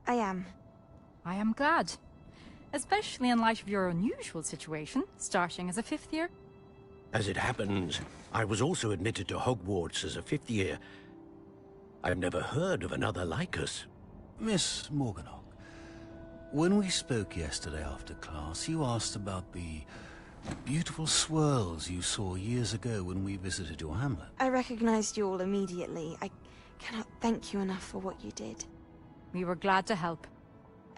I am. I am glad. Especially in light of your unusual situation, starting as a 5th year. As it happens, I was also admitted to Hogwarts as a 5th year. I've never heard of another like us. Miss Morganach, when we spoke yesterday after class, you asked about the beautiful swirls you saw years ago when we visited your hamlet. I recognized you all immediately. I cannot thank you enough for what you did. We were glad to help.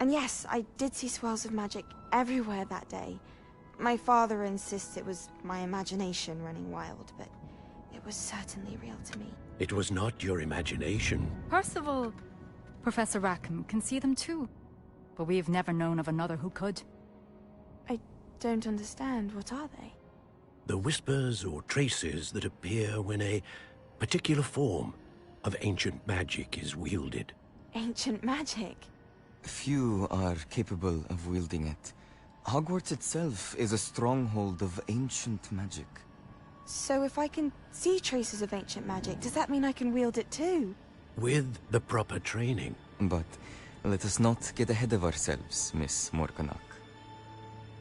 And yes, I did see swirls of magic everywhere that day. My father insists it was my imagination running wild, but it was certainly real to me. It was not your imagination. Percival, Professor Rackham can see them too. But we have never known of another who could. I don't understand. What are they? The whispers or traces that appear when a particular form of ancient magic is wielded. Ancient magic? Few are capable of wielding it. Hogwarts itself is a stronghold of ancient magic. So if I can see traces of ancient magic, does that mean I can wield it too? With the proper training. But let us not get ahead of ourselves, Miss Morganach.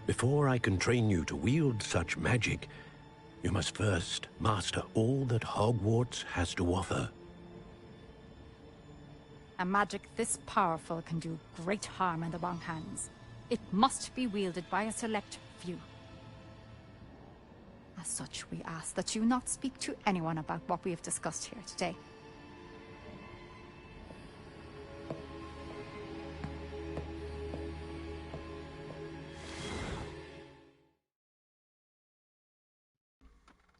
Before I can train you to wield such magic, you must first master all that Hogwarts has to offer. A magic this powerful can do great harm in the wrong hands. It must be wielded by a select few. As such, we ask that you not speak to anyone about what we have discussed here today.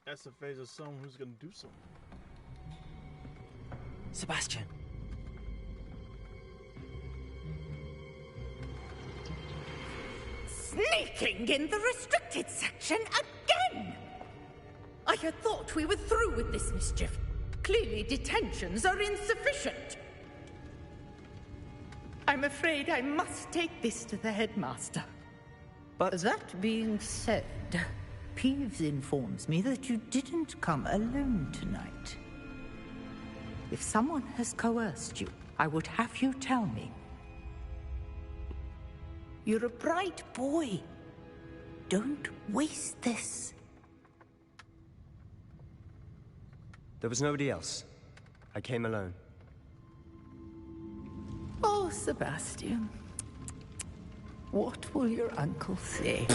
That's the phase of someone who's gonna do something. Sebastian. Sneaking in the restricted section again! I had thought we were through with this mischief. Clearly detentions are insufficient. I'm afraid I must take this to the headmaster. But that being said, Peeves informs me that you didn't come alone tonight. If someone has coerced you, I would have you tell me. You're a bright boy. Don't waste this. There was nobody else. I came alone. Oh, Sebastian. What will your uncle say?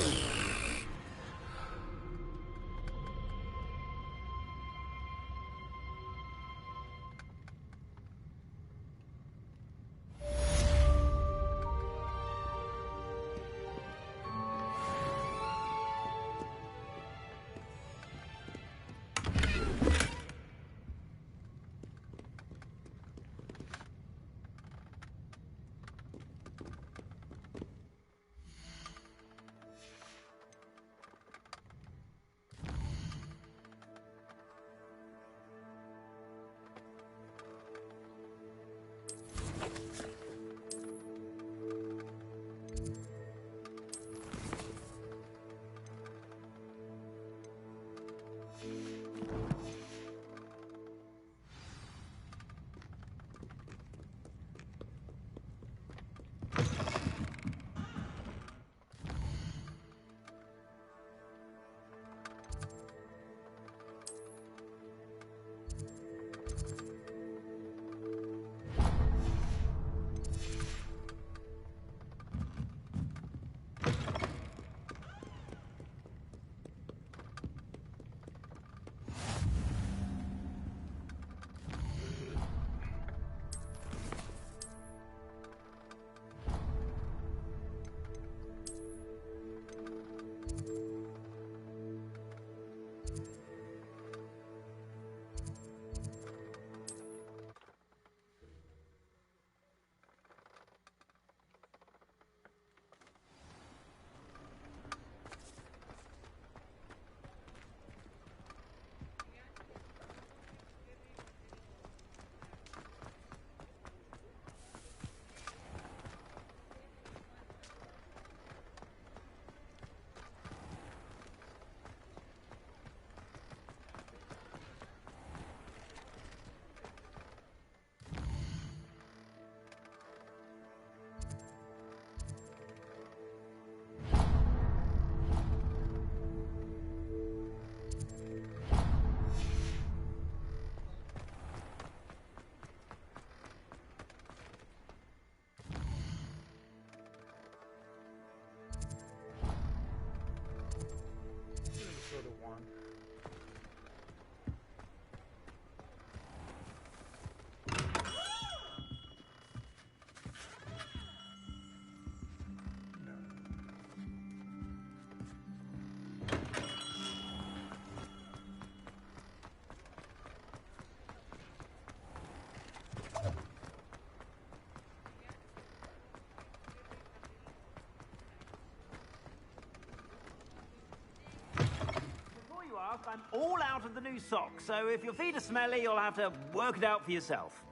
I'm all out of the new socks, so if your feet are smelly, you'll have to work it out for yourself.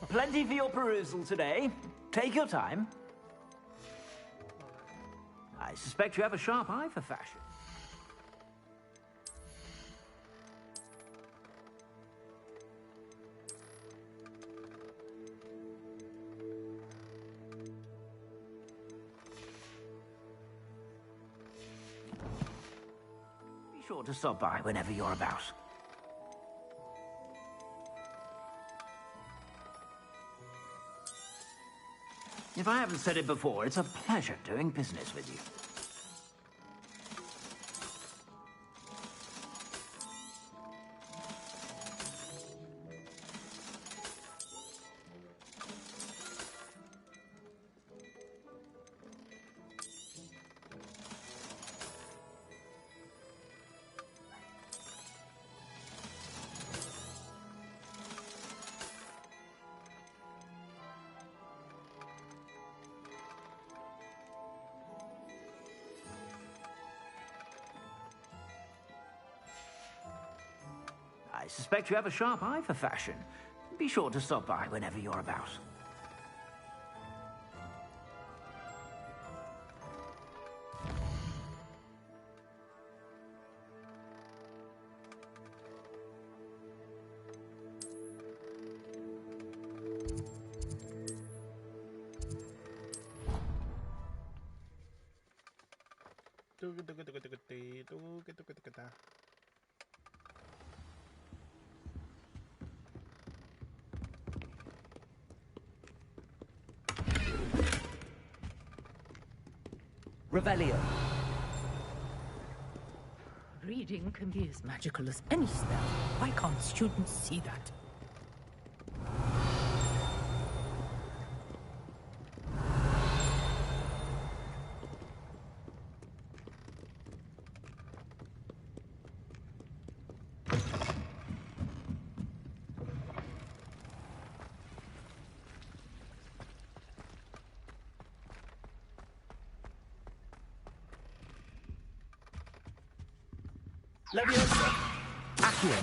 Plenty for your perusal today. Take your time. I suspect you have a sharp eye for fashion. Be sure to stop by whenever you're about. If I haven't said it before, it's a pleasure doing business with you. I suspect you have a sharp eye for fashion. Be sure to stop by whenever you're about. Revelio. Reading can be as magical as any spell. Why can't students see that? Leviosa. Accio.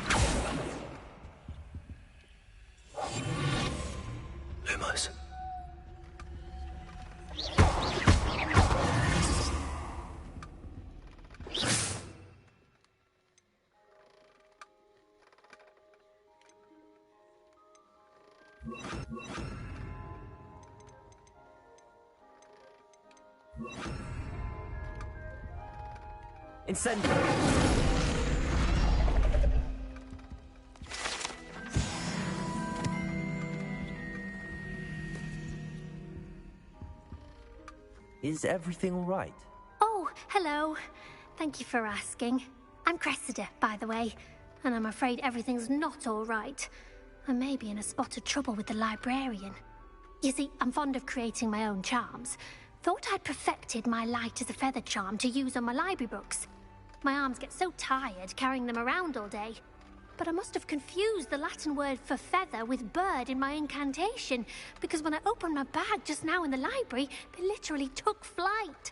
Lumos. Incendio. Is everything all right? Oh, hello. Thank you for asking. I'm Cressida, by the way, and I'm afraid everything's not all right. I may be in a spot of trouble with the librarian. You see, I'm fond of creating my own charms. Thought I'd perfected my light as a feather charm to use on my library books. My arms get so tired carrying them around all day. But I must have confused the Latin word for feather with bird in my incantation, because when I opened my bag just now in the library, they literally took flight.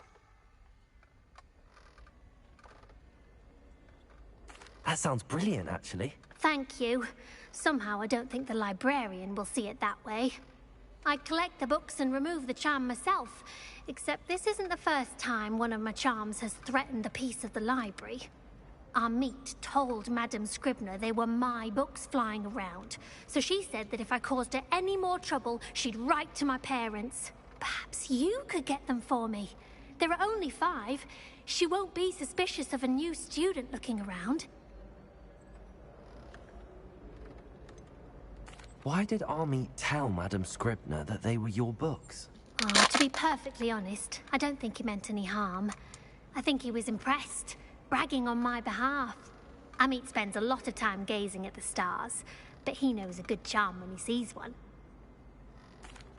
That sounds brilliant, actually. Thank you. Somehow I don't think the librarian will see it that way. I collect the books and remove the charm myself, except this isn't the first time one of my charms has threatened the peace of the library. Our meet told Madame Scribner they were my books flying around, so she said that if I caused her any more trouble, she'd write to my parents. Perhaps you could get them for me. There are only 5. She won't be suspicious of a new student looking around. Why did Army tell Madame Scribner that they were your books? Oh, to be perfectly honest, I don't think he meant any harm. I think he was impressed, bragging on my behalf. Amit spends a lot of time gazing at the stars, but he knows a good charm when he sees one.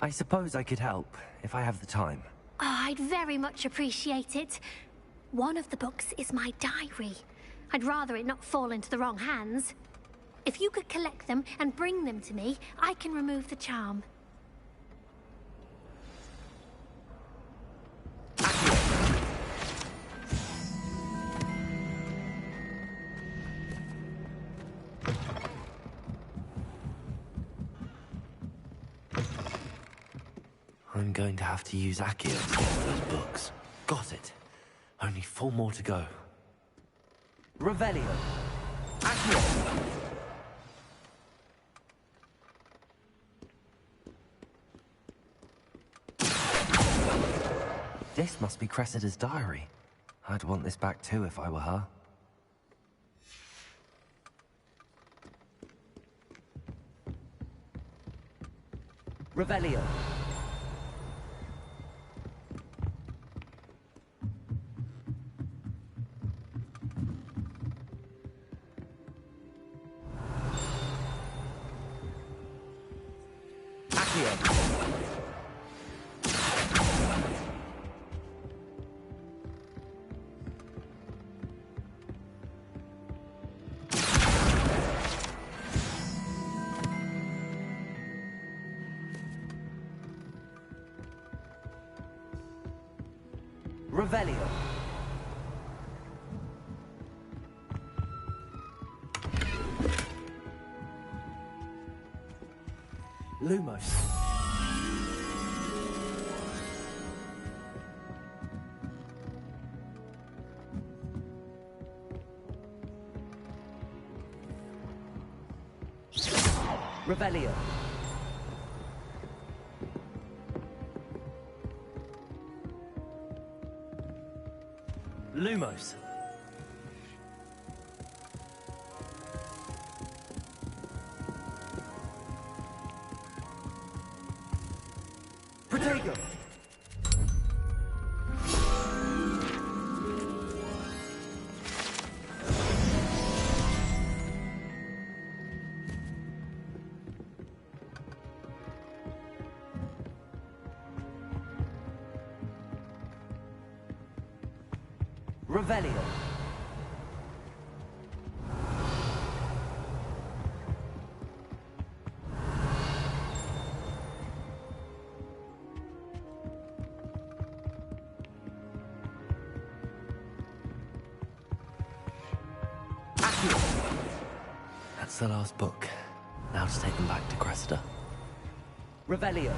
I suppose I could help, if I have the time. Oh, I'd very much appreciate it. One of the books is my diary. I'd rather it not fall into the wrong hands. If you could collect them and bring them to me, I can remove the charm. I'm going to have to use Accio to get those books. Got it. Only 4 more to go. Revelio. Accio. This must be Cressida's diary. I'd want this back too if I were her. Revelio. Revelio. Lumos. Revelio. Lumos. Protego. Revelio. That's the last book. Now to take them back to Cressida. Revelio.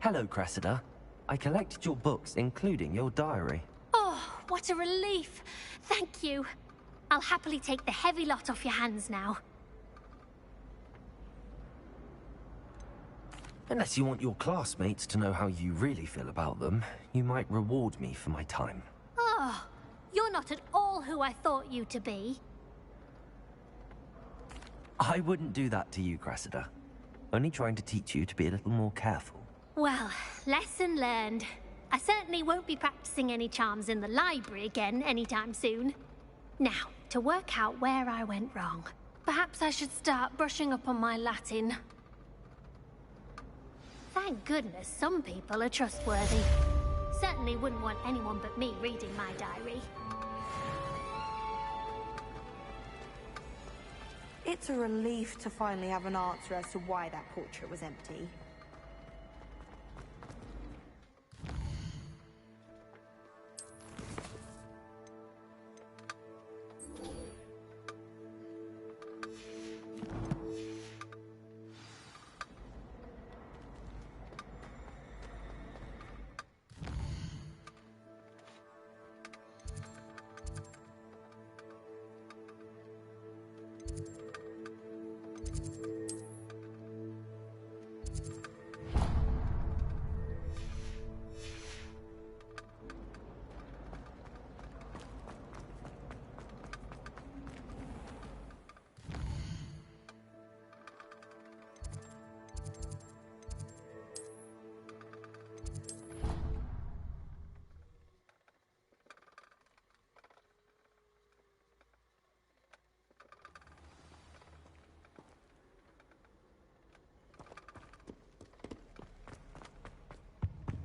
Hello, Cressida. I collected your books, including your diary. Oh, what a relief. Thank you. I'll happily take the heavy lot off your hands now. Unless you want your classmates to know how you really feel about them, you might reward me for my time. Oh, you're not at all who I thought you to be. I wouldn't do that to you, Cressida. Only trying to teach you to be a little more careful. Well, lesson learned. I certainly won't be practicing any charms in the library again anytime soon. Now, to work out where I went wrong. Perhaps I should start brushing up on my Latin. Thank goodness some people are trustworthy. Certainly wouldn't want anyone but me reading my diary. It's a relief to finally have an answer as to why that portrait was empty.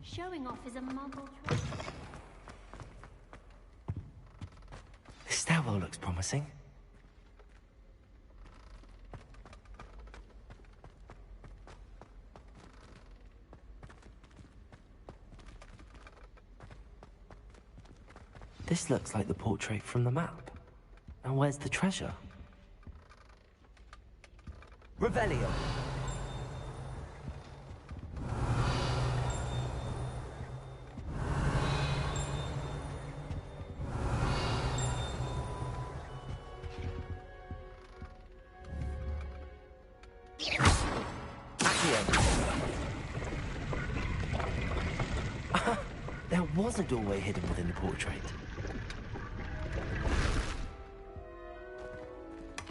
Showing off is a muggle trick. This stairwell looks promising. This looks like the portrait from the map. And where's the treasure? Revelio. There was a doorway hidden within the portrait.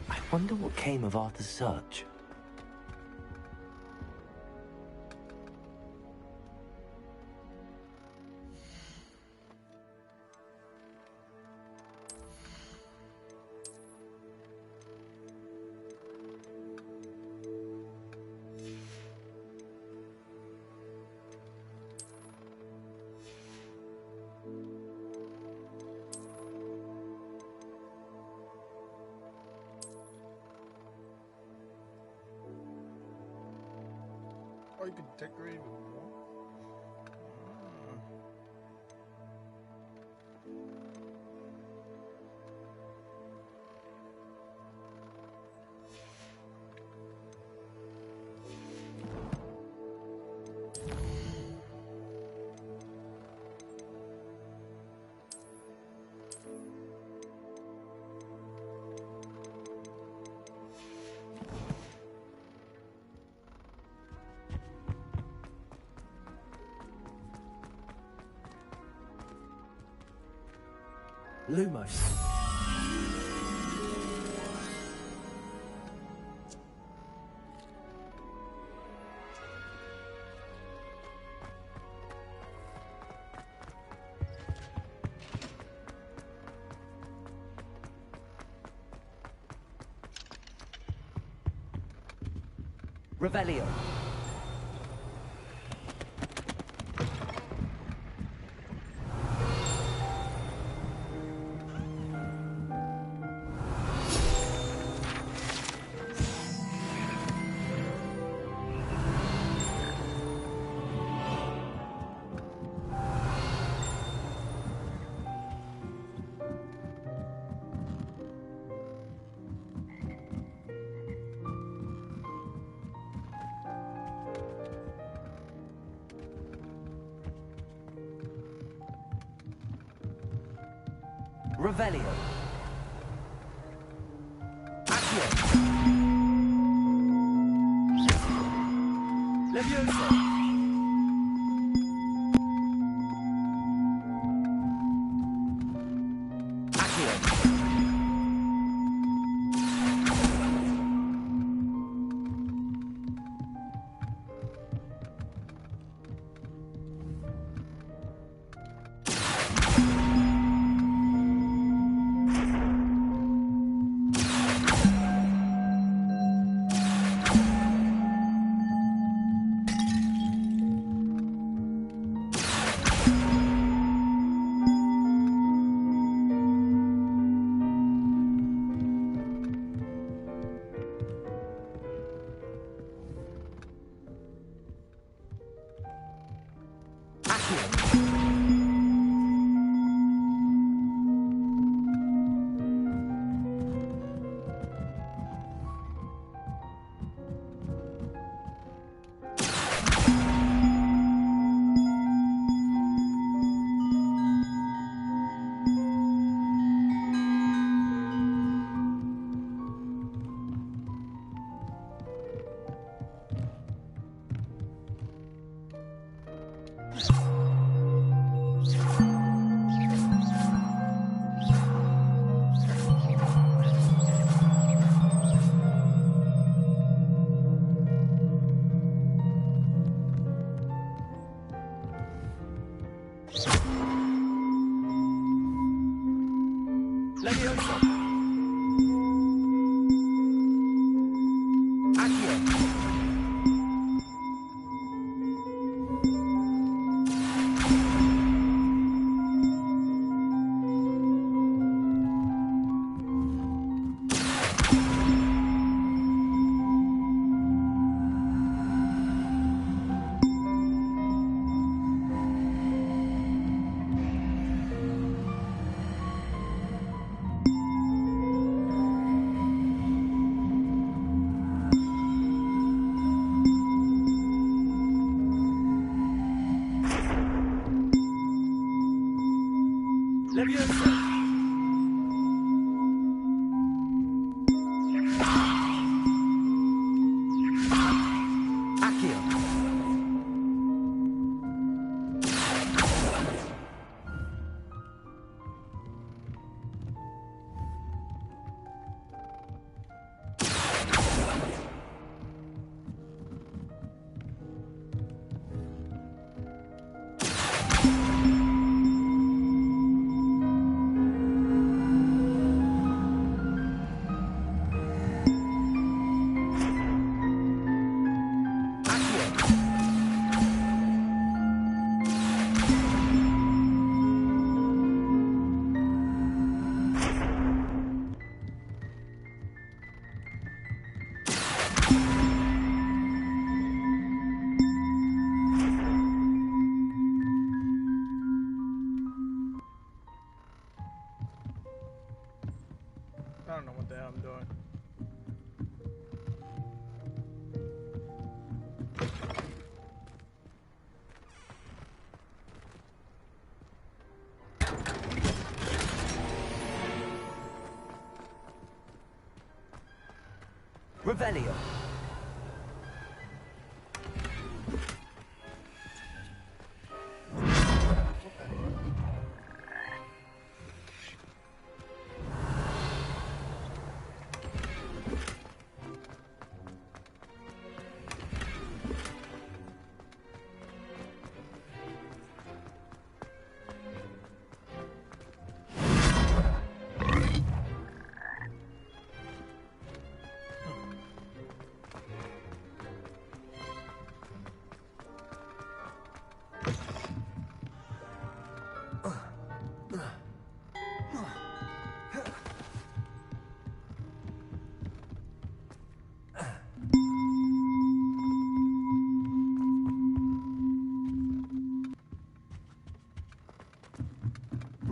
I wonder what came of Arthur's search. Or you could decorate with more. Lumos. Revelio. Revelio. Accio. Leviosa. Accio. Leviosa! I don't know what the hell I'm doing. Revelio.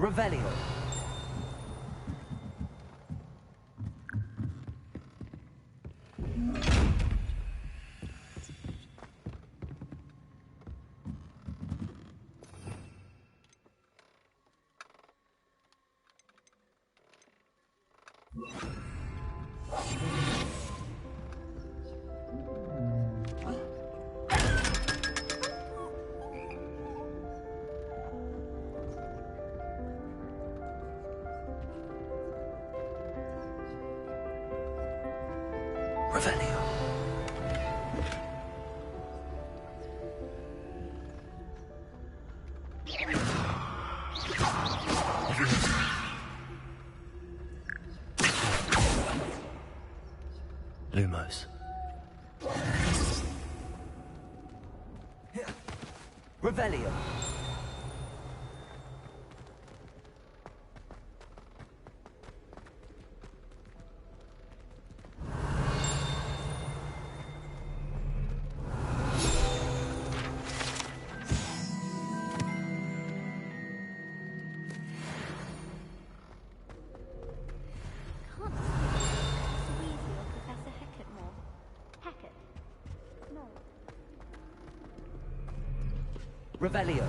Revelio. Revelio. Lumos. Revelio. Revelio.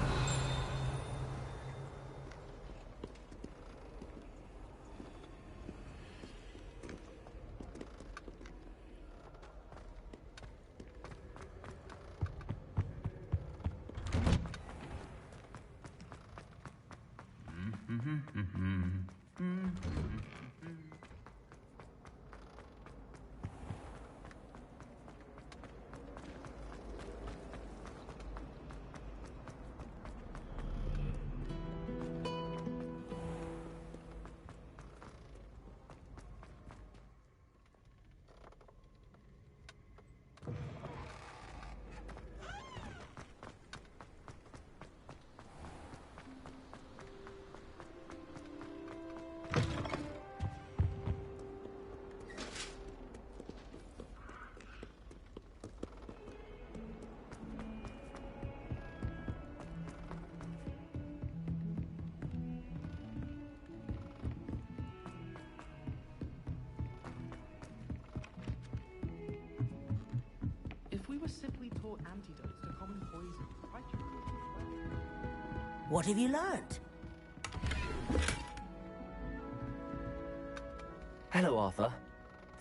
If we were simply taught antidotes to common poisons, I could... What have you learned? Hello, Arthur.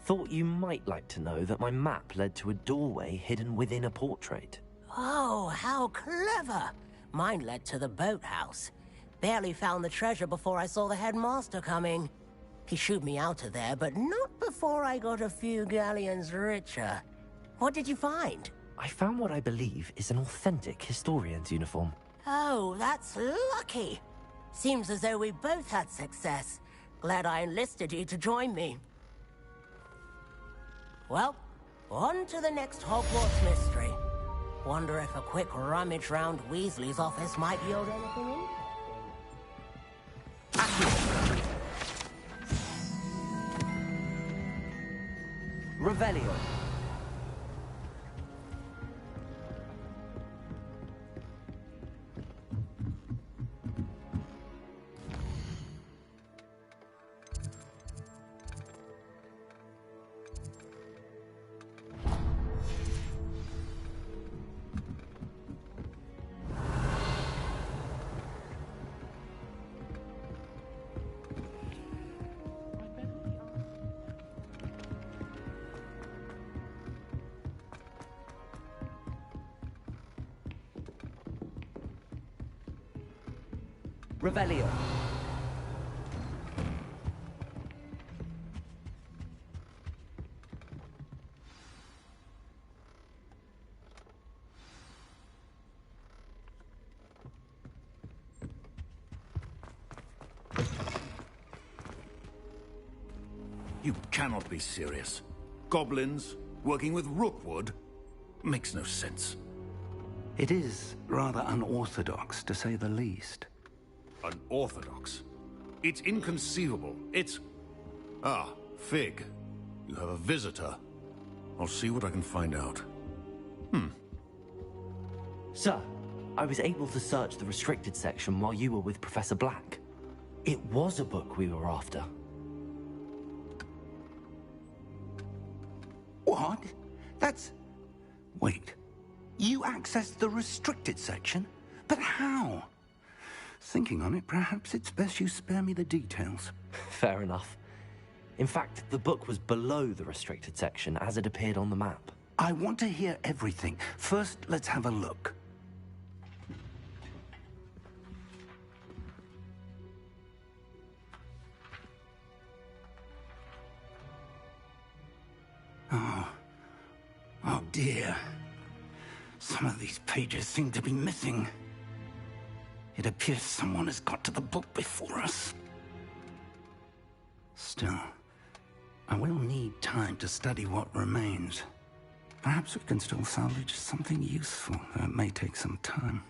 Thought you might like to know that my map led to a doorway hidden within a portrait. Oh, how clever! Mine led to the boathouse. Barely found the treasure before I saw the headmaster coming. He shooed me out of there, but not before I got a few galleons richer. What did you find? I found what I believe is an authentic historian's uniform. Oh, that's lucky. Seems as though we both had success. Glad I enlisted you to join me. Well, on to the next Hogwarts mystery. Wonder if a quick rummage round Weasley's office might yield anything interesting. Revelio. Revelio. You cannot be serious. Goblins working with Rookwood? Makes no sense. It is rather unorthodox, to say the least. Unorthodox? It's inconceivable. It's... Ah, Fig. You have a visitor. I'll see what I can find out. Sir, I was able to search the restricted section while you were with Professor Black. It was a book we were after. What? That's... Wait. You accessed the restricted section? But how? Thinking on it, perhaps it's best you spare me the details. Fair enough. In fact, the book was below the restricted section as it appeared on the map. I want to hear everything. First, let's have a look. Oh dear. Some of these pages seem to be missing. It appears someone has got to the book before us. Still, I will need time to study what remains. Perhaps we can still salvage something useful, though it may take some time.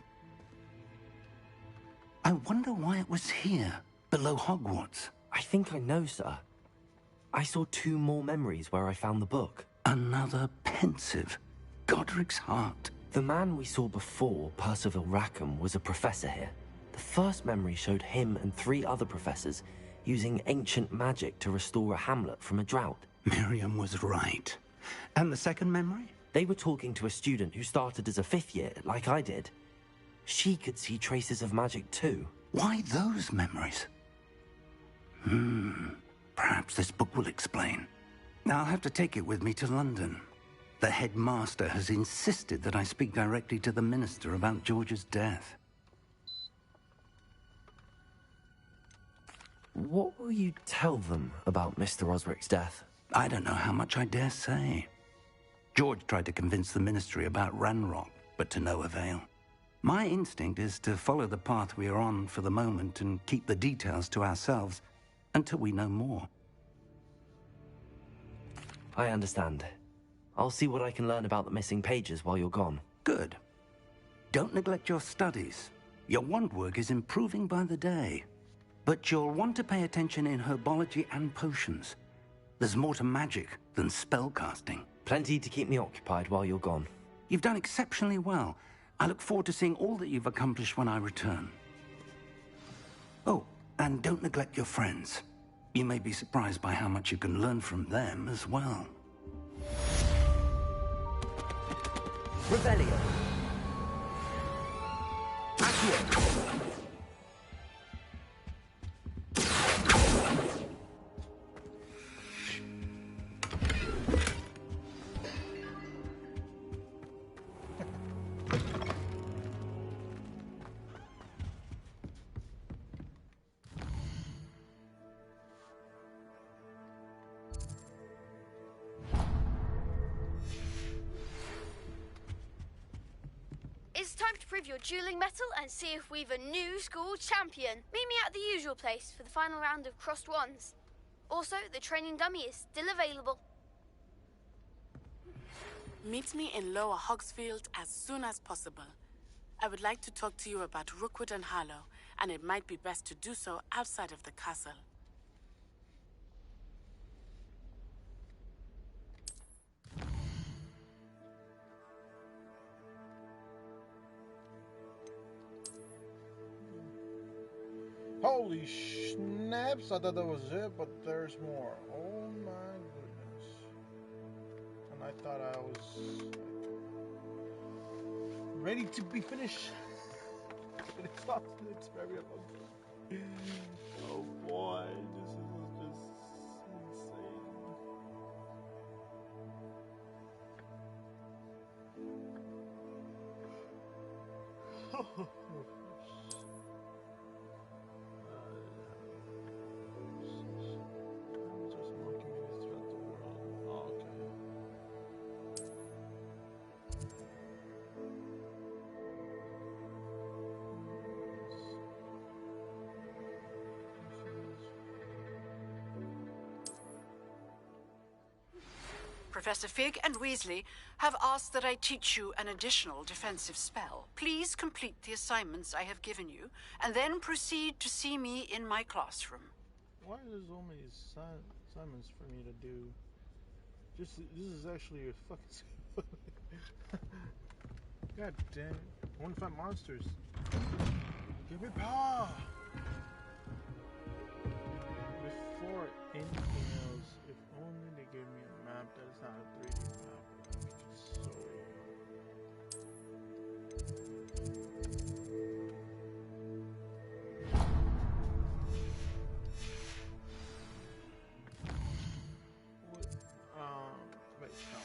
I wonder why it was here, below Hogwarts. I think I know, sir. I saw 2 more memories where I found the book. Another pensive. Godric's heart. The man we saw before, Percival Rackham, was a professor here. The first memory showed him and 3 other professors using ancient magic to restore a hamlet from a drought. Miriam was right. And the second memory? They were talking to a student who started as a 5th year, like I did. She could see traces of magic too. Why those memories? Perhaps this book will explain. I'll have to take it with me to London. The headmaster has insisted that I speak directly to the minister about George's death. What will you tell them about Mr. Osric's death? I don't know how much I dare say. George tried to convince the ministry about Ranrock, but to no avail. My instinct is to follow the path we are on for the moment and keep the details to ourselves until we know more. I understand. I'll see what I can learn about the missing pages while you're gone. Good. Don't neglect your studies. Your wand work is improving by the day. But you'll want to pay attention in herbology and potions. There's more to magic than spellcasting. Plenty to keep me occupied while you're gone. You've done exceptionally well. I look forward to seeing all that you've accomplished when I return. Oh, and don't neglect your friends. You may be surprised by how much you can learn from them as well. Revelio. Accio. time to prove your dueling mettle and see if we've a new school champion. Meet me at the usual place for the final round of crossed wands. Also, the training dummy is still available. Meet me in Lower Hogsfield as soon as possible. I would like to talk to you about Rookwood and Harlow, and it might be best to do so outside of the castle. Holy snaps, I thought that was it, but there's more. Oh my goodness. And I thought I was ready to be finished. But it's not, it's very long. Oh boy, this is just insane. Professor Fig and Weasley have asked that I teach you an additional defensive spell. Please complete the assignments I have given you, and then proceed to see me in my classroom. Why are there so many assignments for me to do? This is actually a fucking... God damn it. I want to fight monsters. Give me power! Before anything else, if only they gave me a map that is not a 3D map. So... Wait, no.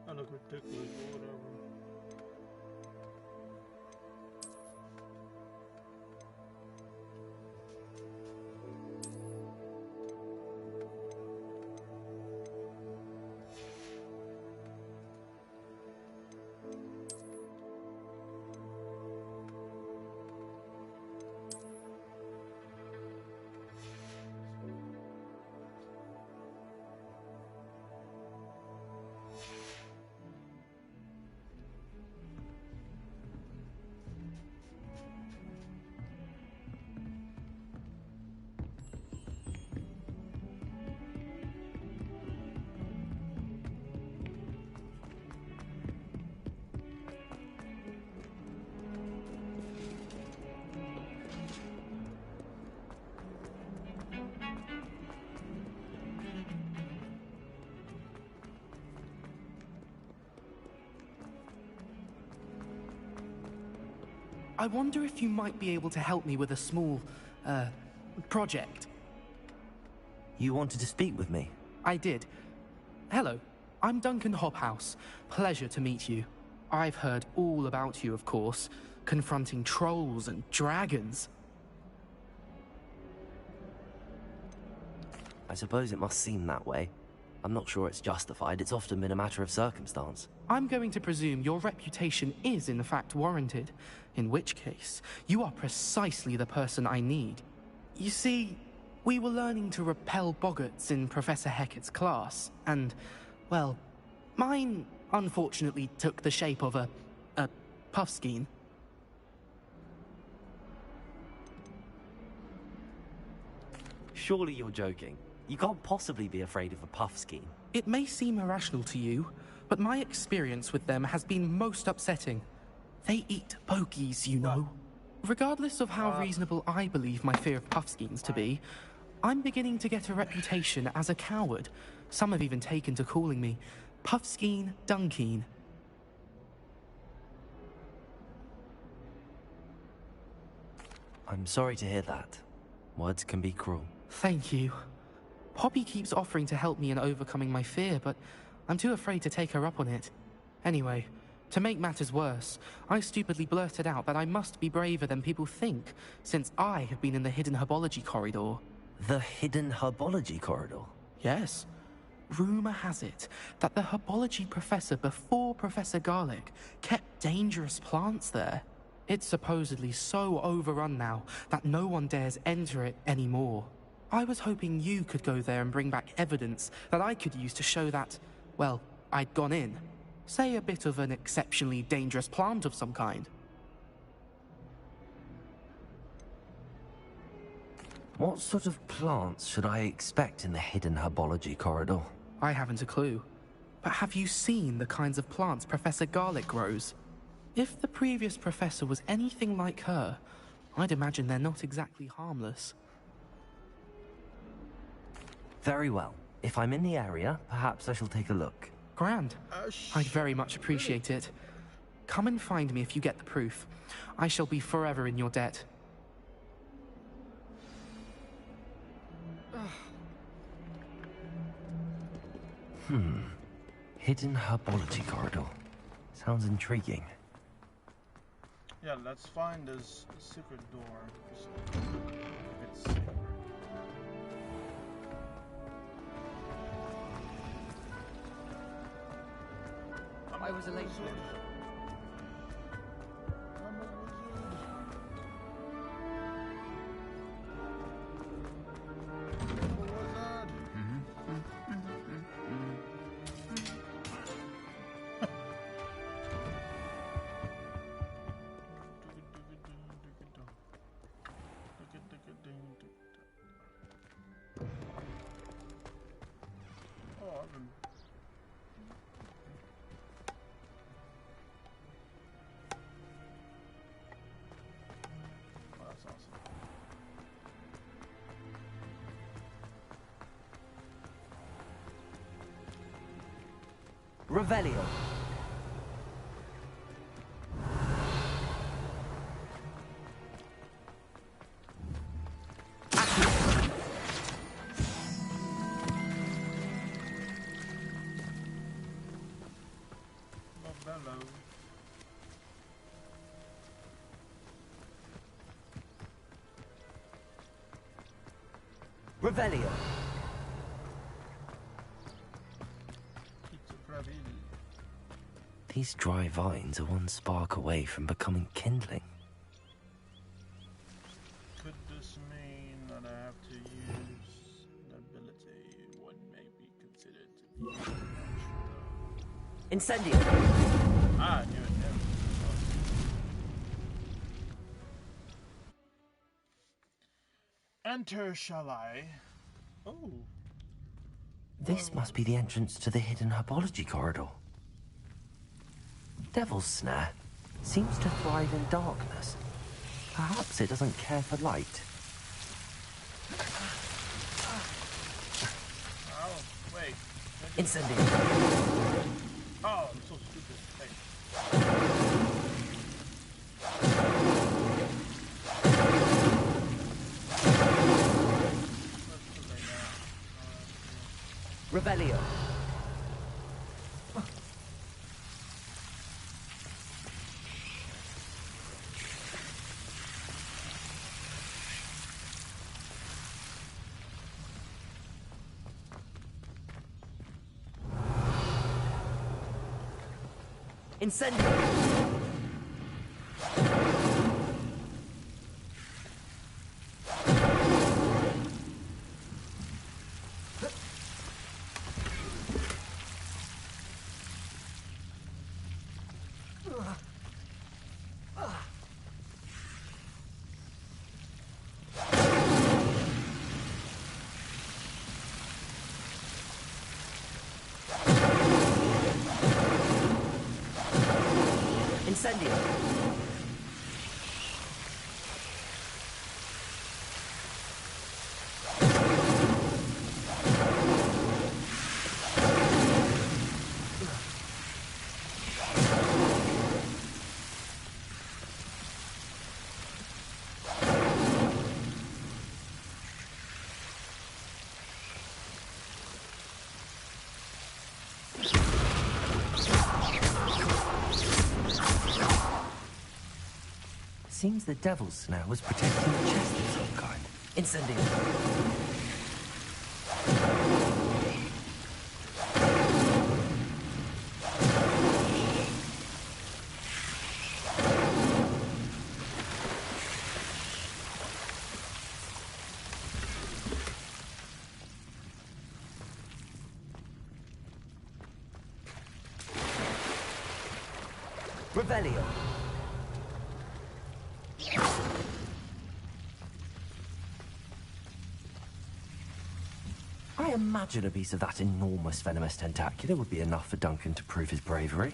I look ridiculous or whatever. I wonder if you might be able to help me with a small, project. You wanted to speak with me? I did. Hello, I'm Duncan Hobhouse. Pleasure to meet you. I've heard all about you, of course, confronting trolls and dragons. I suppose it must seem that way. I'm not sure it's justified. It's often been a matter of circumstance. I'm going to presume your reputation is in fact warranted, in which case, you are precisely the person I need. You see, we were learning to repel boggarts in Professor Hecat's class, and, well, mine unfortunately took the shape of a puffskein. Surely you're joking. You can't possibly be afraid of a puffskein. It may seem irrational to you, but my experience with them has been most upsetting. They eat bogies, you know. Regardless of how reasonable I believe my fear of puffskeins to be, I'm beginning to get a reputation as a coward. Some have even taken to calling me Puffskeen Dunkeen. I'm sorry to hear that. Words can be cruel. Thank you. Poppy keeps offering to help me in overcoming my fear, but I'm too afraid to take her up on it. Anyway, to make matters worse, I stupidly blurted out that I must be braver than people think, since I have been in the hidden herbology corridor. The hidden herbology corridor? Yes. Rumor has it that the herbology professor before Professor Garlic kept dangerous plants there. It's supposedly so overrun now that no one dares enter it anymore. I was hoping you could go there and bring back evidence that I could use to show that, well, I'd gone in. Say a bit of an exceptionally dangerous plant of some kind. What sort of plants should I expect in the hidden herbology corridor? I haven't a clue. But have you seen the kinds of plants Professor Garlic grows? If the previous professor was anything like her, I'd imagine they're not exactly harmless. Very well. If I'm in the area, perhaps I shall take a look. Grand. I'd very much appreciate it. Come and find me if you get the proof. I shall be forever in your debt. Hidden herbology corridor. Sounds intriguing. Yeah, let's find this secret door. It's I was a late Revelio. Revelio. These dry vines are one spark away from becoming kindling. Could this mean that I have to use the ability what may be considered to be Incendio. I knew it never. Enter shall I? Oh. This must be the entrance to the hidden herbology corridor. Devil's Snare seems to thrive in darkness. Perhaps it doesn't care for light. Oh, wait. Incendio. Oh, I'm so stupid. Hey. Revelio. Incendio. Incendio. seems the devil's snare was protecting the chest of some kind. Incendio. Revelio. I imagine a piece of that enormous venomous tentacular would be enough for Duncan to prove his bravery.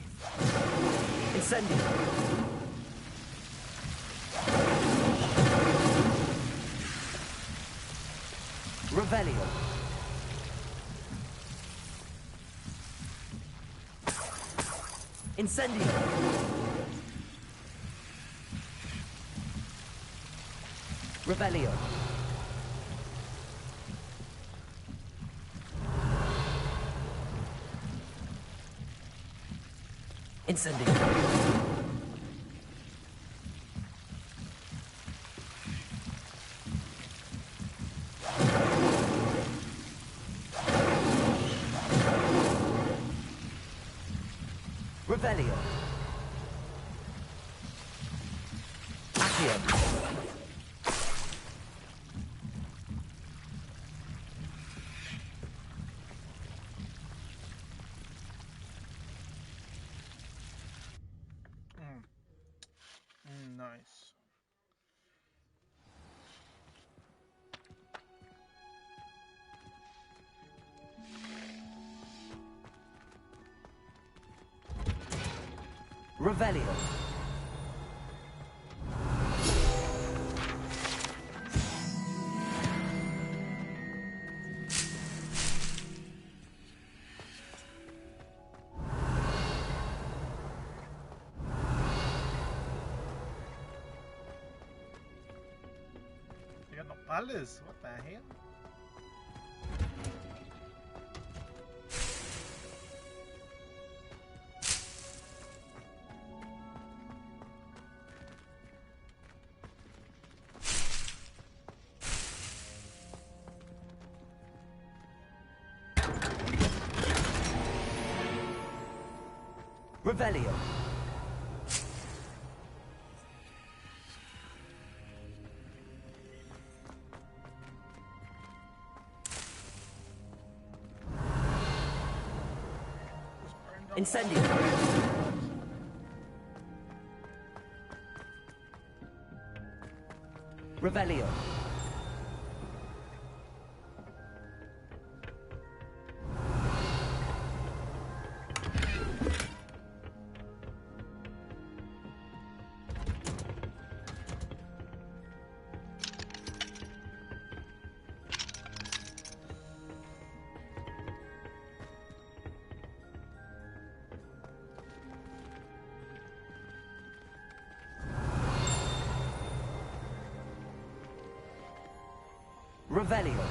Incendio. Revelio. Incendio. Revelio. Incendio. Revelio. Accio. Nice. Revelio. They got no palace. What the hell? Revelio. Incendio. Revelio. Revelio.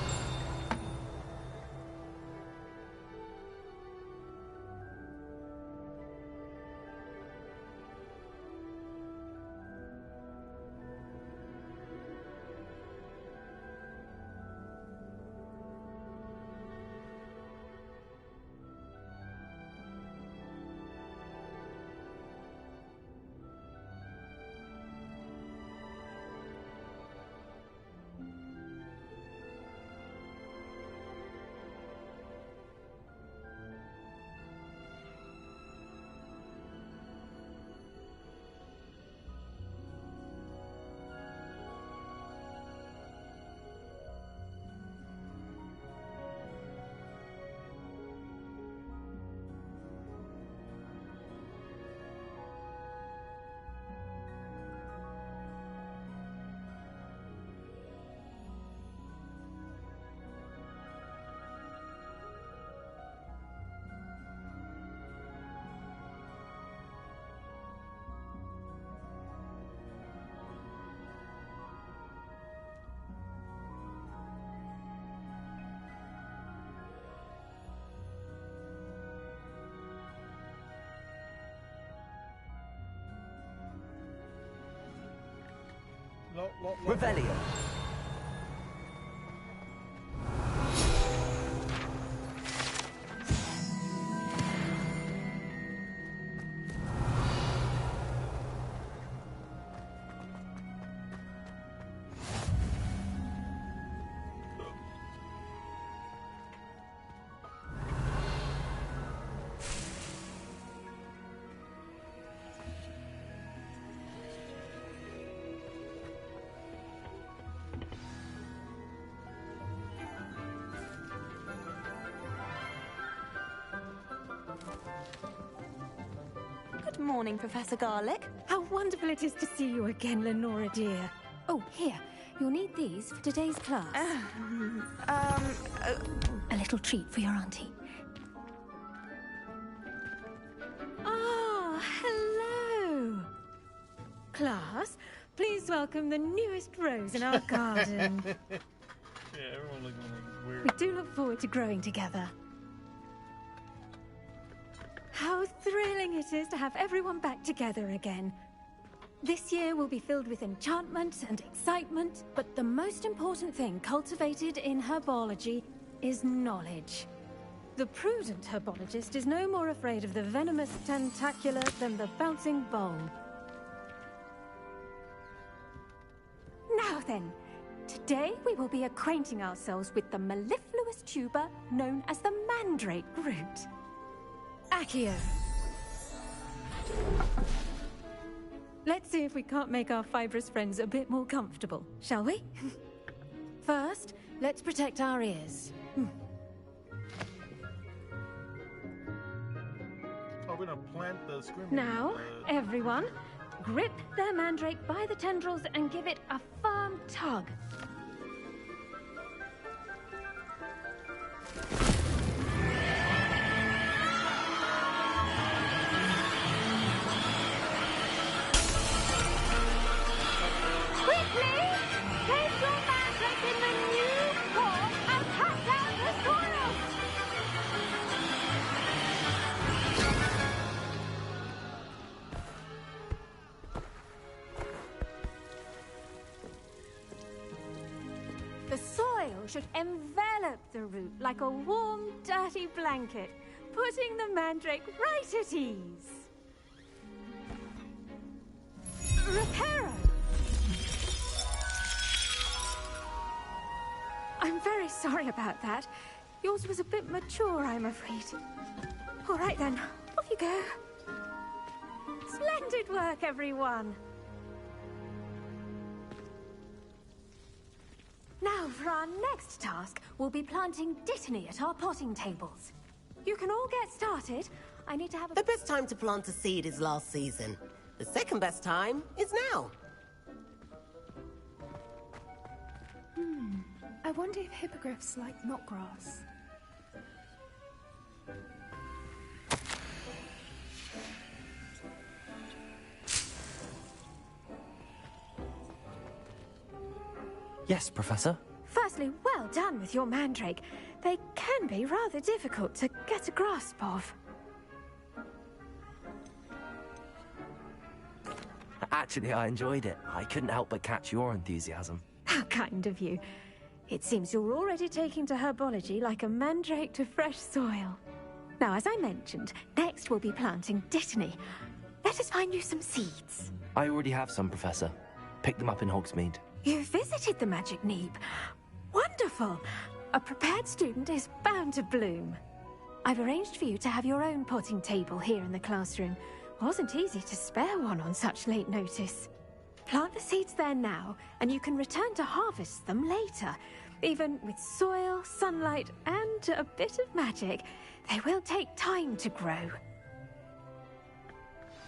Revelio. Good morning, Professor Garlick. How wonderful it is to see you again, Lenora dear. Oh, here. You'll need these for today's class. A little treat for your auntie. Ah, hello. Class, please welcome the newest rose in our garden. Yeah, everyone looking weird. We do look forward to growing together. How thrilling it is to have everyone back together again. This year will be filled with enchantment and excitement, but the most important thing cultivated in herbology is knowledge. The prudent herbologist is no more afraid of the venomous tentacular than the bouncing bulb. Now then, today we will be acquainting ourselves with the mellifluous tuber known as the mandrake root. Accio. Let's see if we can't make our fibrous friends a bit more comfortable, shall we? First, let's protect our ears. Oh, we're gonna plant the screaming. Now, everyone, grip their mandrake by the tendrils and give it a firm tug. The soil should envelop the root like a warm, dirty blanket, putting the mandrake right at ease. Reparo! I'm very sorry about that. Yours was a bit mature, I'm afraid. All right then, off you go. Splendid work, everyone. Now, for our next task, we'll be planting Dittany at our potting tables. You can all get started. I need to have The best time to plant a seed is last season. The second best time is now. I wonder if hippogriffs like knotgrass. Yes, Professor. Firstly, well done with your mandrake. They can be rather difficult to get a grasp of. Actually, I enjoyed it. I couldn't help but catch your enthusiasm. How kind of you. It seems you're already taking to herbology like a mandrake to fresh soil. Now, as I mentioned, next we'll be planting Dittany. Let us find you some seeds. I already have some, Professor. Picked them up in Hogsmeade. You visited the Magic Neep. Wonderful! A prepared student is bound to bloom. I've arranged for you to have your own potting table here in the classroom. Wasn't easy to spare one on such late notice. Plant the seeds there now, and you can return to harvest them later. Even with soil, sunlight, and a bit of magic, they will take time to grow.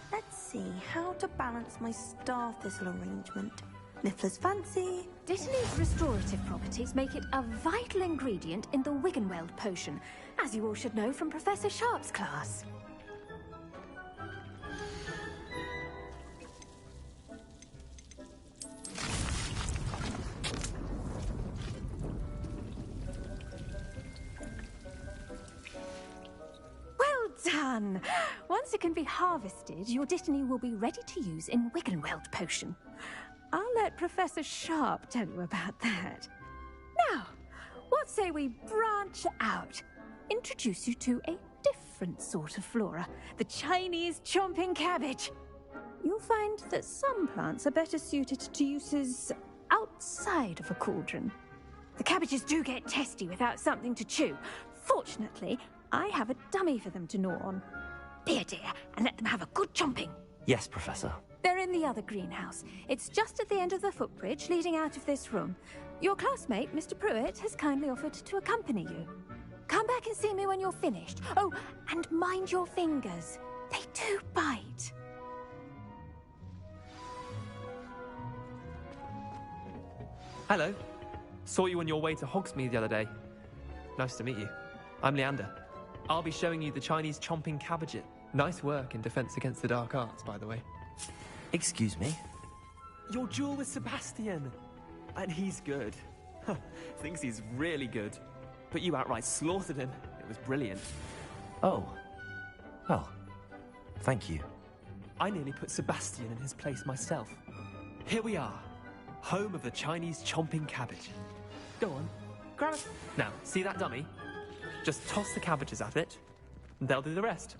Let's see how to balance my star thistle arrangement. Niffler's fancy. Dittany's restorative properties make it a vital ingredient in the Wiggenweld potion, as you all should know from Professor Sharp's class. Well done! Once it can be harvested, your Dittany will be ready to use in Wiggenweld potion. I'll let Professor Sharp tell you about that. Now, what say we branch out? Introduce you to a different sort of flora, the Chinese chomping cabbage. You'll find that some plants are better suited to uses outside of a cauldron. The cabbages do get testy without something to chew. Fortunately, I have a dummy for them to gnaw on. Here, dear, and let them have a good chomping. Yes, Professor. They're in the other greenhouse. It's just at the end of the footbridge leading out of this room. Your classmate, Mr. Pruitt, has kindly offered to accompany you. Come back and see me when you're finished. Oh, and mind your fingers. They do bite. Hello. Saw you on your way to Hogsmeade the other day. Nice to meet you. I'm Leander. I'll be showing you the Chinese chomping cabbaget. Nice work in Defense Against the Dark Arts, by the way. Excuse me? Your duel with Sebastian. And he's good. Thinks he's really good. But you outright slaughtered him. It was brilliant. Oh. Well, thank you. I nearly put Sebastian in his place myself. Here we are. Home of the Chinese chomping cabbage. Go on, grab it. Now, see that dummy? Just toss the cabbages at it, and they'll do the rest.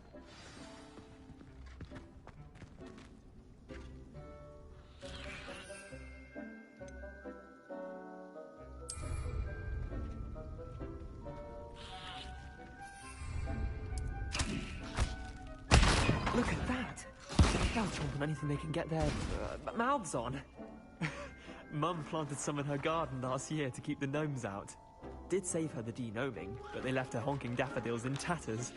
Look at that! They'll chomp on anything they can get their mouths on. Mum planted some in her garden last year to keep the gnomes out. Did save her the de-gnoming, but they left her honking daffodils in tatters.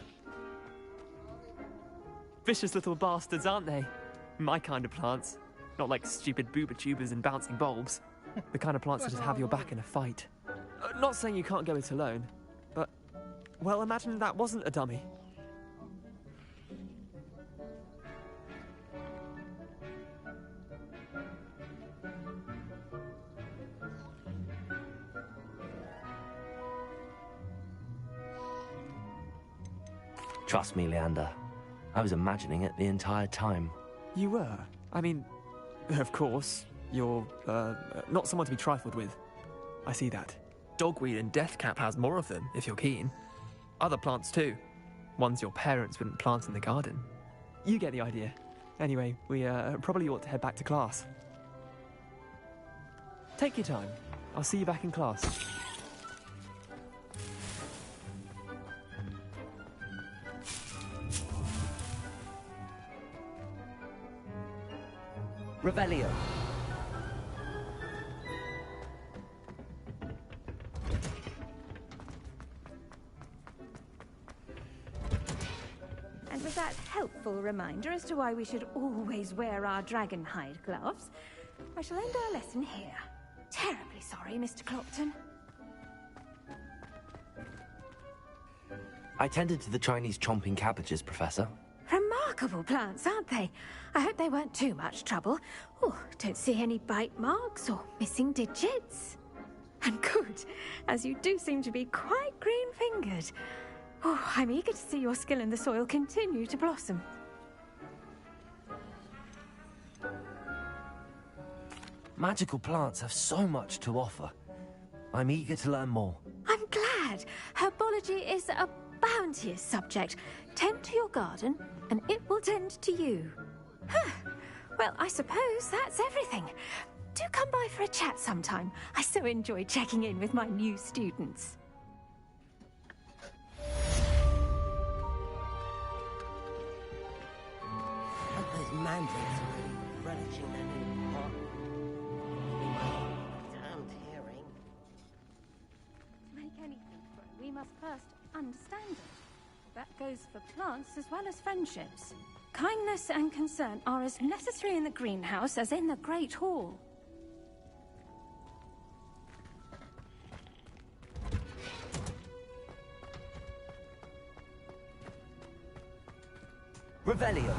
Vicious little bastards, aren't they? My kind of plants. Not like stupid booba tubers and bouncing bulbs. The kind of plants that just have your back in a fight. Not saying you can't go it alone, but... well, imagine that wasn't a dummy. Trust me, Leander. I was imagining it the entire time. You were? I mean, of course, you're, not someone to be trifled with. I see that. Dogweed and deathcap has more of them, if you're keen. Other plants too. Ones your parents wouldn't plant in the garden. You get the idea. Anyway, we, probably ought to head back to class. Take your time. I'll see you back in class. Revelio. And with that helpful reminder as to why we should always wear our dragon hide gloves, I shall end our lesson here. Terribly sorry, Mr. Clopton. I tended to the Chinese chomping cabbages, Professor. Remarkable plants, aren't they? I hope they weren't too much trouble. Oh, don't see any bite marks or missing digits. And good, as you do seem to be quite green-fingered. Oh, I'm eager to see your skill in the soil continue to blossom. Magical plants have so much to offer. I'm eager to learn more. I'm glad. Herbology is a bounteous subject. Tend to your garden, and it will tend to you. Well, I suppose that's everything. Do come by for a chat sometime. I so enjoy checking in with my new students. Those mandrakes are relishing their new pot. Damned hearing. To make anything grow, we must first understand it. That goes for plants as well as friendships. Kindness and concern are as necessary in the greenhouse as in the Great Hall. Revelio.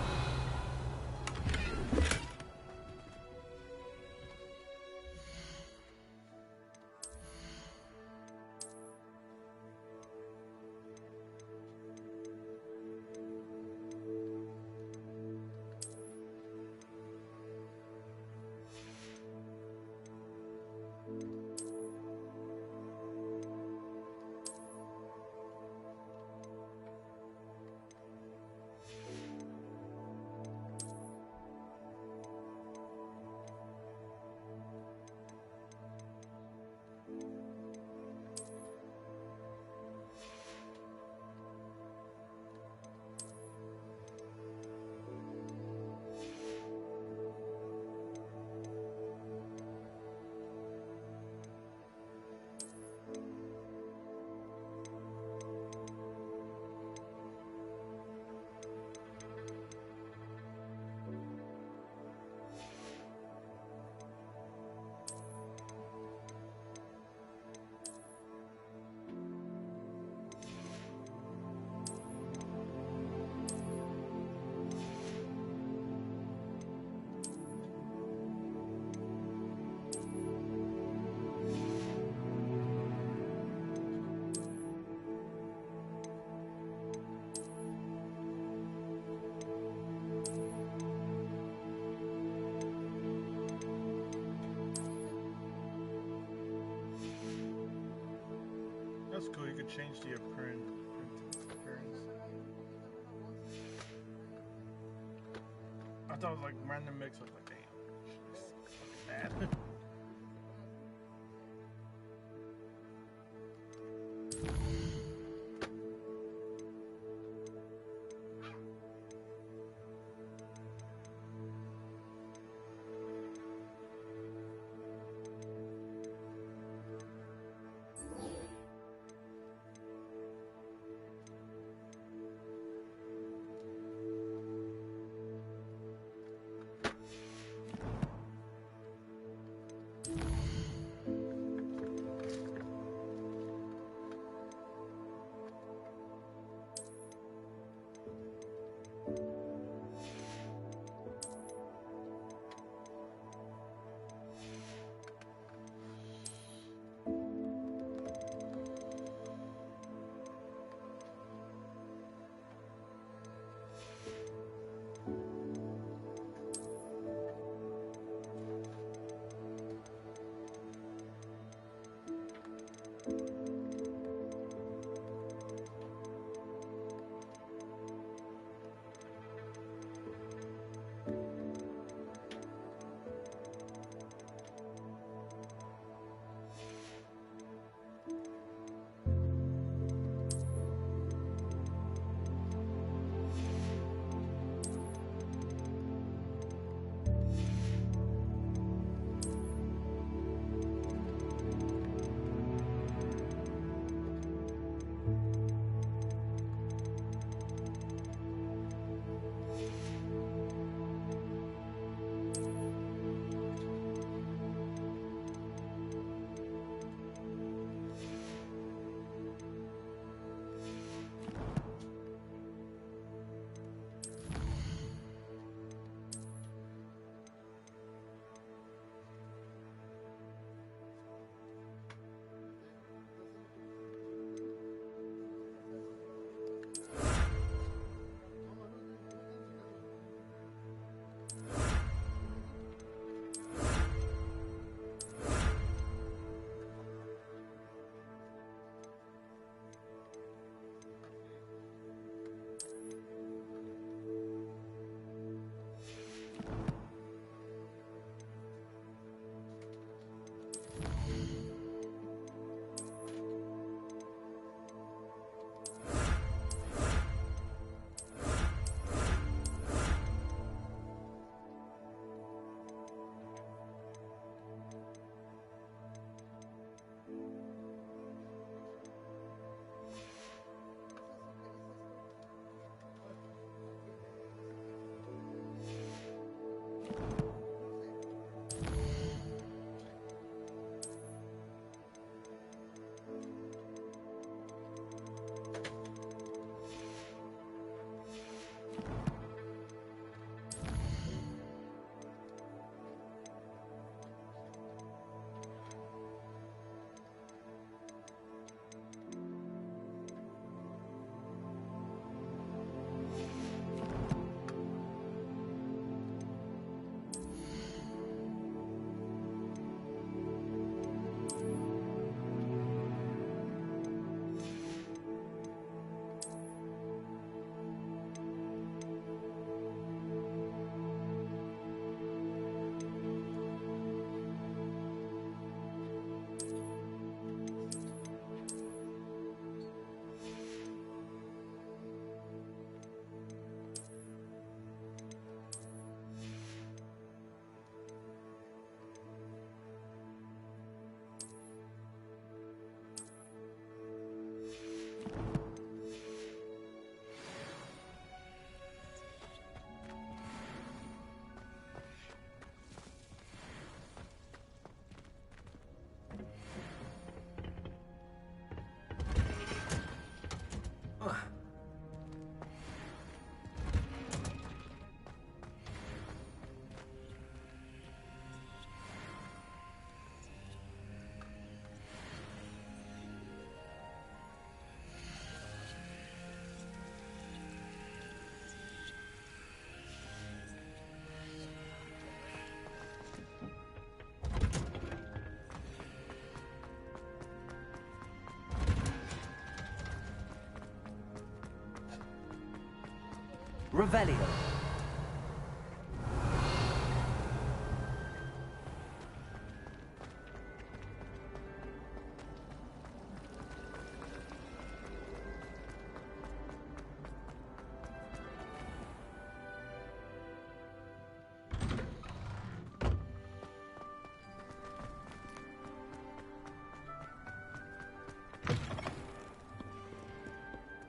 change the appearance. I thought it was like random mix. I was like, damn, this is fucking bad. Revelio.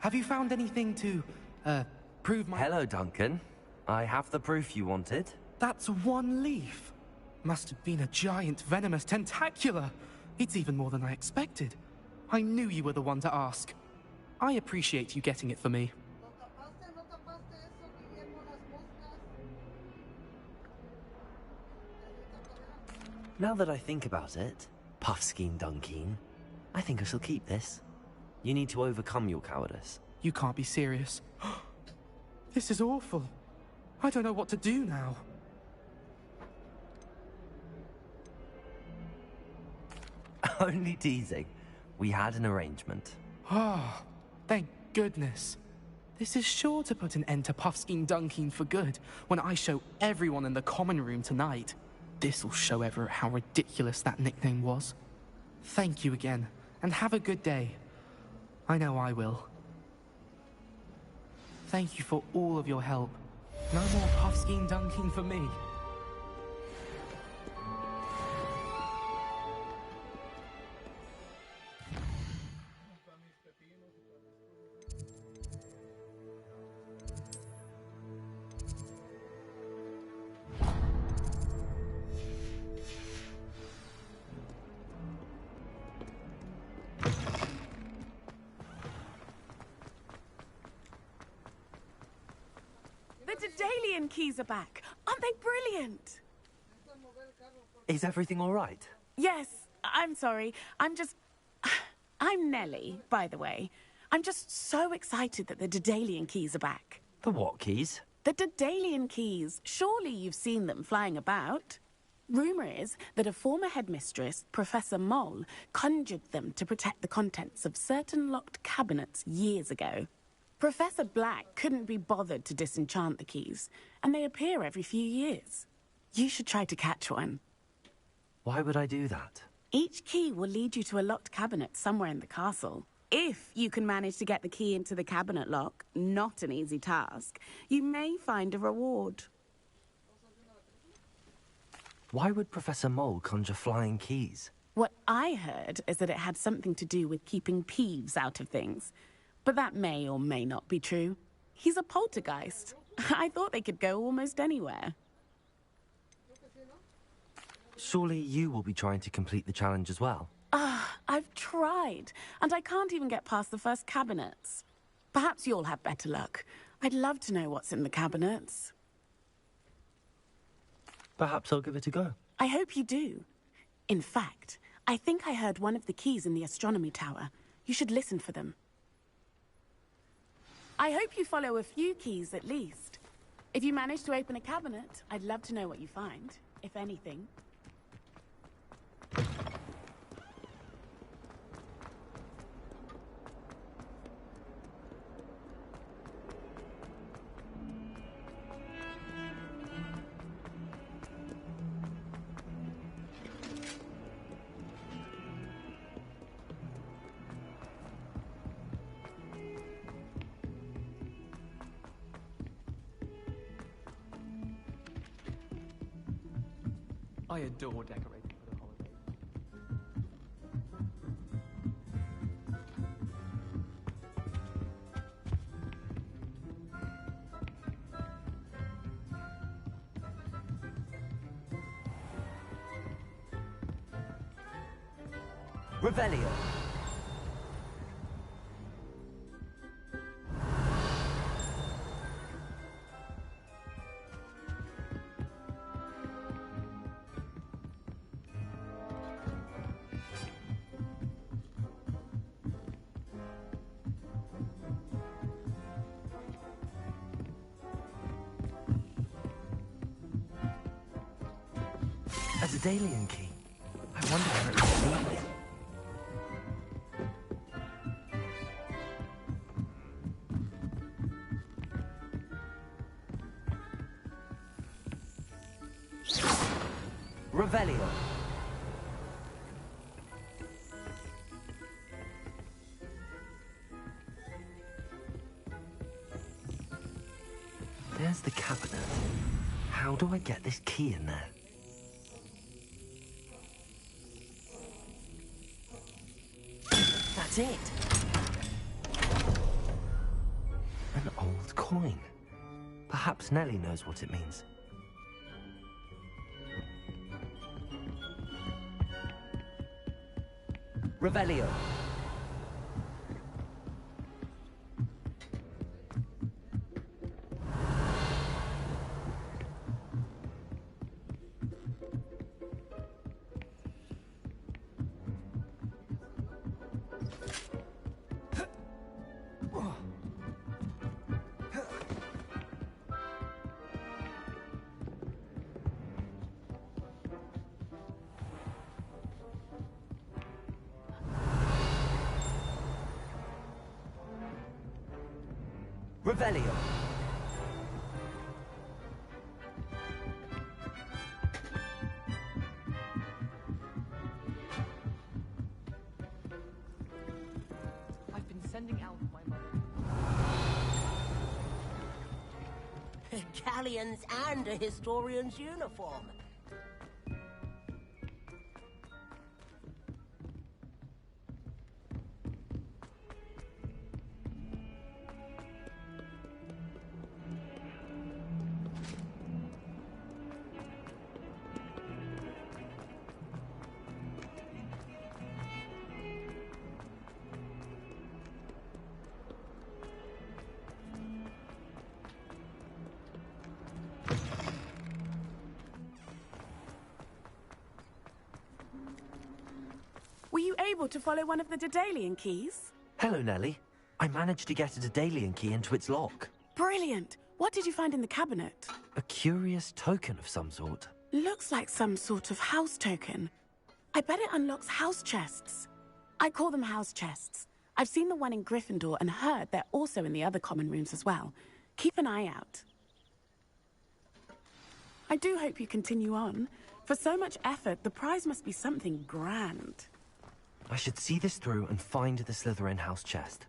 Have you found anything to, prove my... Hello, Duncan. I have the proof you wanted. That's one leaf. Must have been a giant venomous tentacula. It's even more than I expected. I knew you were the one to ask. I appreciate you getting it for me. Now that I think about it, Puffskein Dunkeen, I think I shall keep this. You need to overcome your cowardice. You can't be serious. This is awful. I don't know what to do now. Only teasing. We had an arrangement. Ah, thank goodness. This is sure to put an end to Puffskein Dunkeen for good when I show everyone in the common room tonight. This'll show Everett how ridiculous that nickname was. Thank you again, and have a good day. I know I will. Thank you for all of your help. No more Puffskein Dunkeen for me. The Daedalian keys are back. Aren't they brilliant? Is everything all right? Yes, I'm sorry. I'm Nellie, by the way. I'm just so excited that the Daedalian keys are back. The what keys? The Daedalian keys. Surely you've seen them flying about. Rumour is that a former headmistress, Professor Mole, conjured them to protect the contents of certain locked cabinets years ago. Professor Black couldn't be bothered to disenchant the keys, and they appear every few years. You should try to catch one. Why would I do that? Each key will lead you to a locked cabinet somewhere in the castle. If you can manage to get the key into the cabinet lock, not an easy task, you may find a reward. Why would Professor Mole conjure flying keys? What I heard is that it had something to do with keeping Peeves out of things. But that may or may not be true. He's a poltergeist. I thought they could go almost anywhere. Surely you will be trying to complete the challenge as well. I've tried, and I can't even get past the first cabinets. Perhaps you'll have better luck. I'd love to know what's in the cabinets. Perhaps I'll give it a go. I hope you do. In fact, I think I heard one of the keys in the astronomy tower. You should listen for them. I hope you follow a few keys at least. If you manage to open a cabinet, I'd love to know what you find, if anything. I adore decorating for the holidays. Revelio. A Daedalian key. I wonder where it could lead. Revelio. There's the cabinet. How do I get this key in there? That's it. An old coin. Perhaps Nellie knows what it means. Revelio. Revelio. I've been sending out my mother. Galleons and a historian's uniform. Were you able to follow one of the Daedalian keys? Hello, Nellie. I managed to get a Daedalian key into its lock. Brilliant! What did you find in the cabinet? A curious token of some sort. Looks like some sort of house token. I bet it unlocks house chests. I call them house chests. I've seen the one in Gryffindor and heard they're also in the other common rooms as well. Keep an eye out. I do hope you continue on. For so much effort, the prize must be something grand. I should see this through and find the Slytherin house chest.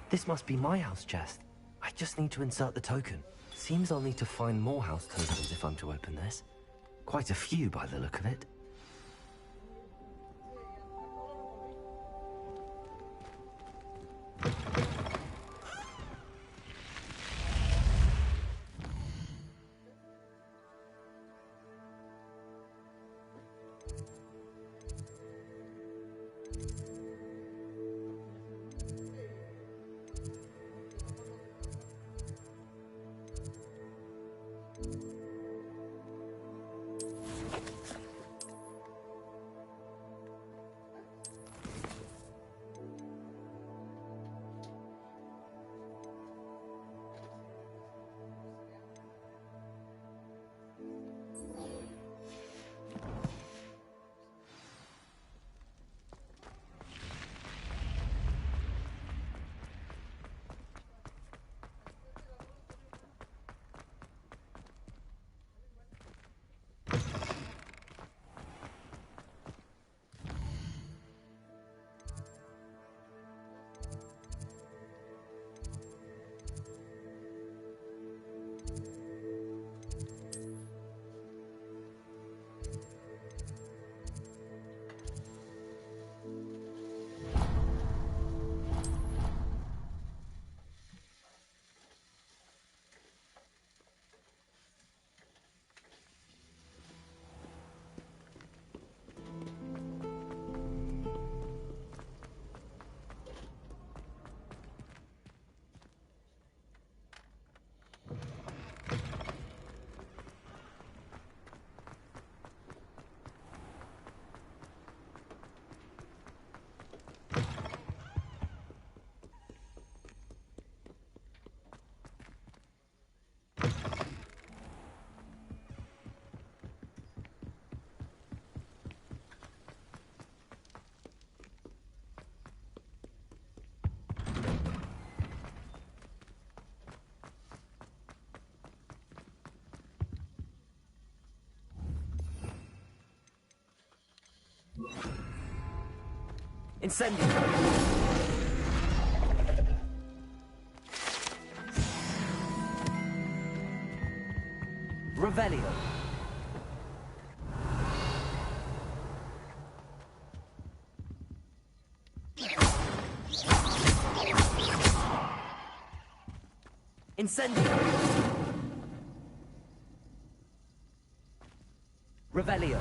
This must be my house chest. I just need to insert the token. Seems I'll need to find more house tokens if I'm to open this. Quite a few by the look of it. Incendio. Revelio. Incendio. Revelio.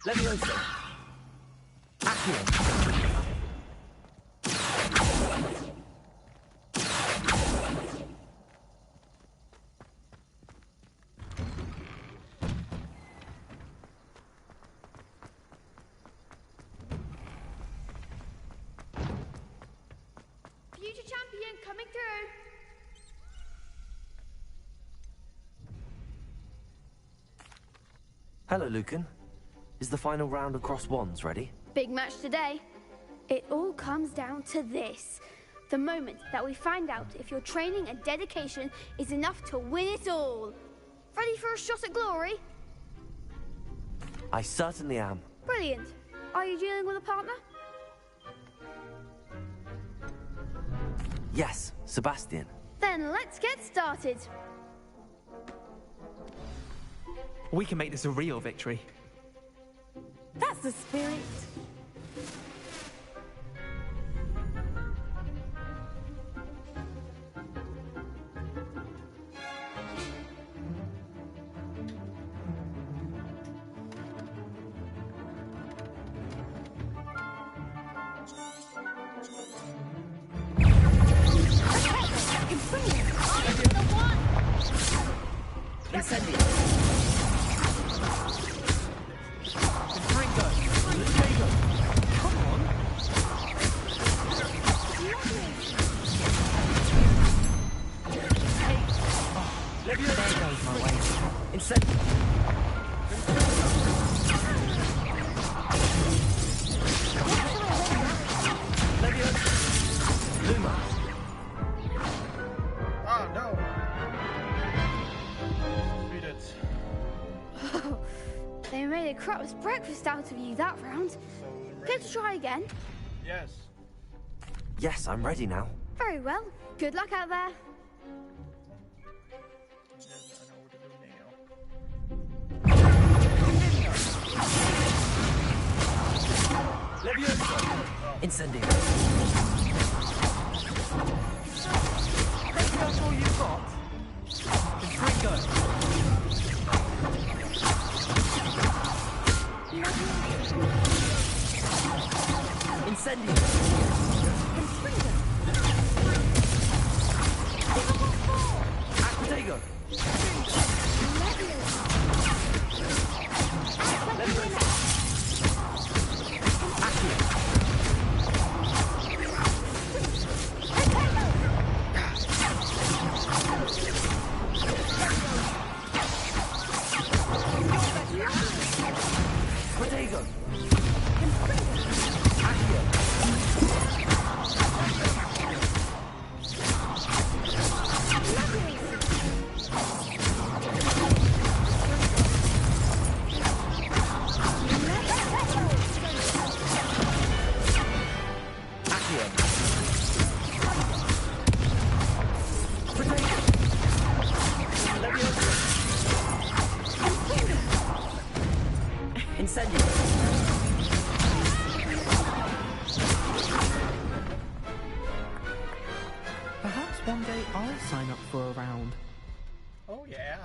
Levioso. Accio. Future champion coming through. Hello, Lucan. Is the final round of Cross Wands ready? Big match today. It all comes down to this. The moment that we find out if your training and dedication is enough to win it all. Ready for a shot at glory? I certainly am. Brilliant. Are you dealing with a partner? Yes, Sebastian. Then let's get started. We can make this a real victory. That's the spirit. Incendio. They made a crap's breakfast out of you that round. Care to try again? Yes. Yes, I'm ready now. Very well. Good luck out there. Incendio. That's all you've got? Confringo. Incendio. Aquatego. Aquatego. Incendio. Perhaps one day I'll sign up for a round. Oh yeah.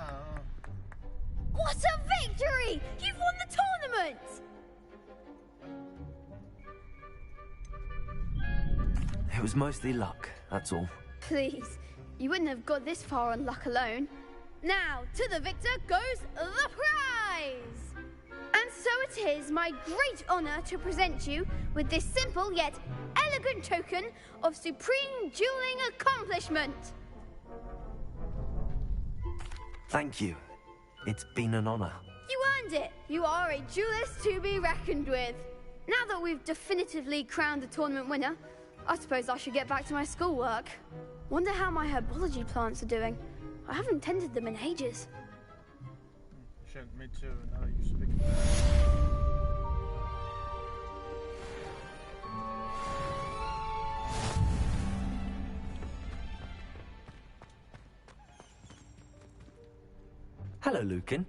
What a victory! You've won the tournament! It was mostly luck, that's all. Please, you wouldn't have got this far on luck alone. Now, to the victor goes the prize! And so it is my great honour to present you with this simple yet elegant token of supreme dueling accomplishment. Thank you. It's been an honor. You earned it. You are a duelist to be reckoned with. Now that we've definitively crowned the tournament winner, I suppose I should get back to my schoolwork. Wonder how my herbology plants are doing. I haven't tended them in ages. Shit, me too. Now that you speak. Hello, Lucan.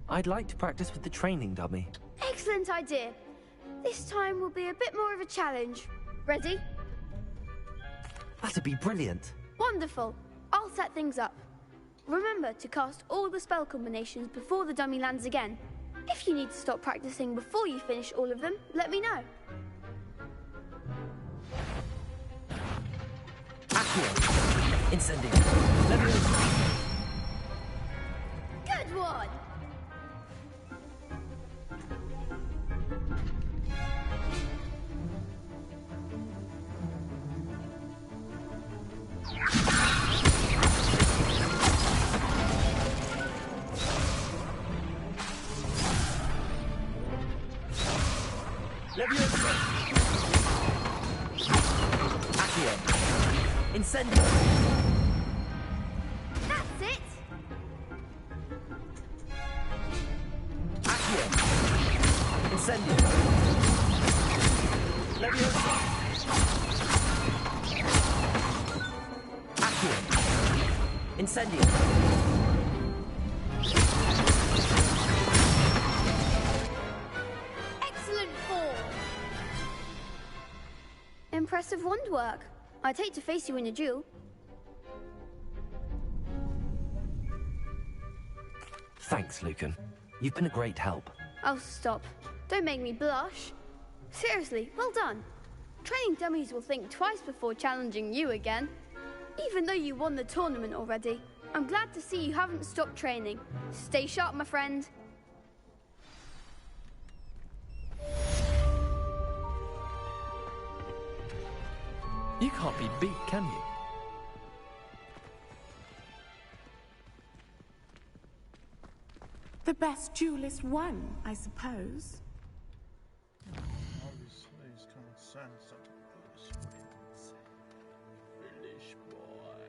I'd like to practice with the training dummy. Excellent idea. This time will be a bit more of a challenge. Ready? That'd be brilliant. Wonderful. I'll set things up. Remember to cast all the spell combinations before the dummy lands again. If you need to stop practicing before you finish all of them, let me know. Accio. Incendio. Leviosa. Good one! Leviosa. Accio. Incendio. That's it! Accio. Incendio. Leviosa. Accio. Incendio. Excellent form! Impressive wand work. I'd hate to face you in a duel. Thanks, Lucan. You've been a great help. Oh, stop. Don't make me blush. Seriously, well done. Training dummies will think twice before challenging you again. Even though you won the tournament already, I'm glad to see you haven't stopped training. Stay sharp, my friend. You can't be beat, can you? The best duelist won, I suppose. Obviously, it's common sense. British boy.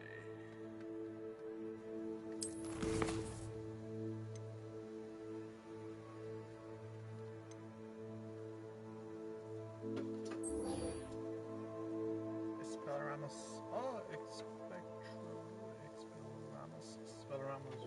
Expelliarmus. Oh, Expelliarmus. Expelliarmus.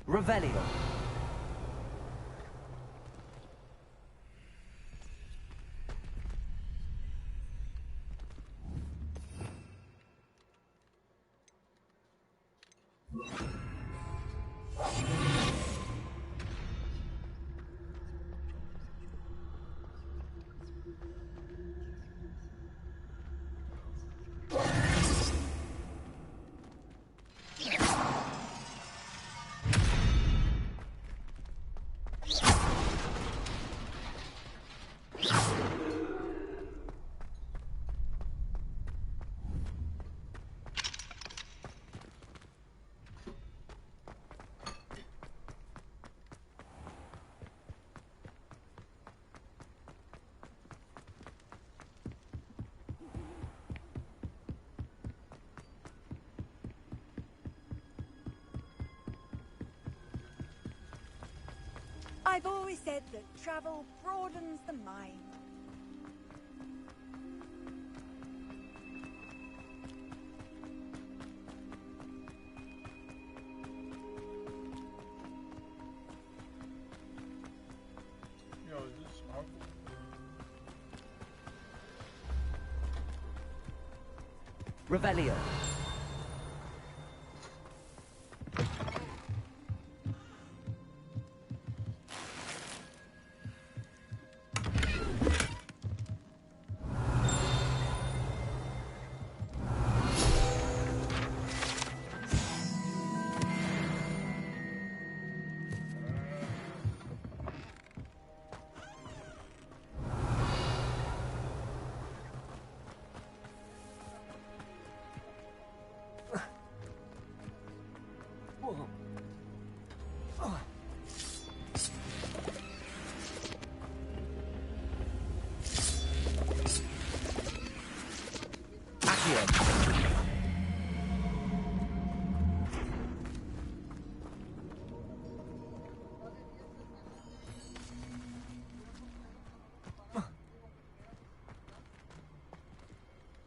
Revelio. I've always said that travel broadens the mind. Yo, is this Hogwarts? Revelio.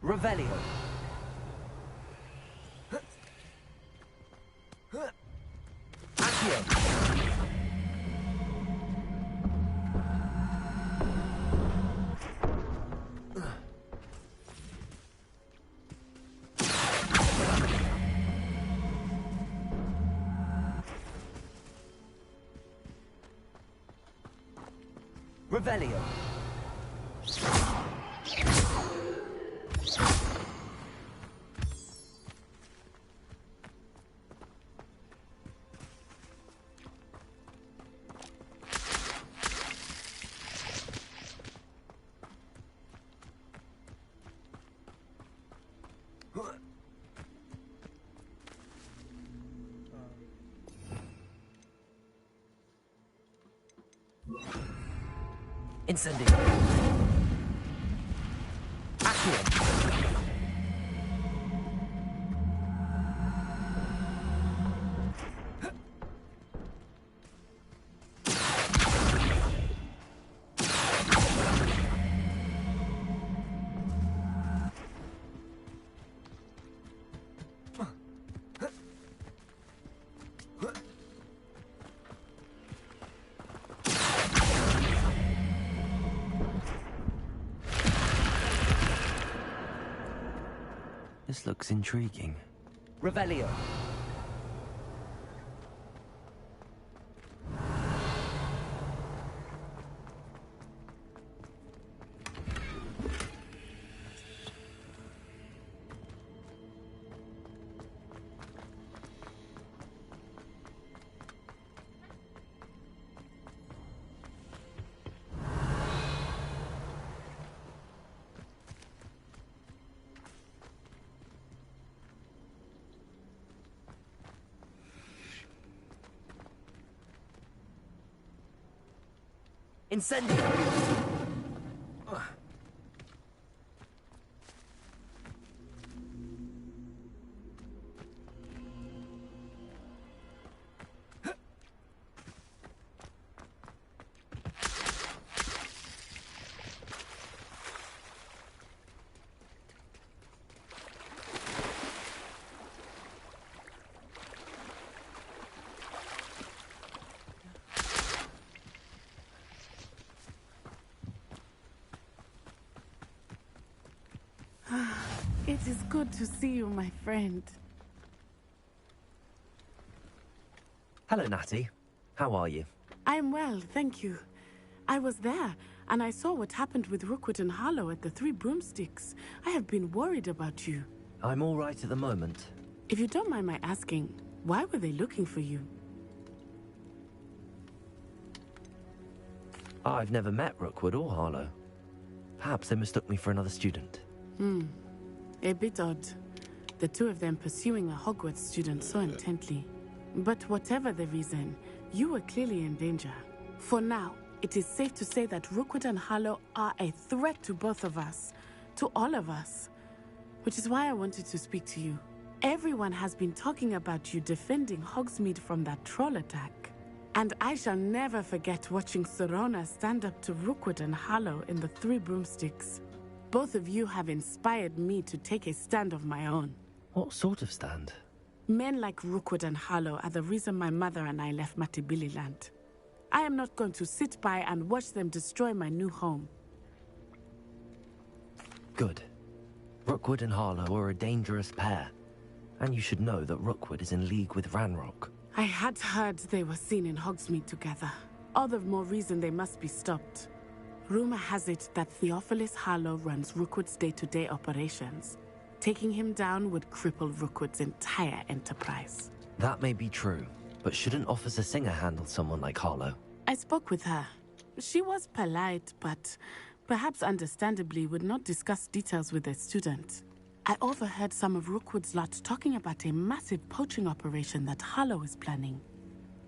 Revelio. Accio. Revelio. Incendio. Accio. This looks intriguing. Revelio. Incendio! It is good to see you, my friend. Hello, Natty. How are you? I'm well, thank you. I was there, and I saw what happened with Rookwood and Harlow at the Three Broomsticks. I have been worried about you. I'm all right at the moment. If you don't mind my asking, why were they looking for you? I've never met Rookwood or Harlow. Perhaps they mistook me for another student. A bit odd. The two of them pursuing a Hogwarts student so intently. But whatever the reason, you were clearly in danger. For now, it is safe to say that Rookwood and Harlow are a threat to both of us. To all of us. Which is why I wanted to speak to you. Everyone has been talking about you defending Hogsmeade from that troll attack. And I shall never forget watching Serona stand up to Rookwood and Harlow in the Three Broomsticks. Both of you have inspired me to take a stand of my own. What sort of stand? Men like Rookwood and Harlow are the reason my mother and I left Matibili land. I am not going to sit by and watch them destroy my new home. Good. Rookwood and Harlow are a dangerous pair. And you should know that Rookwood is in league with Ranrock. I had heard they were seen in Hogsmeade together. All the more reason they must be stopped. Rumor has it that Theophilus Harlow runs Rookwood's day-to-day operations. Taking him down would cripple Rookwood's entire enterprise. That may be true, but shouldn't Officer Singer handle someone like Harlow? I spoke with her. She was polite, but perhaps understandably would not discuss details with a student. I overheard some of Rookwood's lot talking about a massive poaching operation that Harlow is planning.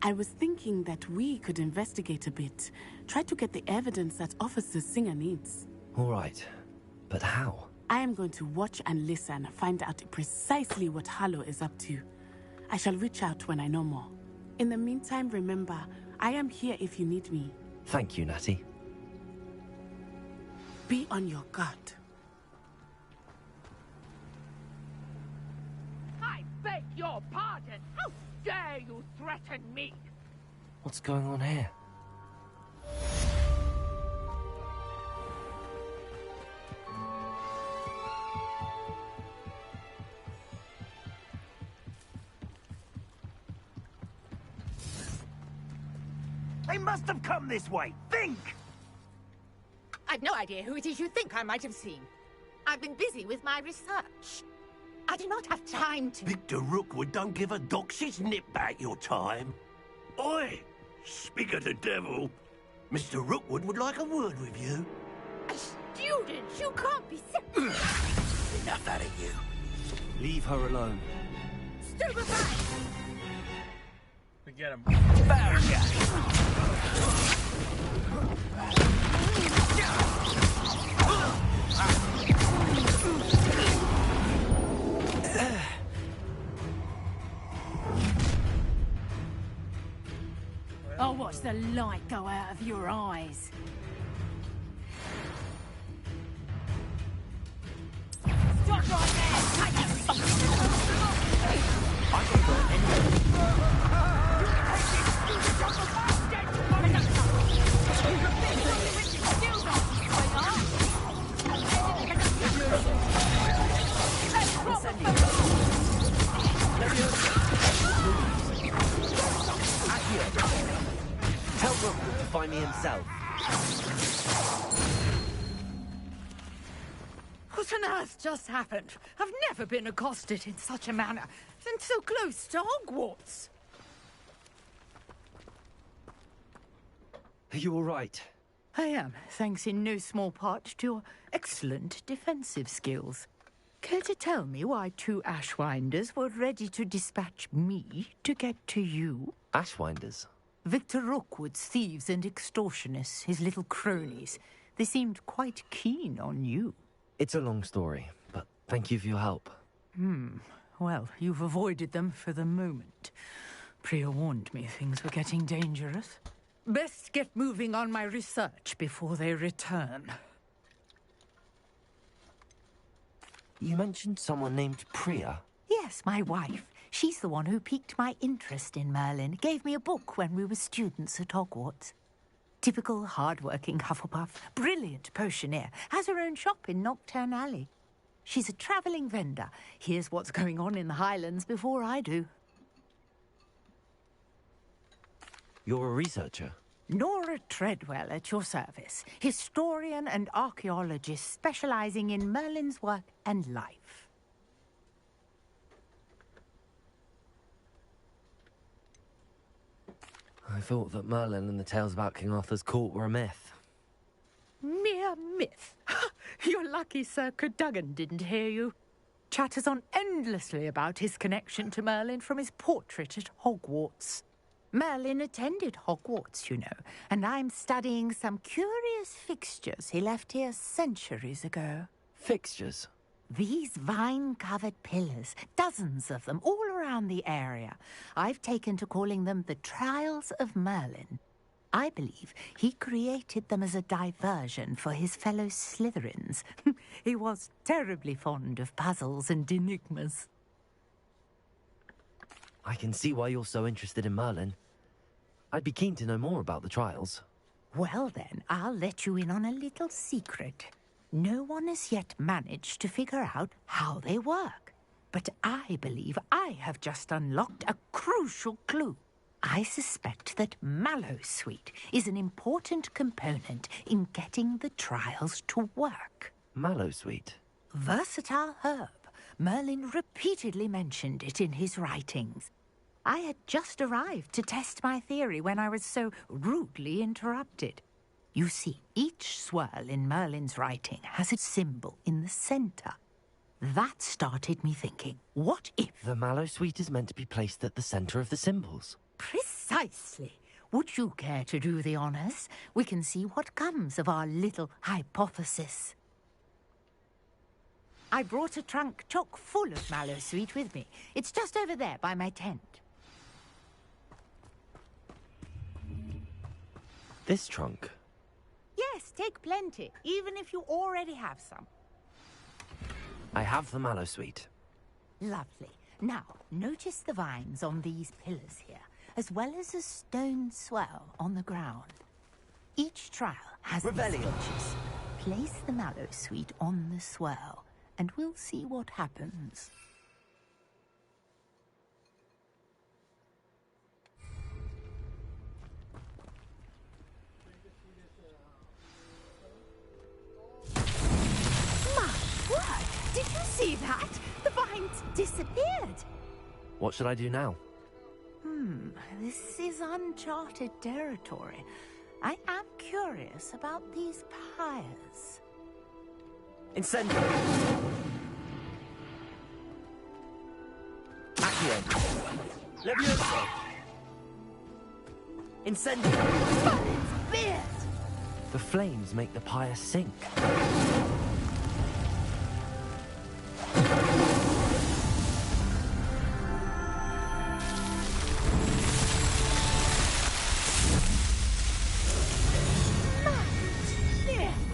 I was thinking that we could investigate a bit, try to get the evidence that Officer Singer needs. All right, but how? I am going to watch and listen, find out precisely what Harlow is up to. I shall reach out when I know more. In the meantime, remember, I am here if you need me. Thank you, Natty. Be on your guard. I beg your pardon. How dare you threaten me? What's going on here? They must have come this way. Think! I've no idea who it is you think I might have seen. I've been busy with my research. I do not have time to... Victor Rookwood don't give a doxy's nip back your time. Oi! Speak of the devil. Mr. Rookwood would like a word with you. A student? You can't be... Enough out of you. Leave her alone. Stupefy! Get him. I'll watch the light go out of your eyes. Stop right there! I can go anywhere. Tell Rookwood to find me himself. What on earth just happened? I've never been accosted in such a manner, and so close to Hogwarts. Are you all right? I am, thanks in no small part to your excellent defensive skills. Care to tell me why two Ashwinders were ready to dispatch me to get to you? Ashwinders? Victor Rookwood's thieves and extortionists, his little cronies. They seemed quite keen on you. It's a long story, but thank you for your help. Well, you've avoided them for the moment. Priya warned me things were getting dangerous. Best get moving on my research before they return. You mentioned someone named Priya? Yes, my wife. She's the one who piqued my interest in Merlin. Gave me a book when we were students at Hogwarts. Typical hard-working Hufflepuff, brilliant potioneer, has her own shop in Knockturn Alley. She's a travelling vendor. Hears what's going on in the Highlands before I do. You're a researcher? Nora Treadwell at your service. Historian and archaeologist specialising in Merlin's work and life. I thought that Merlin and the tales about King Arthur's court were a myth. Mere myth. You're lucky Sir Cadogan didn't hear you. Chatters on endlessly about his connection to Merlin from his portrait at Hogwarts. Merlin attended Hogwarts, you know, and I'm studying some curious fixtures he left here centuries ago. Fixtures? These vine-covered pillars, dozens of them, all around the area. I've taken to calling them the Trials of Merlin. I believe he created them as a diversion for his fellow Slytherins. He was terribly fond of puzzles and enigmas. I can see why you're so interested in Merlin. I'd be keen to know more about the trials. Well then, I'll let you in on a little secret. No one has yet managed to figure out how they work. But I believe I have just unlocked a crucial clue. I suspect that Mallowsweet is an important component in getting the trials to work. Mallowsweet? Versatile herb. Merlin repeatedly mentioned it in his writings. I had just arrived to test my theory when I was so rudely interrupted. You see, each swirl in Merlin's writing has a symbol in the center. That started me thinking, what if... The Mallowsweet is meant to be placed at the center of the symbols. Precisely. Would you care to do the honors? We can see what comes of our little hypothesis. I brought a trunk chock full of Mallowsweet with me. It's just over there by my tent. This trunk? Yes, take plenty, even if you already have some. I have the Mallowsweet. Lovely. Now, notice the vines on these pillars here, as well as a stone swell on the ground. Each trial has these features. Place the Mallowsweet on the swell, and we'll see what happens. Did you see that? The vines disappeared. What should I do now? This is uncharted territory. I am curious about these pyres. Incendio! Accio! Levioso! Incendio! The flames make the pyre sink.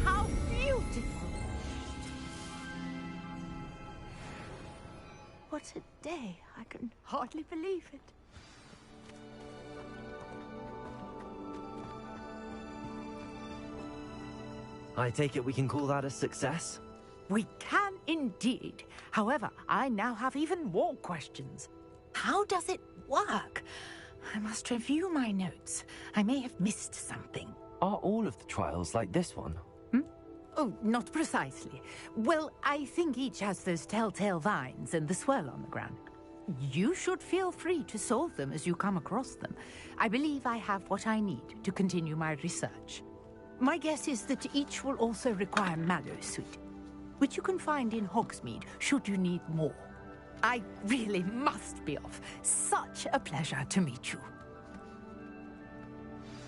How beautiful! What a day. I can hardly believe it. I take it we can call that a success? We can indeed. However, I now have even more questions. How does it work? I must review my notes. I may have missed something. Are all of the trials like this one? Oh, not precisely. Well, I think each has those telltale vines and the swirl on the ground. You should feel free to solve them as you come across them. I believe I have what I need to continue my research. My guess is that each will also require Mallowsweet, which you can find in Hogsmeade should you need more. I really must be off. Such a pleasure to meet you.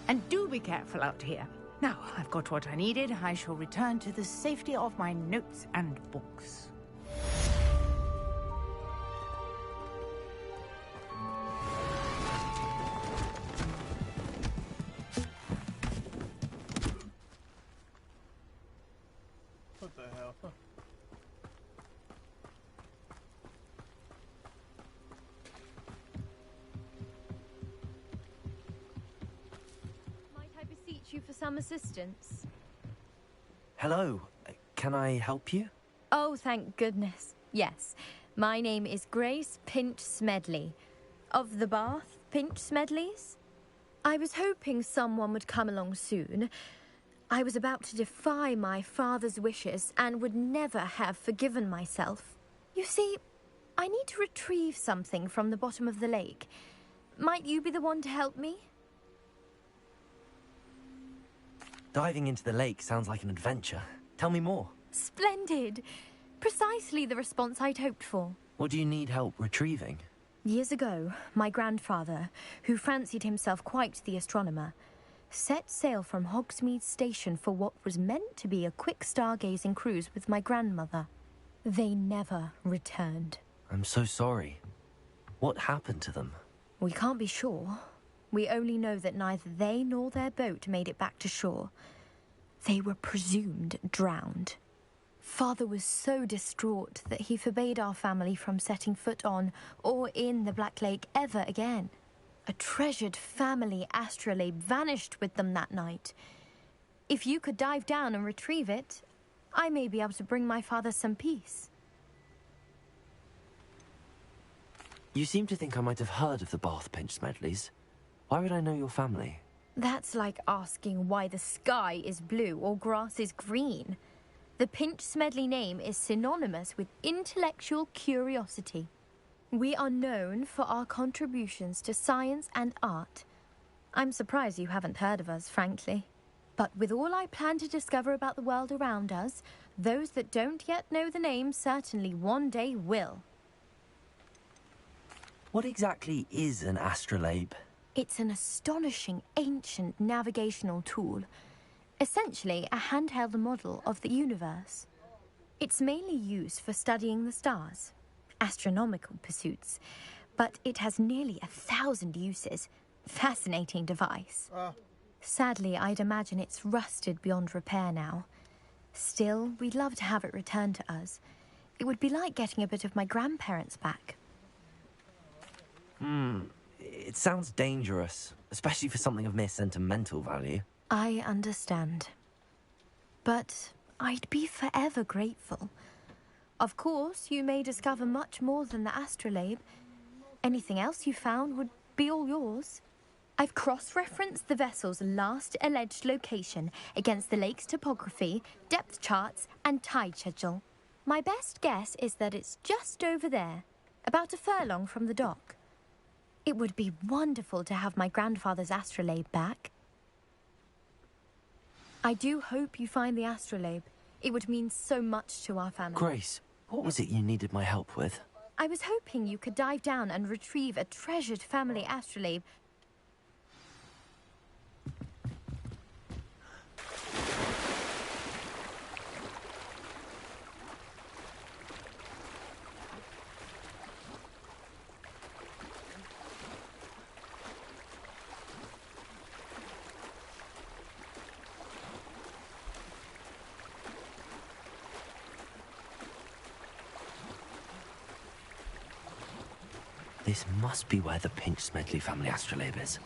And do be careful out here. Now, I've got what I needed. I shall return to the safety of my notes and books. What the hell? Might I beseech you for some assistance? Hello. Can I help you? Oh, thank goodness. Yes. My name is Grace Pinch Smedley. Of the Bath Pinch Smedleys? I was hoping someone would come along soon. I was about to defy my father's wishes and would never have forgiven myself. You see, I need to retrieve something from the bottom of the lake. Might you be the one to help me? Diving into the lake sounds like an adventure. Tell me more. Splendid! Precisely the response I'd hoped for. What do you need help retrieving? Years ago, my grandfather, who fancied himself quite the astronomer, set sail from Hogsmeade Station for what was meant to be a quick stargazing cruise with my grandmother. They never returned. I'm so sorry. What happened to them? We can't be sure. We only know that neither they nor their boat made it back to shore. They were presumed drowned. Father was so distraught that he forbade our family from setting foot on or in the Black Lake ever again. A treasured family astrolabe vanished with them that night. If you could dive down and retrieve it, I may be able to bring my father some peace. You seem to think I might have heard of the Bath Pinch Smedleys. Why would I know your family? That's like asking why the sky is blue or grass is green. The Pinch Smedley name is synonymous with intellectual curiosity. We are known for our contributions to science and art. I'm surprised you haven't heard of us, frankly. But with all I plan to discover about the world around us, those that don't yet know the name certainly one day will. What exactly is an astrolabe? It's an astonishing ancient navigational tool. Essentially, a handheld model of the universe. It's mainly used for studying the stars, astronomical pursuits, but it has nearly 1,000 uses. Fascinating device. Sadly, I'd imagine it's rusted beyond repair now. Still, we'd love to have it returned to us. It would be like getting a bit of my grandparents back. It sounds dangerous, especially for something of mere sentimental value. I understand. But I'd be forever grateful. Of course, you may discover much more than the astrolabe. Anything else you found would be all yours. I've cross-referenced the vessel's last alleged location against the lake's topography, depth charts, and tide schedule. My best guess is that it's just over there, about a furlong from the dock. It would be wonderful to have my grandfather's astrolabe back. I do hope you find the astrolabe. It would mean so much to our family. Grace, what was it you needed my help with? I was hoping you could dive down and retrieve a treasured family astrolabe. This must be where the Pinch Smedley family astrolabe is.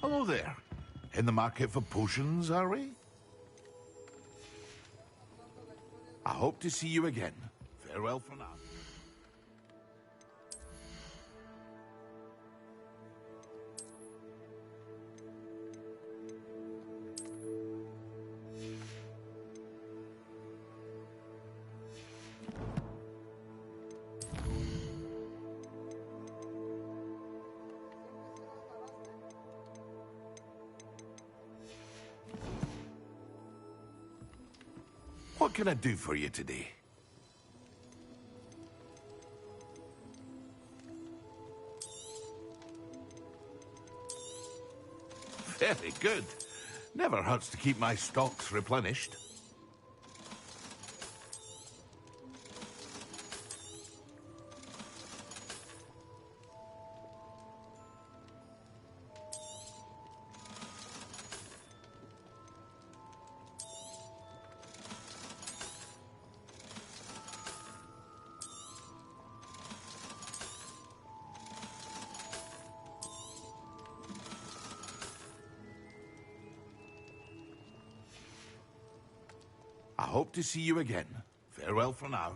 Hello there. In the market for potions, are we? I hope to see you again. Farewell for now. What can I do for you today? Very good. Never hurts to keep my stocks replenished. I hope to see you again. Farewell for now.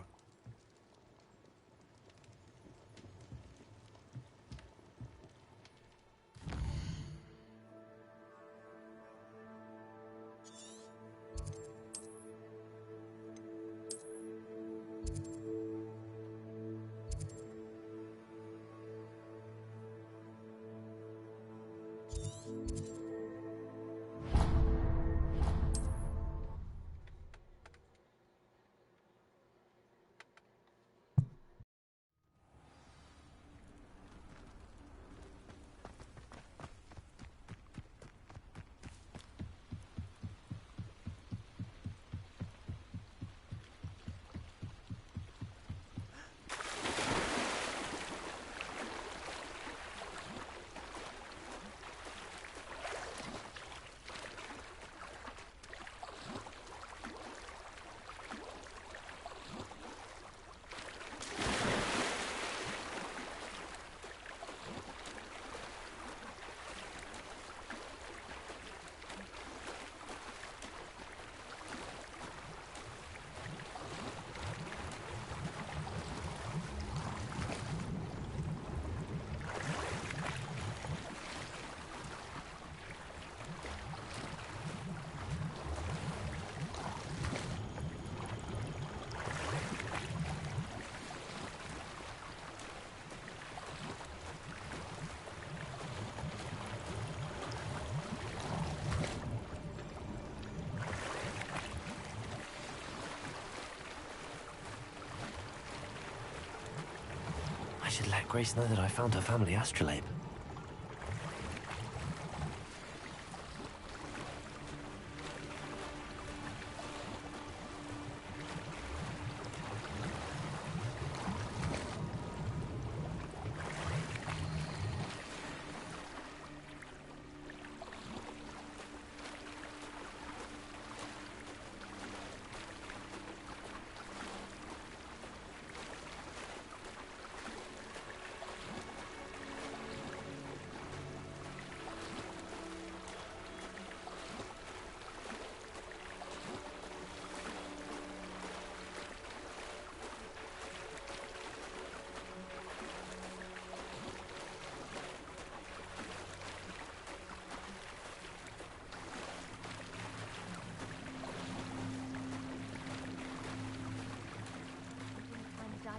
I should let Grace know that I found her family astrolabe.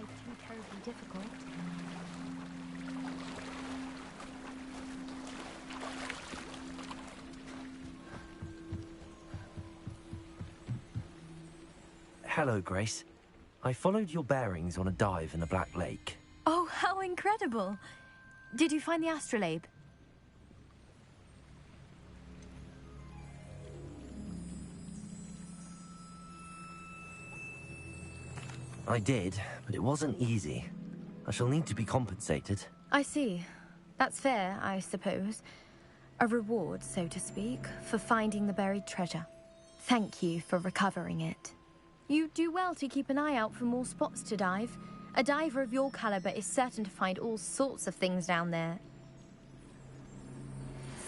Too terribly difficult. Hello, Grace. I followed your bearings on a dive in the Black Lake. Oh, how incredible! Did you find the astrolabe? I did, but it wasn't easy. I shall need to be compensated. I see. That's fair, I suppose. A reward, so to speak, for finding the buried treasure. Thank you for recovering it. You do well to keep an eye out for more spots to dive. A diver of your caliber is certain to find all sorts of things down there.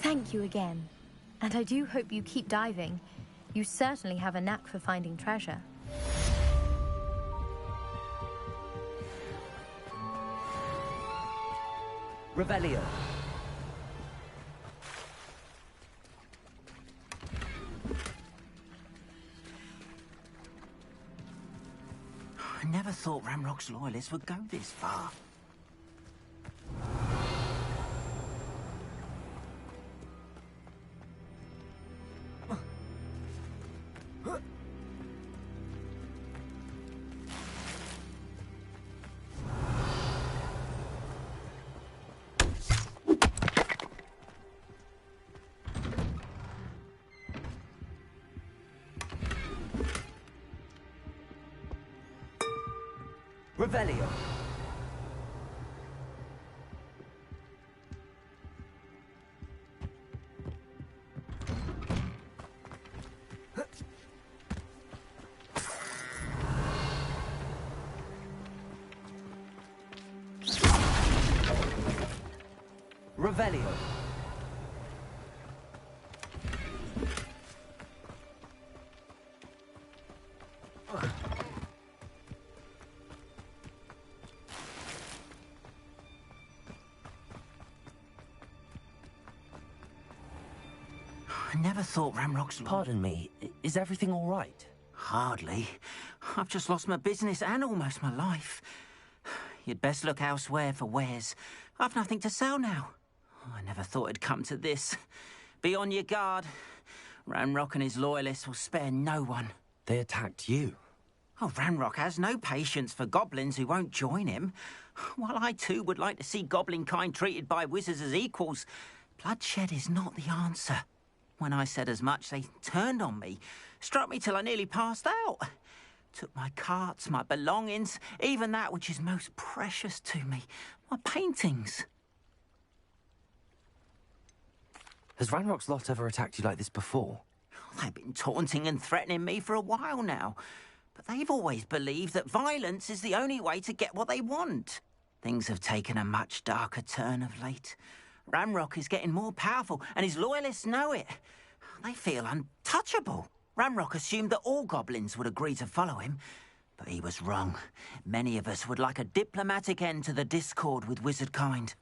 Thank you again. And I do hope you keep diving. You certainly have a knack for finding treasure. Revelio. I never thought Ramrock's loyalists would go this far. Revelio. Revelio. never thought Ramrock's... Pardon me, is everything all right? Hardly. I've just lost my business and almost my life. You'd best look elsewhere for wares. I've nothing to sell now. I never thought it'd come to this. Be on your guard. Ramrock and his loyalists will spare no one. They attacked you? Oh, Ramrock has no patience for goblins who won't join him. While I too would like to see goblin kind treated by wizards as equals, bloodshed is not the answer. When I said as much, they turned on me, struck me till I nearly passed out. Took my carts, my belongings, even that which is most precious to me, my paintings. Has Ranrock's lot ever attacked you like this before? They've been taunting and threatening me for a while now. But they've always believed that violence is the only way to get what they want. Things have taken a much darker turn of late. Ramrock is getting more powerful, and his loyalists know it. They feel untouchable. Ramrock assumed that all goblins would agree to follow him, but he was wrong. Many of us would like a diplomatic end to the discord with wizard kind.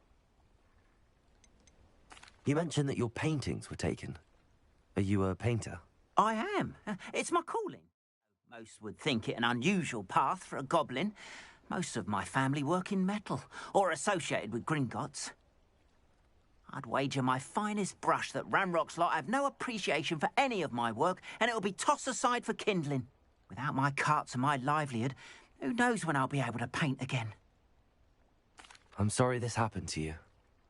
You mentioned that your paintings were taken. Are you a painter? I am. It's my calling. Most would think it an unusual path for a goblin. Most of my family work in metal, or associated with Gringotts. I'd wager my finest brush that Ramrock's lot have no appreciation for any of my work, and it'll be tossed aside for kindling. Without my carts and my livelihood, who knows when I'll be able to paint again? I'm sorry this happened to you.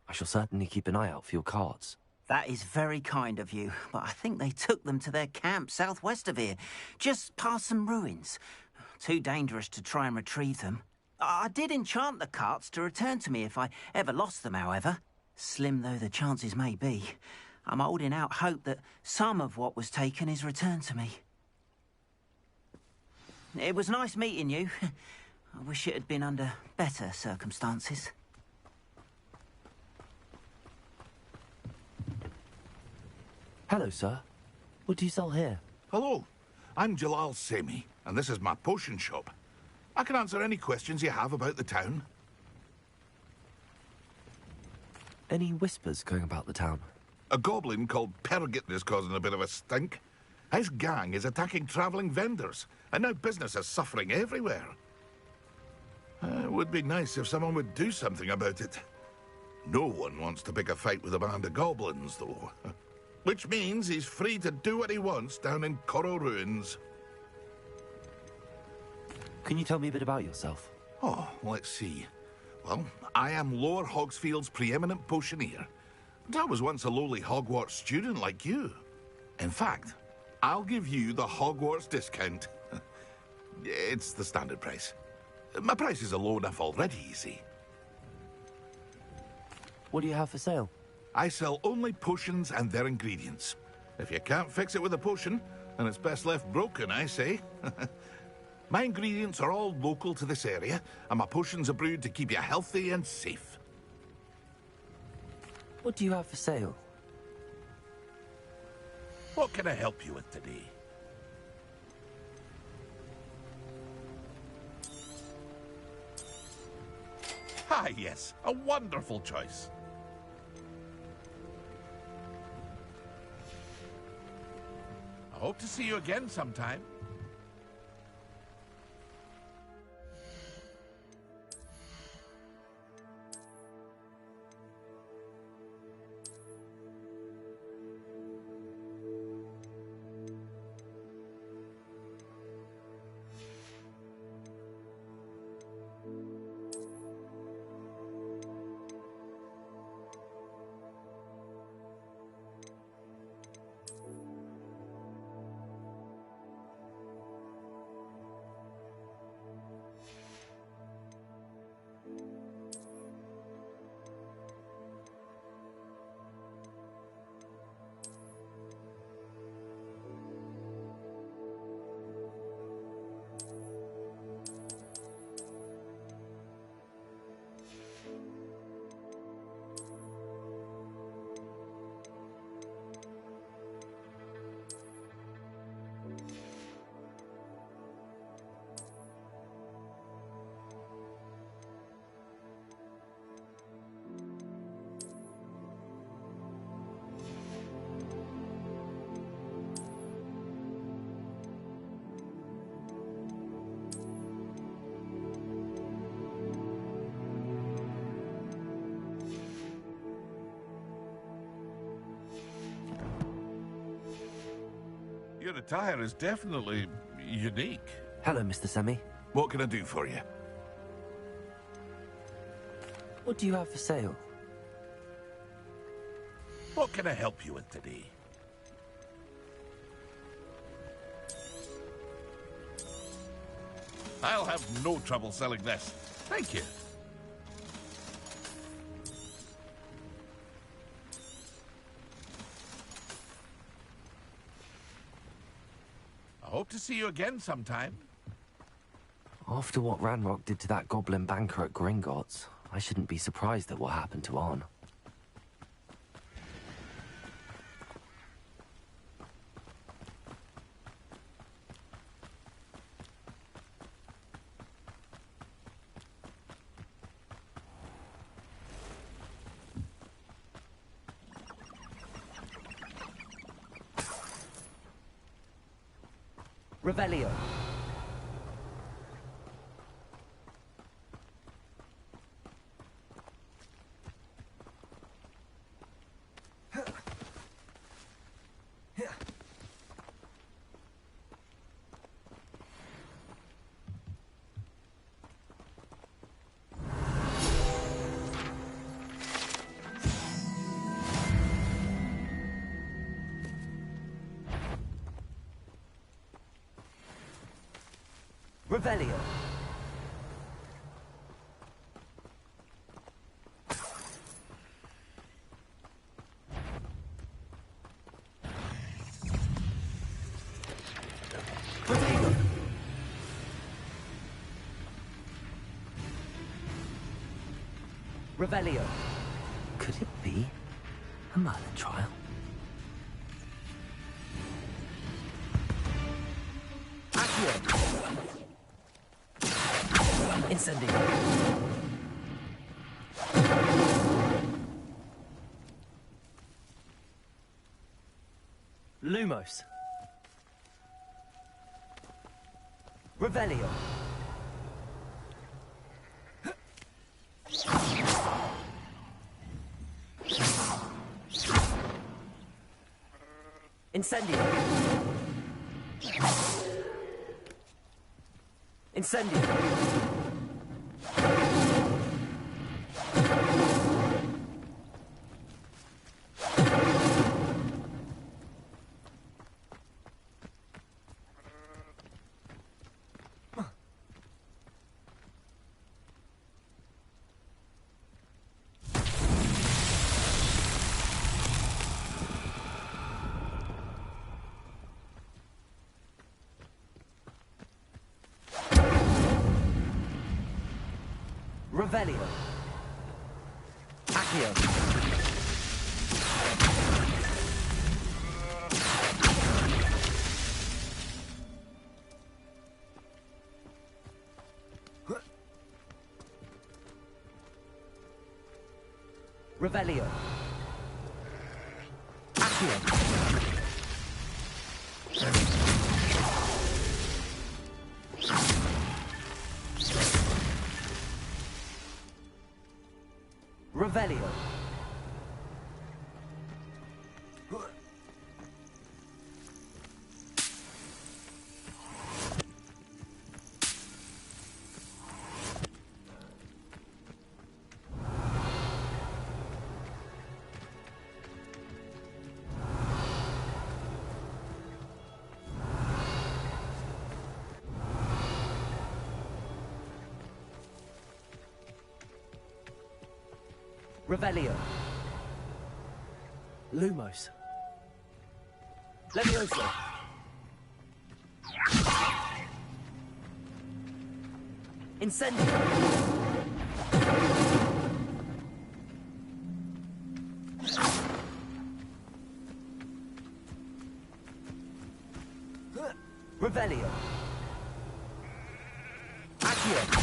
I shall certainly keep an eye out for your carts. That is very kind of you, but I think they took them to their camp southwest of here, just past some ruins. Too dangerous to try and retrieve them. I did enchant the carts to return to me if I ever lost them, however. Slim though the chances may be, I'm holding out hope that some of what was taken is returned to me. It was nice meeting you. I wish it had been under better circumstances. Hello, sir. What do you sell here? Hello, I'm Jalal Semi, and this is my potion shop. I can answer any questions you have about the town. Any whispers going about the town? A goblin called Pergit is causing a bit of a stink. His gang is attacking travelling vendors, and now business is suffering everywhere. It would be nice if someone would do something about it. No one wants to pick a fight with a band of goblins, though. Which means he's free to do what he wants down in Coral Ruins. Can you tell me a bit about yourself? Oh, let's see. Well, I am Lower Hogsfield's preeminent potioneer. And I was once a lowly Hogwarts student like you. In fact, I'll give you the Hogwarts discount. It's the standard price. My prices are low enough already, you see. What do you have for sale? I sell only potions and their ingredients. If you can't fix it with a potion, then it's best left broken, I say. My ingredients are all local to this area, and my potions are brewed to keep you healthy and safe. What do you have for sale? What can I help you with today? Ah, yes, a wonderful choice. I hope to see you again sometime. attire is definitely unique. Hello, Mr. Semi. What can I do for you? What do you have for sale? What can I help you with today? I'll have no trouble selling this. Thank you. I hope to see you again sometime. After what Ranrock did to that goblin banker at Gringotts, I shouldn't be surprised at what happened to Arn. Revelio. Revelio. Revelio. Could it be a Merlin trial? Accio. Incendio. Lumos. Revelio. Incendio. Incendio. Revelio. Accio. Revelio. Accio. Revelio. Revelio. Lumos. Levioso. Incendio. Revelio. Accio.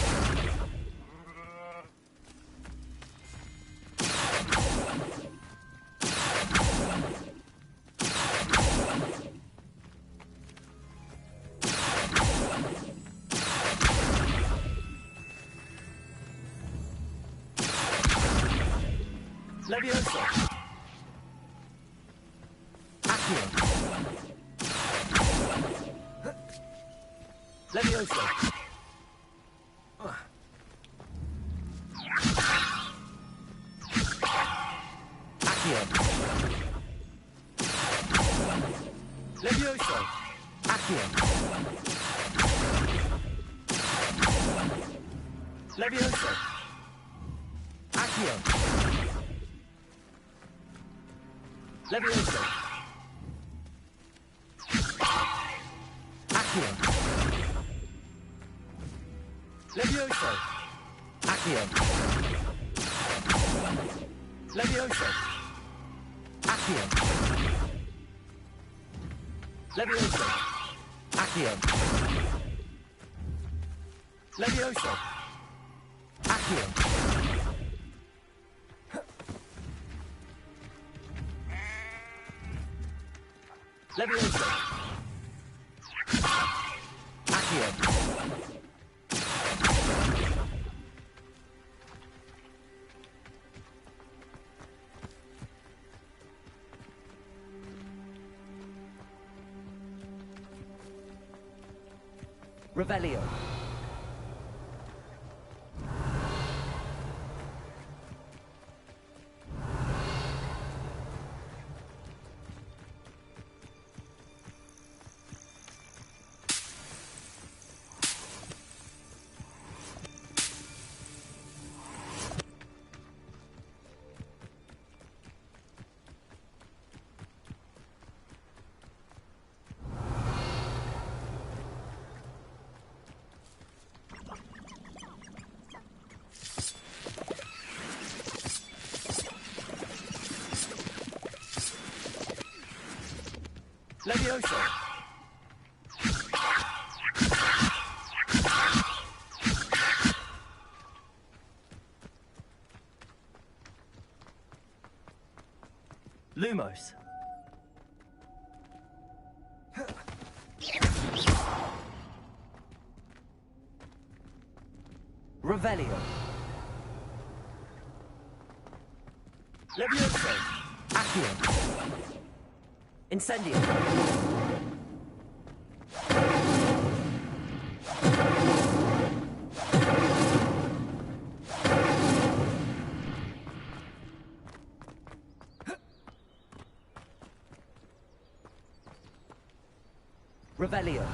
Levioso. Accio. Levioso. Accio. Levioso. Accio. Levioso. Accio. Levioso. Accio. Levioso. Accio. Levioso. Accio. Levioso. Accio. Levioso. Accio. Levioso. Accio. Revelio. Levioso. Lumos. Revelio. Levioso. Accio. Incendio. Revelio.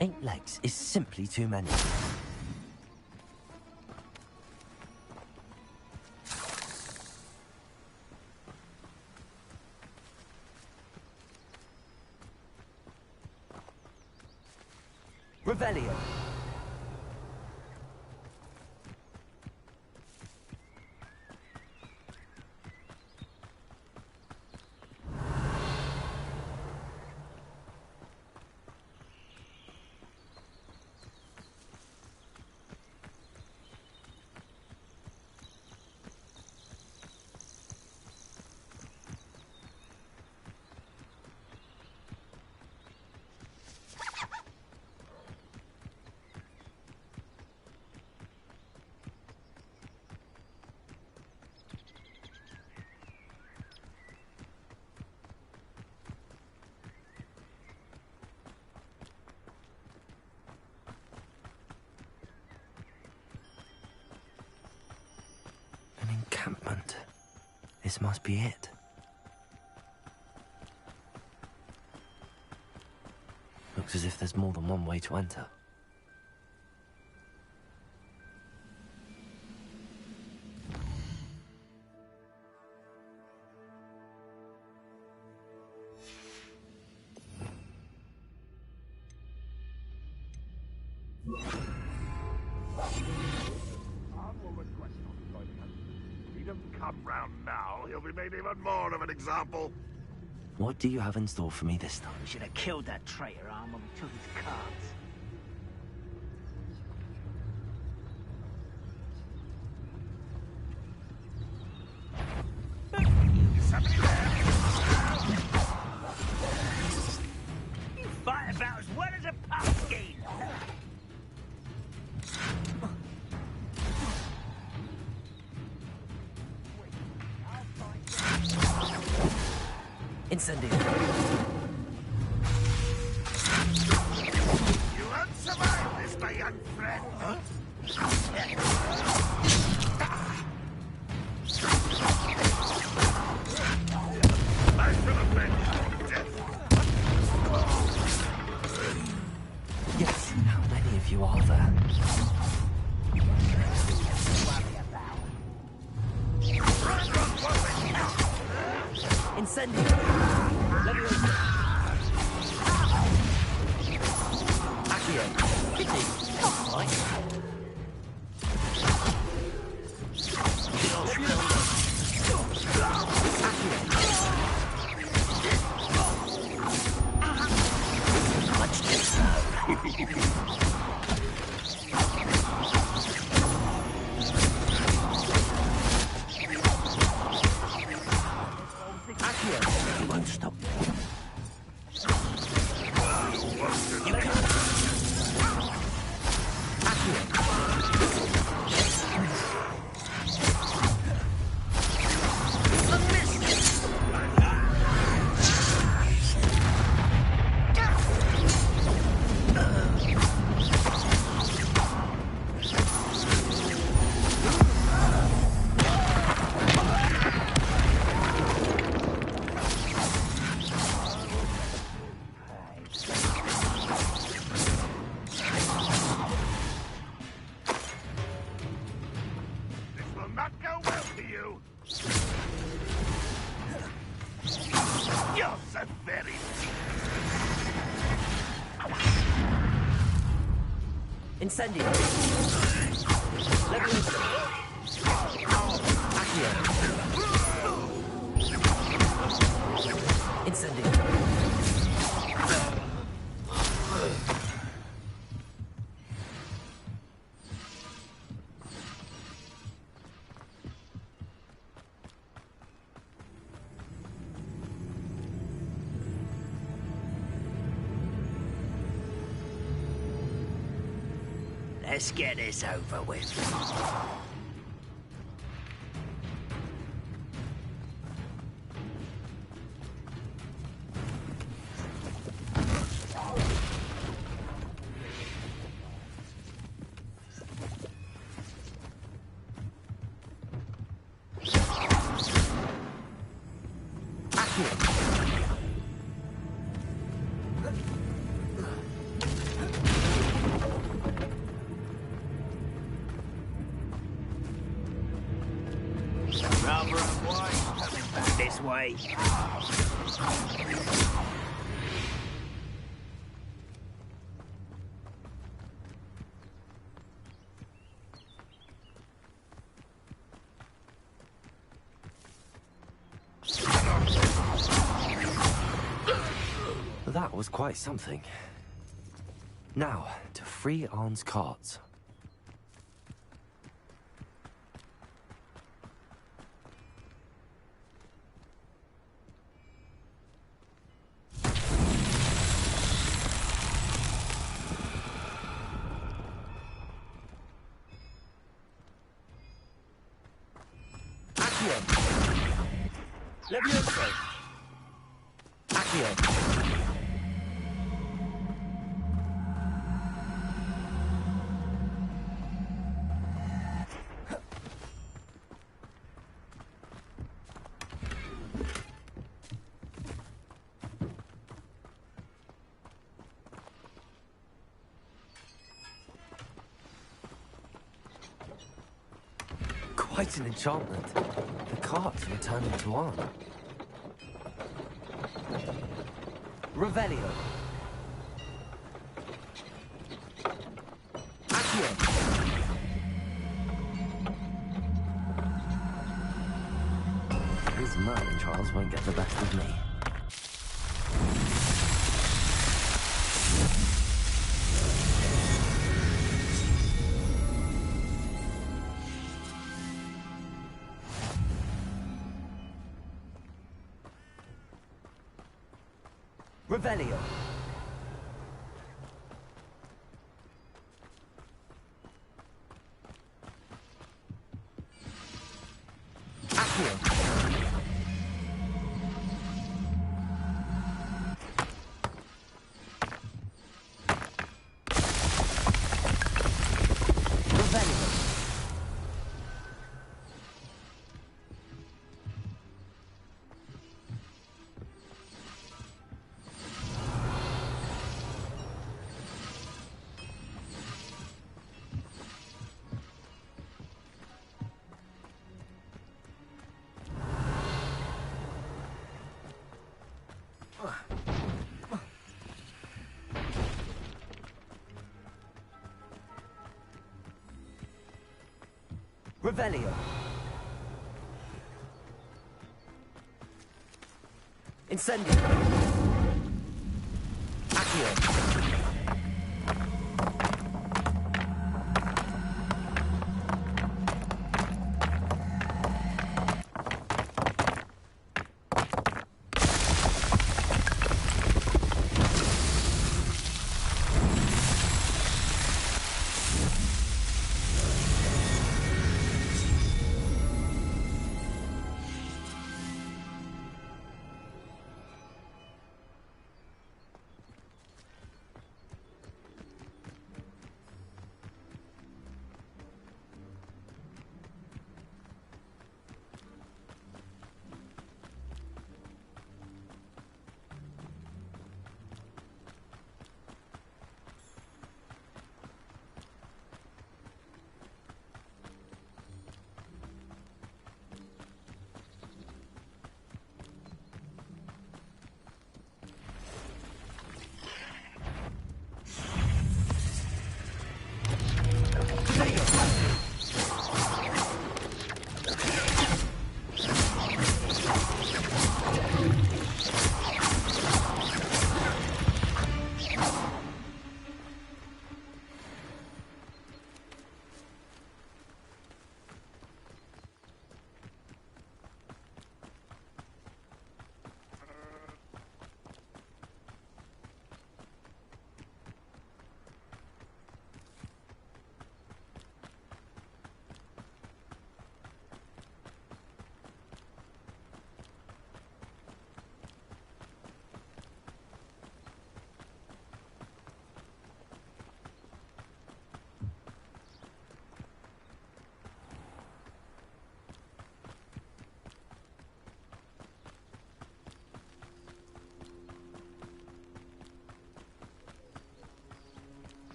Eight legs is simply too many. Revelio. An encampment. This must be it. Looks as if there's more than one way to enter. come round now, he'll be made even more of an example. What do you have in store for me this time? We should have killed that traitor arm when we took his cards. You fight about as well as a pumpkin. Incendio. You won't survive this, my young friend. Huh? I shall avenge your death. Yes, how many of you are there? Incendio! Leviosa! Accio! Kitty! Right. You won't stop me. Incendio! Leviosa! Accio! Incendio! Let's get this over with. Rubber and white coming back this way. That was quite something. Now, to free Arn's cards. Leviosa! Accio! Quite an enchantment. The cards returning to Arn. Revelio. Accio. These Merlin trials won't get the best of me. Revelio. Revelio. Incendio. Accio.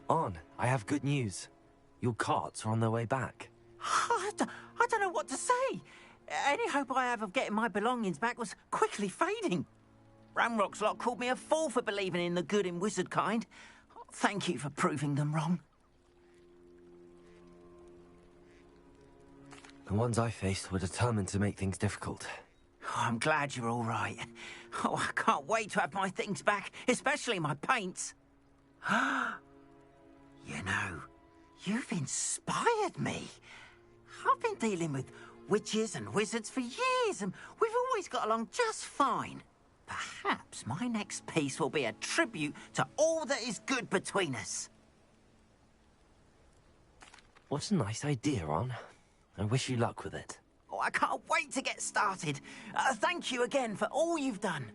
On, I have good news. Your carts are on their way back. I don't know what to say. Any hope I have of getting my belongings back was quickly fading. Ramrock's lot called me a fool for believing in the good in wizard kind. Thank you for proving them wrong. The ones I faced were determined to make things difficult. Oh, I'm glad you're all right. Oh, I can't wait to have my things back, especially my paints. You know, you've inspired me. I've been dealing with witches and wizards for years, and we've always got along just fine. Perhaps my next piece will be a tribute to all that is good between us. What a nice idea, Ron. I wish you luck with it. Oh, I can't wait to get started. Thank you again for all you've done.